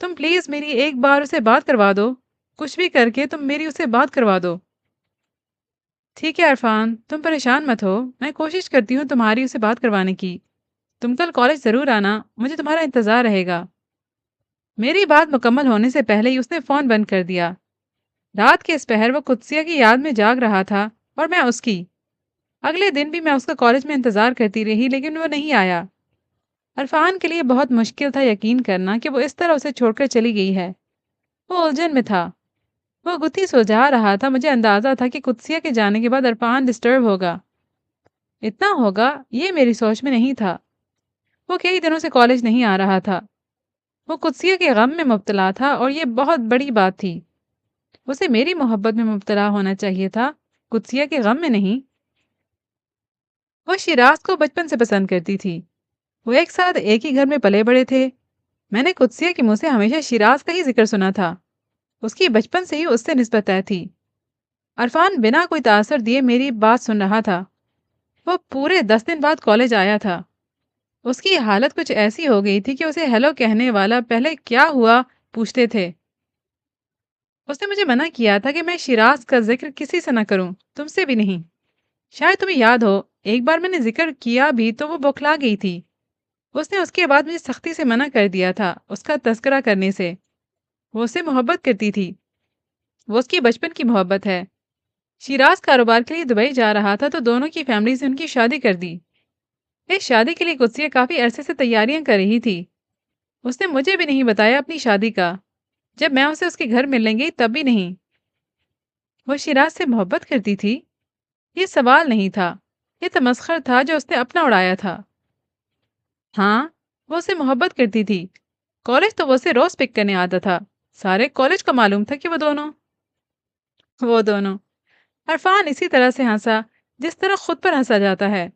A: تم پلیز میری ایک بار اسے بات کروا دو۔ کچھ بھی کر کے تم میری اسے بات کروا دو۔ ٹھیک ہے عرفان، تم پریشان مت ہو، میں کوشش کرتی ہوں تمہاری اسے بات کروانے کی۔ تم کل کالج ضرور آنا، مجھے تمہارا انتظار رہے گا۔ میری بات مکمل ہونے سے پہلے ہی اس نے فون بند کر دیا۔ رات کے اس پہر وہ قدسیہ کی یاد میں جاگ رہا تھا اور میں اس کی۔ اگلے دن بھی میں اس کا کالج میں انتظار کرتی رہی لیکن وہ نہیں آیا۔ عرفان کے لیے بہت مشکل تھا یقین کرنا کہ وہ اس طرح اسے چھوڑ کر چلی گئی ہے۔ وہ الجھن میں تھا، وہ گتھی سلجھا رہا تھا۔ مجھے اندازہ تھا کہ قدسیہ کے جانے کے بعد عرفان ڈسٹرب ہوگا۔ اتنا ہوگا یہ میری سوچ میں نہیں تھا۔ وہ کئی دنوں سے کالج نہیں آ رہا تھا۔ وہ قدسیہ کے غم میں مبتلا تھا اور یہ بہت بڑی بات تھی۔ اسے میری محبت میں مبتلا ہونا چاہیے تھا، قدسیہ کے غم میں نہیں۔ وہ شیراز کو بچپن سے پسند کرتی تھی۔ وہ ایک ساتھ ایک ہی گھر میں پلے بڑے تھے۔ میں نے قدسیہ کے منہ سے ہمیشہ شیراز کا ہی ذکر سنا تھا، اس کی بچپن سے ہی اس سے نسبت طے تھی۔ عرفان بنا کوئی تاثر دیے میری بات سن رہا تھا۔ وہ پورے 10 دن بعد کالج آیا تھا۔ اس کی حالت کچھ ایسی ہو گئی تھی کہ اسے ہیلو کہنے والا پہلے کیا ہوا پوچھتے تھے۔ اس نے مجھے منع کیا تھا کہ میں شیراز کا ذکر کسی سے نہ کروں، تم سے بھی نہیں۔ شاید تمہیں یاد ہو، ایک بار میں نے ذکر کیا بھی تو وہ بوکھلا گئی تھی۔ اس نے اس کے بعد مجھے سختی سے منع کر دیا تھا اس کا تذکرہ کرنے سے۔ وہ اس سے محبت کرتی تھی، وہ اس کی بچپن کی محبت ہے۔ شیراز کاروبار کے لیے دبئی جا رہا تھا تو دونوں کی فیملی سے ان کی شادی کر دی۔ اس شادی کے لیے قدسیہ کافی عرصے سے تیاریاں کر رہی تھی۔ اس نے مجھے بھی نہیں بتایا اپنی شادی کا، جب میں اسے اس کے گھر ملنے گئی تب بھی نہیں۔ وہ شیراز سے محبت کرتی تھی؟ یہ سوال نہیں تھا، یہ تمسخر تھا جو اس نے اپنا اڑایا تھا۔ ہاں، وہ اسے محبت کرتی تھی۔ کالج تو وہ اسے روز پک کرنے آتا تھا، سارے کالج کو معلوم تھا کہ وہ دونوں عرفان اسی طرح سے ہنسا جس طرح خود پر ہنسا جاتا ہے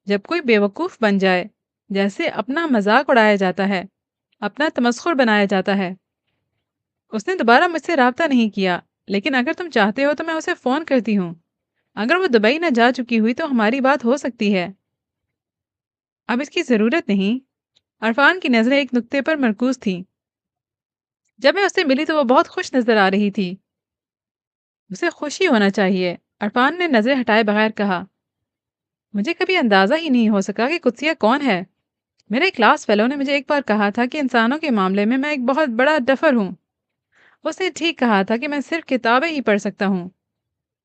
A: جب کوئی بیوقوف بن جائے، جیسے اپنا مذاق اڑایا جاتا ہے، اپنا تمسخر بنایا جاتا ہے۔ اس نے دوبارہ مجھ سے رابطہ نہیں کیا، لیکن اگر تم چاہتے ہو تو میں اسے فون کرتی ہوں۔ اگر وہ دبئی نہ جا چکی ہوئی تو ہماری بات ہو سکتی ہے۔ اب اس کی ضرورت نہیں۔ عرفان کی نظریں ایک نقطے پر مرکوز تھیں۔ جب میں اس سے ملی تو وہ بہت خوش نظر آ رہی تھی۔ اسے خوشی ہونا چاہیے، عرفان نے نظریں ہٹائے بغیر کہا۔ مجھے کبھی اندازہ ہی نہیں ہو سکا کہ قدسیہ کون ہے۔ میرے کلاس فیلو نے مجھے ایک بار کہا تھا کہ انسانوں کے معاملے میں ایک بہت بڑا ڈفر ہوں۔ اس نے ٹھیک کہا تھا کہ میں صرف کتابیں ہی پڑھ سکتا ہوں۔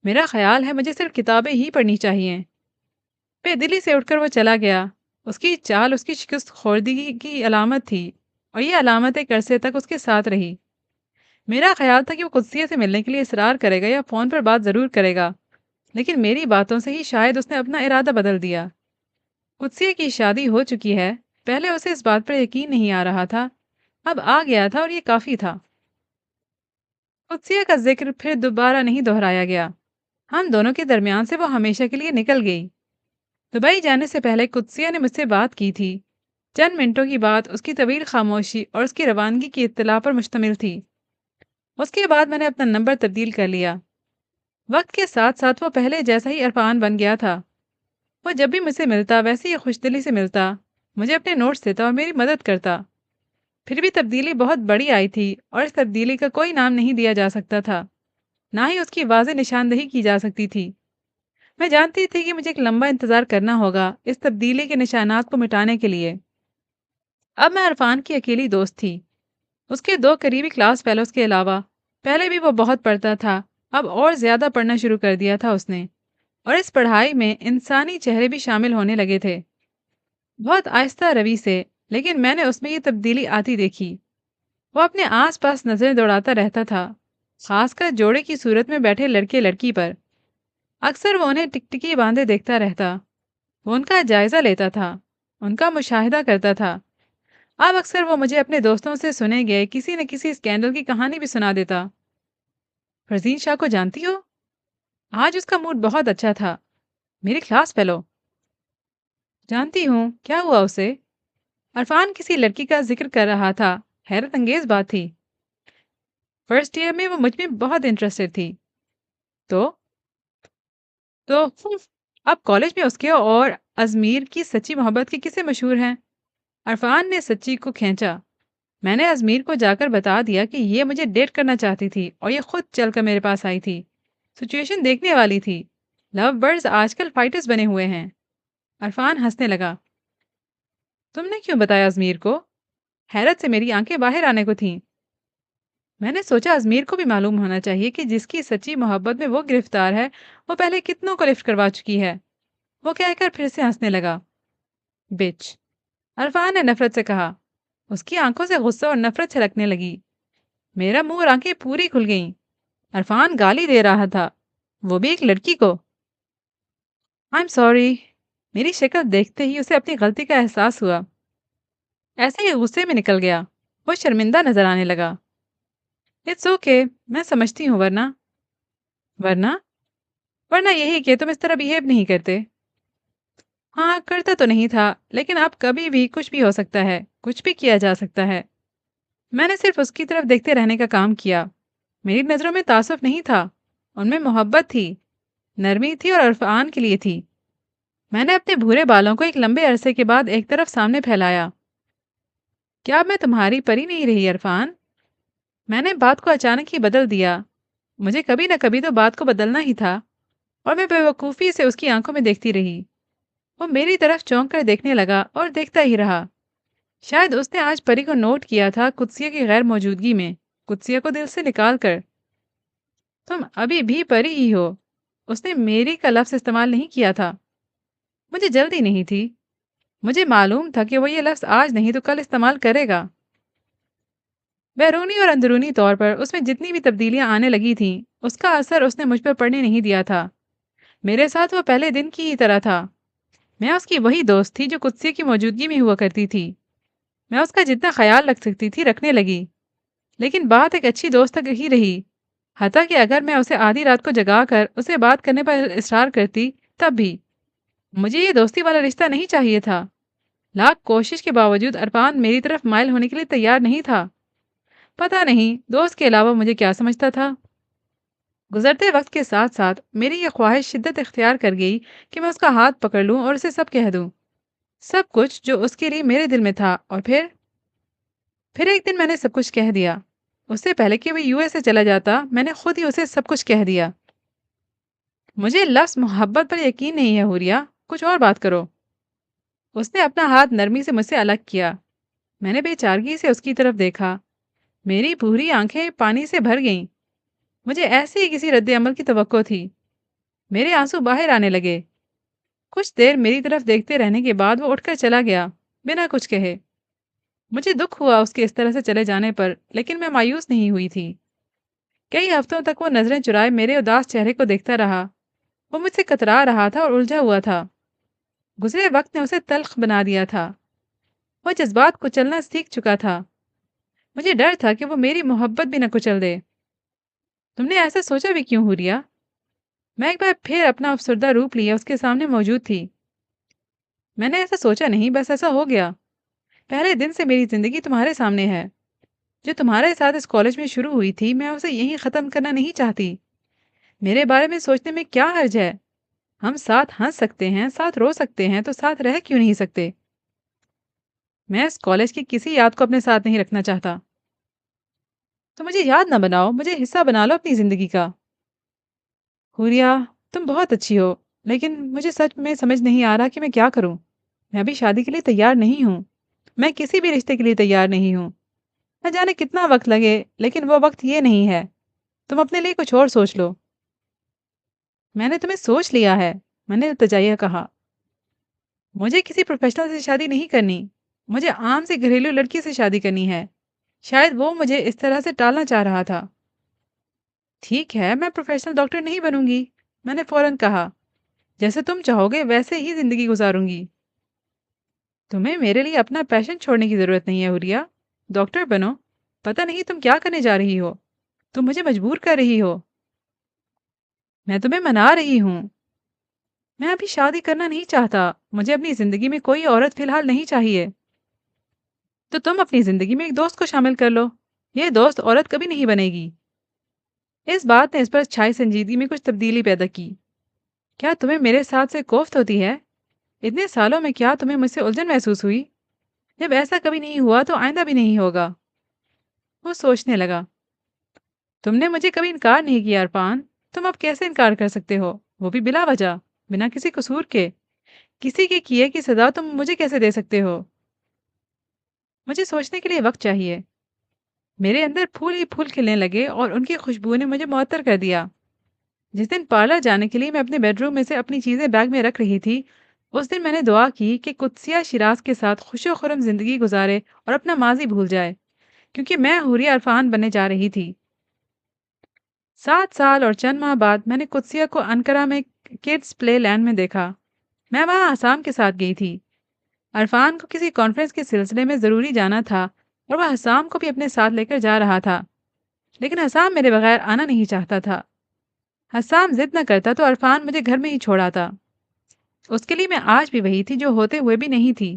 A: میرا خیال ہے مجھے صرف کتابیں ہی پڑھنی چاہیے۔ بے دلی سے اٹھ کر وہ چلا گیا۔ اس کی چال اس کی شکست خوردگی کی علامت تھی، اور یہ علامت ایک عرصے تک اس کے ساتھ رہی۔ میرا خیال تھا کہ وہ قدسیہ سے ملنے کے لیے اصرار کرے گا یا فون پر بات ضرور کرے گا، لیکن میری باتوں سے ہی شاید اس نے اپنا ارادہ بدل دیا۔ قدسیہ کی شادی ہو چکی ہے، پہلے اسے اس بات پر یقین نہیں آ رہا تھا، اب آ گیا تھا اور یہ کافی تھا۔ قدسیہ کا ذکر پھر دوبارہ نہیں دہرایا گیا۔ ہم دونوں کے درمیان سے وہ ہمیشہ کے لیے نکل گئی۔ دبئی جانے سے پہلے قدسیہ نے مجھ سے بات کی تھی۔ چند منٹوں کی بات اس کی طویل خاموشی اور اس کی روانگی کی اطلاع پر مشتمل تھی۔ اس کے بعد میں نے اپنا نمبر تبدیل کر لیا۔ وقت کے ساتھ ساتھ وہ پہلے جیسا ہی عرفان بن گیا تھا۔ وہ جب بھی مجھ سے ملتا ویسے ہی خوش دلی سے ملتا، مجھے اپنے نوٹس دیتا اور میری مدد کرتا۔ پھر بھی تبدیلی بہت بڑی آئی تھی اور اس تبدیلی کا کوئی نام نہیں دیا جا سکتا تھا، نہ ہی اس کی واضح نشاندہی کی جا سکتی تھی۔ میں جانتی تھی کہ مجھے ایک لمبا انتظار کرنا ہوگا اس تبدیلی کے نشانات کو مٹانے کے لیے۔ اب میں عرفان کی اکیلی دوست تھی، اس کے 2 قریبی کلاس فیلوز کے علاوہ۔ پہلے بھی وہ بہت پڑھتا تھا، اب اور زیادہ پڑھنا شروع کر دیا تھا اس نے، اور اس پڑھائی میں انسانی چہرے بھی شامل ہونے لگے تھے، بہت آہستہ روی سے، لیکن میں نے اس میں یہ تبدیلی آتی دیکھی۔ وہ اپنے آس پاس نظریں دوڑاتا رہتا تھا، خاص کر جوڑے کی صورت میں بیٹھے لڑکے لڑکی پر۔ اکثر وہ انہیں ٹکٹکی باندھے دیکھتا رہتا، وہ ان کا جائزہ لیتا تھا، ان کا مشاہدہ کرتا تھا۔ اب اکثر وہ مجھے اپنے دوستوں سے سنے گئے کسی نہ کسی اسکینڈل کی کہانی بھی سنا دیتا۔ فرزین شاہ کو جانتی ہو؟ آج اس کا موڈ بہت اچھا تھا، میری کلاس فیلو۔ جانتی ہوں، کیا ہوا اسے؟ عرفان کسی لڑکی کا ذکر کر رہا تھا، حیرت انگیز بات تھی۔ فرسٹ ایئر میں وہ مجھ میں بہت انٹرسٹڈ تھی۔ تو تو اب کالج میں اس کے اور ازمیر کی سچی محبت کے قصے مشہور ہیں۔ عرفان نے سچی کو کھینچا۔ میں نے ازمیر کو جا کر بتا دیا کہ یہ مجھے ڈیٹ کرنا چاہتی تھی اور یہ خود چل کر میرے پاس آئی تھی۔ سچویشن دیکھنے والی تھی۔ لو برڈز آج کل فائٹرز بنے ہوئے ہیں۔ عرفان ہنسنے لگا۔ تم نے کیوں بتایا ازمیر کو؟ حیرت سے میری آنکھیں باہر آنے کو تھیں۔ میں نے سوچا ازمیر کو بھی معلوم ہونا چاہیے کہ جس کی سچی محبت میں وہ گرفتار ہے وہ پہلے کتنوں کو لفٹ کروا چکی ہے۔ وہ کہہ کر پھر سے ہنسنے لگا۔ بچ، عرفان نے نفرت سے کہا۔ اس کی آنکھوں سے غصہ اور نفرت چھلکنے لگی۔ میرا منہ اور آنکھیں پوری کھل گئیں۔ عرفان گالی دے رہا تھا، وہ بھی ایک لڑکی کو۔ I am sorry. میری شکل دیکھتے ہی اسے اپنی غلطی کا احساس ہوا۔ ایسے ہی غصے میں نکل گیا۔ وہ شرمندہ نظر آنے لگا۔ اٹس اوکے، میں سمجھتی ہوں، ورنہ ورنہ یہی کہ تم اس طرح بیہیو نہیں کرتے۔ ہاں، کرتا تو نہیں تھا، لیکن اب کبھی بھی کچھ بھی ہو سکتا ہے، کچھ بھی کیا جا سکتا ہے۔ میں نے صرف اس کی طرف دیکھتے رہنے کا کام کیا۔ میری نظروں میں تعصب نہیں تھا، ان میں محبت تھی، نرمی تھی اور عرفان کے لیے تھی۔ میں نے اپنے بھورے بالوں کو ایک لمبے عرصے کے بعد ایک طرف سامنے پھیلایا۔ کیا اب میں تمہاری پری نہیں رہی عرفان؟ میں نے بات کو اچانک ہی بدل دیا۔ مجھے کبھی نہ کبھی تو بات کو بدلنا ہی تھا، اور میں بے وقوفی سے اس کی آنکھوں میں دیکھتی رہی۔ وہ میری طرف چونک کر دیکھنے لگا اور دیکھتا ہی رہا۔ شاید اس نے آج پری کو نوٹ کیا تھا قدسیہ کی غیر موجودگی میں، قدسیہ کو دل سے نکال کر۔ تم ابھی بھی پری ہی ہو۔ اس نے میری کا لفظ استعمال نہیں کیا تھا۔ مجھے جلدی نہیں تھی، مجھے معلوم تھا کہ وہ یہ لفظ آج نہیں تو کل استعمال کرے گا۔ بیرونی اور اندرونی طور پر اس میں جتنی بھی تبدیلیاں آنے لگی تھیں، اس کا اثر اس نے مجھ پر پڑنے نہیں دیا تھا۔ میرے ساتھ وہ پہلے دن کی ہی طرح تھا۔ میں اس کی وہی دوست تھی جو قدسیہ کی موجودگی میں ہوا کرتی تھی۔ میں اس کا جتنا خیال رکھ سکتی تھی رکھنے لگی، لیکن بات ایک اچھی دوست تک ہی رہی۔ حتیٰ کہ اگر میں اسے آدھی رات کو جگا کر اسے بات کرنے پر اصرار کرتی تب بھی مجھے یہ دوستی والا رشتہ نہیں چاہیے تھا۔ لاکھ کوشش کے باوجود عرفان میری طرف مائل ہونے کے لیے تیار نہیں تھا۔ پتہ نہیں دوست کے علاوہ مجھے کیا سمجھتا تھا۔ گزرتے وقت کے ساتھ ساتھ میری یہ خواہش شدت اختیار کر گئی کہ میں اس کا ہاتھ پکڑ لوں اور اسے سب کہہ دوں، سب کچھ جو اس کے لیے میرے دل میں تھا۔ اور پھر ایک دن میں نے سب کچھ کہہ دیا۔ اس سے پہلے کہ وہ یو ایس سے چلا جاتا میں نے خود ہی اسے سب کچھ کہہ دیا۔ مجھے لفظ محبت پر یقین نہیں ہے حوریا، کچھ اور بات کرو۔ اس نے اپنا ہاتھ نرمی سے مجھ سے الگ کیا۔ میں نے بے چارگی سے اس کی طرف دیکھا۔ میری بھوری آنکھیں پانی سے بھر گئیں۔ مجھے ایسے ہی کسی رد عمل کی توقع تھی۔ میرے آنسو باہر آنے لگے۔ کچھ دیر میری طرف دیکھتے رہنے کے بعد وہ اٹھ کر چلا گیا، بنا کچھ کہے۔ مجھے دکھ ہوا اس کے اس طرح سے چلے جانے پر، لیکن میں مایوس نہیں ہوئی تھی۔ کئی ہفتوں تک وہ نظریں چرائے میرے اداس چہرے کو دیکھتا رہا۔ وہ مجھ سے کترا رہا تھا اور الجھا ہوا تھا۔ گزرے وقت نے اسے تلخ بنا دیا تھا۔ وہ جذبات کچلنا سیکھ چکا تھا۔ مجھے ڈر تھا کہ وہ میری محبت بھی نہ کچل دے۔ تم نے ایسا سوچا بھی کیوں حوریا؟ میں ایک بار پھر اپنا افسردہ روپ لیا اس کے سامنے موجود تھی۔ میں نے ایسا سوچا نہیں، بس ایسا ہو گیا۔ پہلے دن سے میری زندگی تمہارے سامنے ہے۔ جو تمہارے ساتھ اس کالج میں شروع ہوئی تھی میں اسے یہیں ختم کرنا نہیں چاہتی۔ میرے بارے میں سوچنے میں کیا حرج ہے؟ ہم ساتھ ہنس سکتے ہیں، ساتھ رو سکتے ہیں، تو ساتھ رہ کیوں نہیں سکتے؟ میں اس کالج کی کسی یاد کو اپنے ساتھ نہیں رکھنا چاہتا۔ تو مجھے یاد نہ بناؤ، مجھے حصہ بنا لو اپنی زندگی کا۔ حوریا، تم بہت اچھی ہو، لیکن مجھے سچ میں سمجھ نہیں آ رہا کہ میں کیا کروں۔ میں ابھی شادی کے لیے تیار نہیں ہوں۔ میں کسی بھی رشتے کے لیے تیار نہیں ہوں۔ نہ جانے کتنا وقت لگے، لیکن وہ وقت یہ نہیں ہے۔ تم اپنے لیے کچھ اور سوچ لو۔ میں نے تمہیں سوچ لیا ہے، میں نے التجائیہ کہا۔ مجھے کسی پروفیشنل سے شادی نہیں کرنی۔ مجھے عام سی گھریلو لڑکی سے شادی کرنی ہے۔ شاید وہ مجھے اس طرح سے ٹالنا چاہ رہا تھا۔ ٹھیک ہے، میں پروفیشنل ڈاکٹر نہیں بنوں گی، میں نے فوراً کہا۔ جیسے تم چاہو گے ویسے ہی زندگی گزاروں گی۔ تمہیں میرے لیے اپنا پیشن چھوڑنے کی ضرورت نہیں ہے حوریا۔ ڈاکٹر بنو۔ پتہ نہیں تم کیا کرنے جا رہی ہو۔ تم مجھے مجبور کر رہی ہو۔ میں تمہیں منا رہی ہوں۔ میں ابھی شادی کرنا نہیں چاہتا۔ مجھے اپنی زندگی میں کوئی عورت فی الحال نہیں چاہیے۔ تو تم اپنی زندگی میں ایک دوست کو شامل کر لو۔ یہ دوست عورت کبھی نہیں بنے گی۔ اس بات نے اس پر چھائی سنجیدگی میں کچھ تبدیلی پیدا کی۔ کیا تمہیں میرے ساتھ سے کوفت ہوتی ہے؟ اتنے سالوں میں کیا تمہیں مجھ سے الجھن محسوس ہوئی؟ جب ایسا کبھی نہیں ہوا تو آئندہ بھی نہیں ہوگا۔ وہ سوچنے لگا۔ تم نے مجھے کبھی انکار نہیں کیا عرفان، تم اب کیسے انکار کر سکتے ہو؟ وہ بھی بلا وجہ، بنا کسی قصور کے۔ کسی کے کیے کی سزا تم مجھے کیسے دے سکتے ہو؟ مجھے سوچنے کے لیے وقت چاہیے۔ میرے اندر پھول ہی پھول کھلنے لگے اور ان کی خوشبو نے مجھے معطر کر دیا۔ جس دن پارلر جانے کے لیے میں اپنے بیڈ روم میں سے اپنی چیزیں بیگ میں رکھ رہی تھی، اس دن میں نے دعا کی کہ قدسیہ شیراز کے ساتھ خوش و خرم زندگی گزارے اور اپنا ماضی بھول جائے، کیونکہ میں حوریا عرفان بننے جا رہی تھی۔ 7 سال اور چند ماہ بعد میں نے قدسیہ کو انقرہ میں کڈز پلے لینڈ میں دیکھا۔ میں وہاں حسام کے ساتھ گئی تھی۔ عرفان کو کسی کانفرنس کے سلسلے میں ضروری جانا تھا اور وہ حسام کو بھی اپنے ساتھ لے کر جا رہا تھا، لیکن حسام میرے بغیر آنا نہیں چاہتا تھا۔ حسام ضد نہ کرتا تو عرفان مجھے گھر میں ہی چھوڑ آتا۔ اس کے لیے میں آج بھی وہی تھی جو ہوتے ہوئے بھی نہیں تھی۔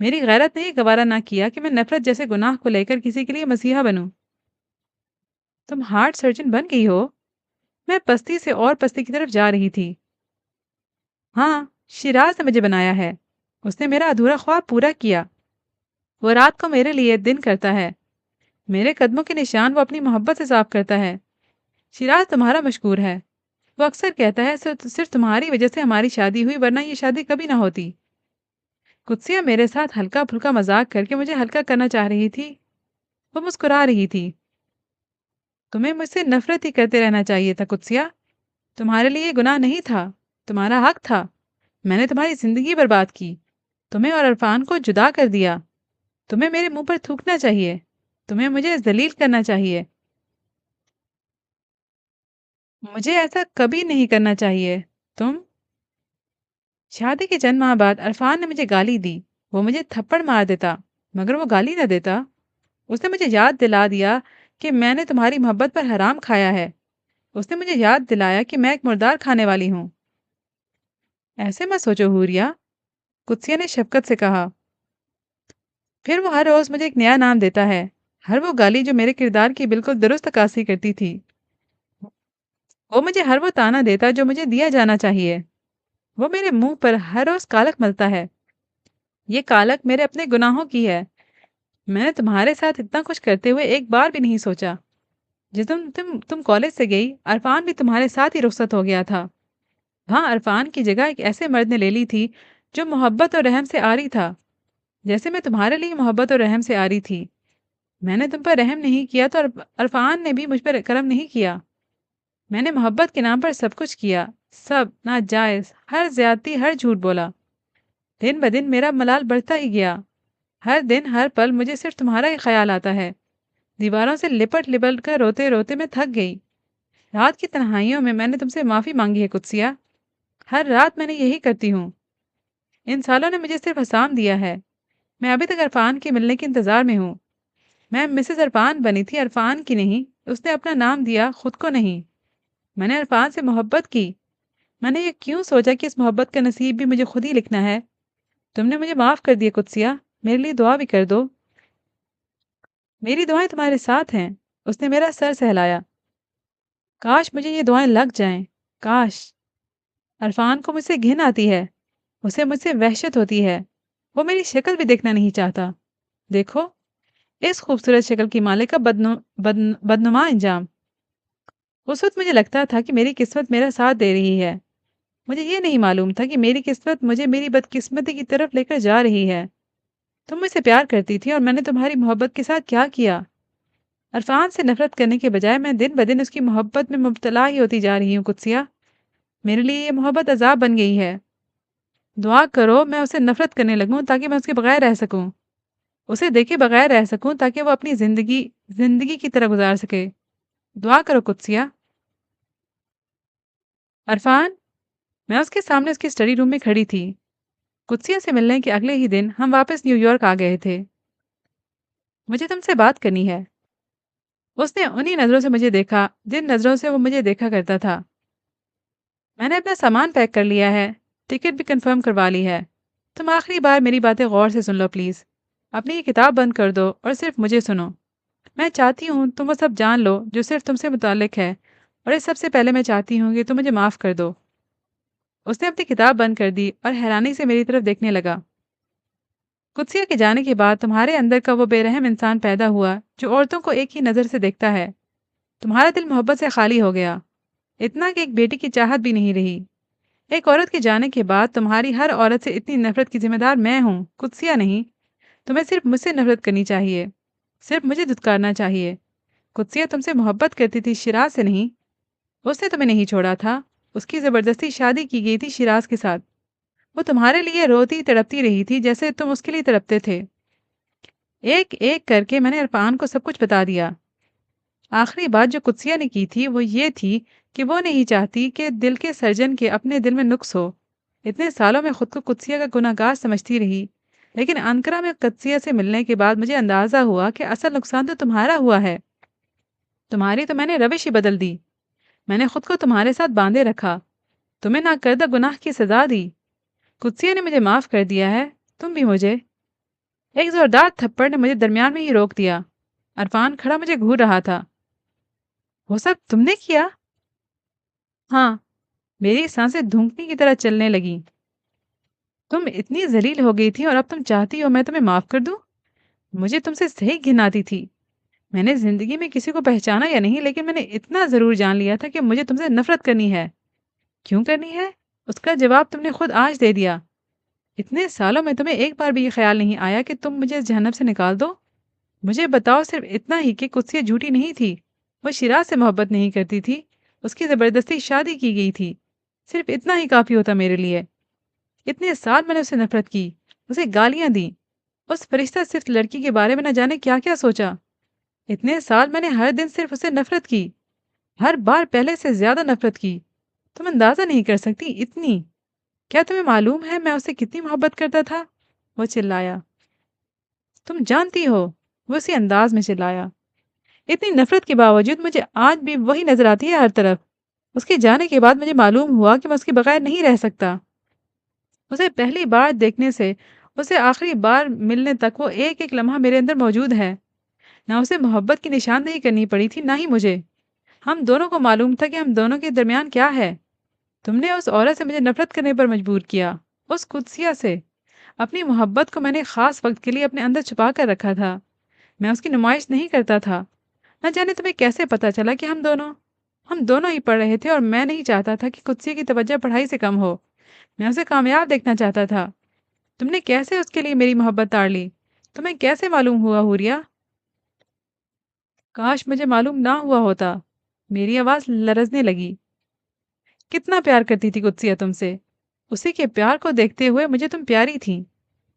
A: میری غیرت نے یہ گوارا نہ کیا کہ میں نفرت جیسے گناہ کو لے کر کسی کے لیے مسیحا بنوں۔ تم ہارٹ سرجن بن گئی ہو؟ میں پستی سے اور پستی کی طرف جا رہی تھی۔ ہاں، شیراز نے مجھے بنایا ہے۔ اس نے میرا ادھورا خواب پورا کیا۔ وہ رات کو میرے لیے دن کرتا ہے۔ میرے قدموں کے نشان وہ اپنی محبت سے صاف کرتا ہے۔ شیراز تمہارا مشکور ہے۔ وہ اکثر کہتا ہے صرف تمہاری وجہ سے ہماری شادی ہوئی، ورنہ یہ شادی کبھی نہ ہوتی۔ قدسیہ میرے ساتھ ہلکا پھلکا مذاق کر کے مجھے ہلکا کرنا چاہ رہی تھی۔ وہ مسکرا رہی تھی۔ تمہیں مجھ سے نفرت ہی کرتے رہنا چاہیے تھا قدسیہ۔ تمہارے لیے یہ گناہ نہیں تھا، تمہارا حق تھا۔ میں نے تمہاری زندگی برباد کی، تمہیں اور عرفان کو جدا کر دیا۔ تمہیں میرے منہ پر تھوکنا چاہیے، تمہیں مجھے ذلیل کرنا چاہیے۔ مجھے ایسا کبھی نہیں کرنا چاہیے۔ تم شادی کے چند ماہ بعد عرفان نے مجھے گالی دی۔ وہ مجھے تھپڑ مار دیتا، مگر وہ گالی نہ دیتا۔ اس نے مجھے یاد دلا دیا کہ میں نے تمہاری محبت پر حرام کھایا ہے۔ اس نے مجھے یاد دلایا کہ میں ایک مردار کھانے والی ہوں۔ ایسے مت سوچو حوریہ، قدسیہ نے شفقت سے کہا۔ پھر وہ ہر روز مجھے ایک نیا نام دیتا ہے، ہر وہ گالی جو میرے کردار کی بالکل درست عکاسی کرتی تھی۔ وہ مجھے ہر وہ تانا دیتا جو مجھے دیا جانا چاہیے۔ وہ میرے منہ پر ہر روز کالک ملتا ہے۔ یہ کالک میرے اپنے گناہوں کی ہے۔ میں نے تمہارے ساتھ اتنا کچھ کرتے ہوئے ایک بار بھی نہیں سوچا۔ جس دن تم کالج سے گئی، عرفان بھی تمہارے ساتھ ہی رخصت ہو گیا تھا۔ وہاں عرفان کی جگہ ایک ایسے مرد نے لے لی تھی جو محبت اور رحم سے آری تھا، جیسے میں تمہارے لیے محبت اور رحم سے آری تھی۔ میں نے تم پر رحم نہیں کیا تو عرفان نے بھی مجھ پر کرم نہیں کیا۔ میں نے محبت کے نام پر سب کچھ کیا، سب ناجائز، ہر زیادتی، ہر جھوٹ بولا۔ دن بدن میرا ملال بڑھتا ہی گیا۔ ہر دن ہر پل مجھے صرف تمہارا ہی خیال آتا ہے۔ دیواروں سے لپٹ لپٹ کر روتے روتے میں تھک گئی۔ رات کی تنہائیوں میں نے تم سے معافی مانگی ہے قدسیہ۔ ہر رات میں نے یہی کرتی ہوں۔ ان سالوں نے مجھے صرف حسام دیا ہے۔ میں ابھی تک عرفان کے ملنے کے انتظار میں ہوں۔ میں مسز عرفان بنی تھی، عرفان کی نہیں۔ اس نے اپنا نام دیا، خود کو نہیں۔ میں نے عرفان سے محبت کی۔ میں نے یہ کیوں سوچا کہ اس محبت کا نصیب بھی مجھے خود ہی لکھنا ہے؟ تم نے مجھے معاف کر دیا قدسیہ، میرے لیے دعا بھی کر دو۔ میری دعائیں تمہارے ساتھ ہیں۔ اس نے میرا سر سہلایا۔ کاش مجھے یہ دعائیں لگ جائیں، کاش۔ عرفان کو مجھ سے گھن آتی ہے، اسے مجھ سے وحشت ہوتی ہے۔ وہ میری شکل بھی دیکھنا نہیں چاہتا۔ دیکھو اس خوبصورت شکل کی مالک کا بدنما انجام۔ اس وقت مجھے لگتا تھا کہ میری قسمت میرا ساتھ دے رہی ہے۔ مجھے یہ نہیں معلوم تھا کہ میری قسمت مجھے میری بدقسمتی کی طرف لے کر جا رہی ہے۔ تم مجھ سے پیار کرتی تھی اور میں نے تمہاری محبت کے ساتھ کیا کیا؟ عرفان سے نفرت کرنے کے بجائے میں دن بدن اس کی محبت میں مبتلا ہی ہوتی جا رہی ہوں قدسیہ۔ میرے لیے یہ محبت عذاب بن گئی ہے۔ دعا کرو میں اسے نفرت کرنے لگوں تاکہ میں اس کے بغیر رہ سکوں، اسے دیکھے بغیر رہ سکوں تاکہ وہ اپنی زندگی کی طرح گزار سکے۔ دعا کرو قدسیہ۔ عرفان، میں اس کے سامنے اس کے اسٹڈی روم میں کھڑی تھی۔ قدسیہ سے ملنے کے اگلے ہی دن ہم واپس نیو یارک آ گئے تھے۔ مجھے تم سے بات کرنی ہے۔ اس نے انہی نظروں سے مجھے دیکھا جن نظروں سے وہ مجھے دیکھا کرتا تھا۔ میں نے اپنا سامان پیک کر لیا ہے، ٹکٹ بھی کنفرم کروا لی ہے۔ تم آخری بار میری باتیں غور سے سن لو پلیز۔ اپنی یہ کتاب بند کر دو اور صرف مجھے سنو۔ میں چاہتی ہوں تم وہ سب جان لو جو صرف تم سے متعلق ہے، اور اس سب سے پہلے میں چاہتی ہوں کہ تم مجھے معاف کر دو۔ اس نے اپنی کتاب بند کر دی اور حیرانی سے میری طرف دیکھنے لگا۔ قدسیہ کے جانے کے بعد تمہارے اندر کا وہ بے رحم انسان پیدا ہوا جو عورتوں کو ایک ہی نظر سے دیکھتا ہے۔ تمہارا دل محبت سے خالی ہو گیا، اتنا کہ ایک بیٹی کی چاہت بھی نہیں رہی۔ ایک عورت کے جانے کے بعد تمہاری ہر عورت سے اتنی نفرت کی ذمہ دار میں ہوں، قدسیہ نہیں۔ تمہیں صرف مجھ سے نفرت کرنی چاہیے، صرف مجھے دھتکارنا چاہیے۔ قدسیہ تم سے محبت کرتی تھی، شیراز سے نہیں۔ اس نے تمہیں نہیں چھوڑا تھا، اس کی زبردستی شادی کی گئی تھی شیراز کے ساتھ۔ وہ تمہارے لیے روتی تڑپتی رہی تھی جیسے تم اس کے لیے تڑپتے تھے۔ ایک ایک کر کے میں نے عرفان کو سب کچھ بتا دیا۔ آخری بات جو قدسیہ نے کی تھی وہ یہ تھی کہ وہ نہیں چاہتی کہ دل کے سرجن کے اپنے دل میں نقص ہو۔ اتنے سالوں میں خود کو قدسیہ کا گناہ گار سمجھتی رہی، لیکن انقرہ میں قدسیہ سے ملنے کے بعد مجھے اندازہ ہوا کہ اصل نقصان تو تمہارا ہوا ہے۔ تمہاری تو میں نے روش ہی بدل دی۔ میں نے خود کو تمہارے ساتھ باندھے رکھا، تمہیں ناکردہ گناہ کی سزا دی۔ قدسیہ نے مجھے معاف کر دیا ہے، تم بھی مجھے۔ ایک زوردار تھپڑ نے مجھے درمیان میں ہی روک دیا۔ عرفان کھڑا مجھے گھور رہا تھا۔ وہ سب تم نے کیا؟ ہاں، میری سانسیں دھونکنے کی طرح چلنے لگیں۔ تم اتنی ذلیل ہو گئی تھی اور اب تم چاہتی ہو میں تمہیں معاف کر دوں؟ مجھے تم سے صحیح گھن آتی تھی۔ میں نے زندگی میں کسی کو پہچانا یا نہیں، لیکن میں نے اتنا ضرور جان لیا تھا کہ مجھے تم سے نفرت کرنی ہے۔ کیوں کرنی ہے؟ اس کا جواب تم نے خود آج دے دیا۔ اتنے سالوں میں تمہیں ایک بار بھی یہ خیال نہیں آیا کہ تم مجھے اس جہنم سے نکال دو؟ مجھے بتاؤ صرف اتنا ہی کہ قدسیہ جھوٹی نہیں تھی، وہ شیراز سے محبت نہیں کرتی تھی، اس کی زبردستی شادی کی گئی تھی۔ صرف اتنا ہی کافی ہوتا میرے لیے۔ اتنے سال میں نے اسے نفرت کی، اسے گالیاں دیں، اس فرشتہ صرف لڑکی کے بارے میں نہ جانے کیا کیا سوچا۔ اتنے سال میں نے ہر دن صرف اسے نفرت کی، ہر بار پہلے سے زیادہ نفرت کی۔ تم اندازہ نہیں کر سکتی اتنی۔ کیا تمہیں معلوم ہے میں اسے کتنی محبت کرتا تھا؟ وہ چلایا۔ تم جانتی ہو، وہ اسی انداز میں چلایا۔ اتنی نفرت کے باوجود مجھے آج بھی وہی نظر آتی ہے ہر طرف۔ اس کے جانے کے بعد مجھے معلوم ہوا کہ میں اس کے بغیر نہیں رہ سکتا۔ اسے پہلی بار دیکھنے سے اسے آخری بار ملنے تک وہ ایک ایک لمحہ میرے اندر موجود ہے۔ نہ اسے محبت کی نشاندہی کرنی پڑی تھی، نہ ہی مجھے۔ ہم دونوں کو معلوم تھا کہ ہم دونوں کے درمیان کیا ہے۔ تم نے اس عورت سے مجھے نفرت کرنے پر مجبور کیا، اس قدسیہ سے۔ اپنی محبت کو میں نے خاص وقت کے لیے اپنے اندر چھپا کر رکھا تھا، میں اس کی نمائش نہیں کرتا تھا۔ نہ جانے تمہیں کیسے پتا چلا کہ ہم دونوں ہی پڑھ رہے تھے، اور میں نہیں چاہتا تھا کہ قدسیہ کی توجہ پڑھائی سے کم ہو۔ میں اسے کامیاب دیکھنا چاہتا تھا۔ تم نے کیسے اس کے لیے میری محبت تاڑ لی؟ تمہیں کیسے معلوم ہوا حوریا؟ کاش مجھے معلوم نہ ہوا ہوتا۔ میری آواز لرزنے لگی۔ کتنا پیار کرتی تھی قدسیہ تم سے؟ اسی کے پیار کو دیکھتے ہوئے مجھے تم پیاری تھی۔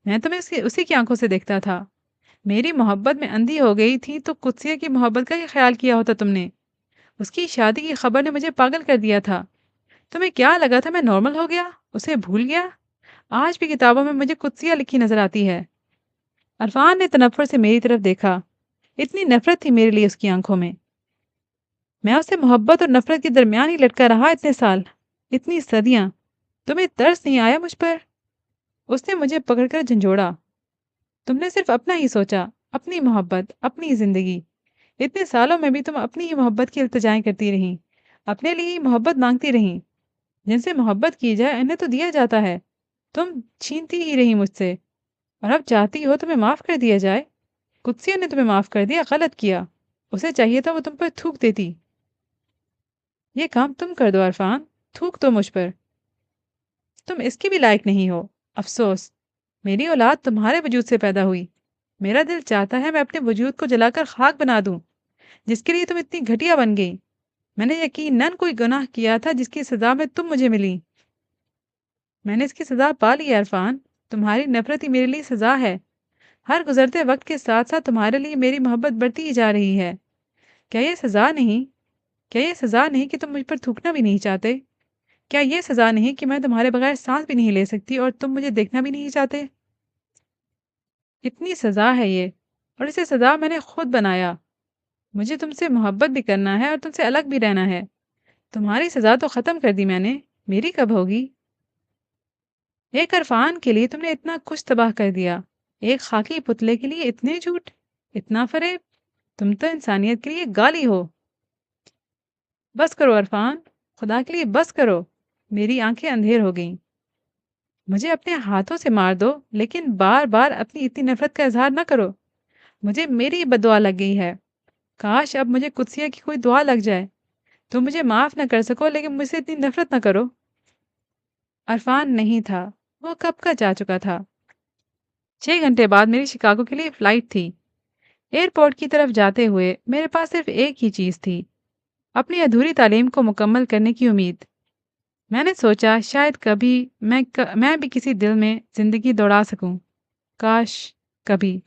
A: میں تمہیں اسی کی آنکھوں سے دیکھتا تھا۔ میری محبت میں اندھی ہو گئی تھی تو قدسیہ کی محبت کا کیا خیال کیا ہوتا تم نے؟ اس کی شادی کی خبر نے مجھے پاگل کر دیا تھا۔ تمہیں کیا لگا تھا میں نارمل ہو گیا، اسے بھول گیا؟ آج بھی کتابوں میں مجھے قدسیہ لکھی نظر آتی ہے۔ عرفان نے تنفر سے میری طرف دیکھا۔ اتنی نفرت تھی میرے لیے اس کی آنکھوں میں۔ میں اس سے محبت اور نفرت کے درمیان ہی لٹکا رہا اتنے سال، اتنی صدیاں۔ تمہیں ترس نہیں آیا مجھ پر؟ اس نے مجھے پکڑ کر جھنجھوڑا۔ تم نے صرف اپنا ہی سوچا، اپنی محبت، اپنی زندگی۔ اتنے سالوں میں بھی تم اپنی ہی محبت کی التجائیں کرتی رہیں، اپنے لیے ہی محبت مانگتی رہیں۔ جن سے محبت کی جائے انہیں تو دیا جاتا ہے، تم چھینتی ہی رہی مجھ سے، اور اب چاہتی ہو تمہیں معاف کر دیا جائے۔ قدسیہ نے تمہیں معاف کر دیا، غلط کیا۔ اسے چاہیے تھا وہ تم پر تھوک دیتی۔ یہ کام تم کر دو عرفان، تھوک دو مجھ پر۔ تم اس کی بھی لائق نہیں ہو۔ افسوس، میری اولاد تمہارے وجود سے پیدا ہوئی۔ میرا دل چاہتا ہے میں اپنے وجود کو جلا کر خاک بنا دوں، جس کے لیے تم اتنی گھٹیا بن گئی۔ میں نے یقیناً کوئی گناہ کیا تھا جس کی سزا میں تم مجھے ملی۔ میں نے اس کی سزا پا لی ہے عرفان۔ تمہاری نفرت ہی میرے لیے سزا ہے۔ ہر گزرتے وقت کے ساتھ ساتھ تمہارے لیے میری محبت بڑھتی ہی جا رہی ہے۔ کیا یہ سزا نہیں؟ کیا یہ سزا نہیں کہ تم مجھ پر تھوکنا بھی نہیں چاہتے؟ کیا یہ سزا نہیں کہ میں تمہارے بغیر سانس بھی نہیں لے سکتی اور تم مجھے دیکھنا بھی نہیں چاہتے؟ اتنی سزا ہے یہ، اور اسے سزا میں نے خود بنایا۔ مجھے تم سے محبت بھی کرنا ہے اور تم سے الگ بھی رہنا ہے۔ تمہاری سزا تو ختم کر دی میں نے، میری کب ہوگی؟ ایک عرفان کے لیے تم نے اتنا کچھ تباہ کر دیا، ایک خاکی پتلے کے لیے اتنے جھوٹ، اتنا فریب۔ تم تو انسانیت کے لیے گالی ہو۔ بس کرو عرفان، خدا کے لیے بس کرو۔ میری آنکھیں اندھیر ہو گئیں۔ مجھے اپنے ہاتھوں سے مار دو، لیکن بار بار اپنی اتنی نفرت کا اظہار نہ کرو۔ مجھے میری بد دعا لگ گئی ہے۔ کاش اب مجھے قدسیہ کی کوئی دعا لگ جائے۔ تم مجھے معاف نہ کر سکو، لیکن مجھ سے اتنی نفرت نہ کرو۔ عرفان نہیں تھا، وہ کب کا جا چکا تھا۔ 6 گھنٹے بعد میری شکاگو کے لیے فلائٹ تھی۔ ایئرپورٹ کی طرف جاتے ہوئے میرے پاس صرف ایک ہی چیز تھی، اپنی ادھوری تعلیم کو مکمل کرنے کی امید۔ میں نے سوچا شاید کبھی میں بھی کسی دل میں زندگی دوڑا سکوں۔ کاش کبھی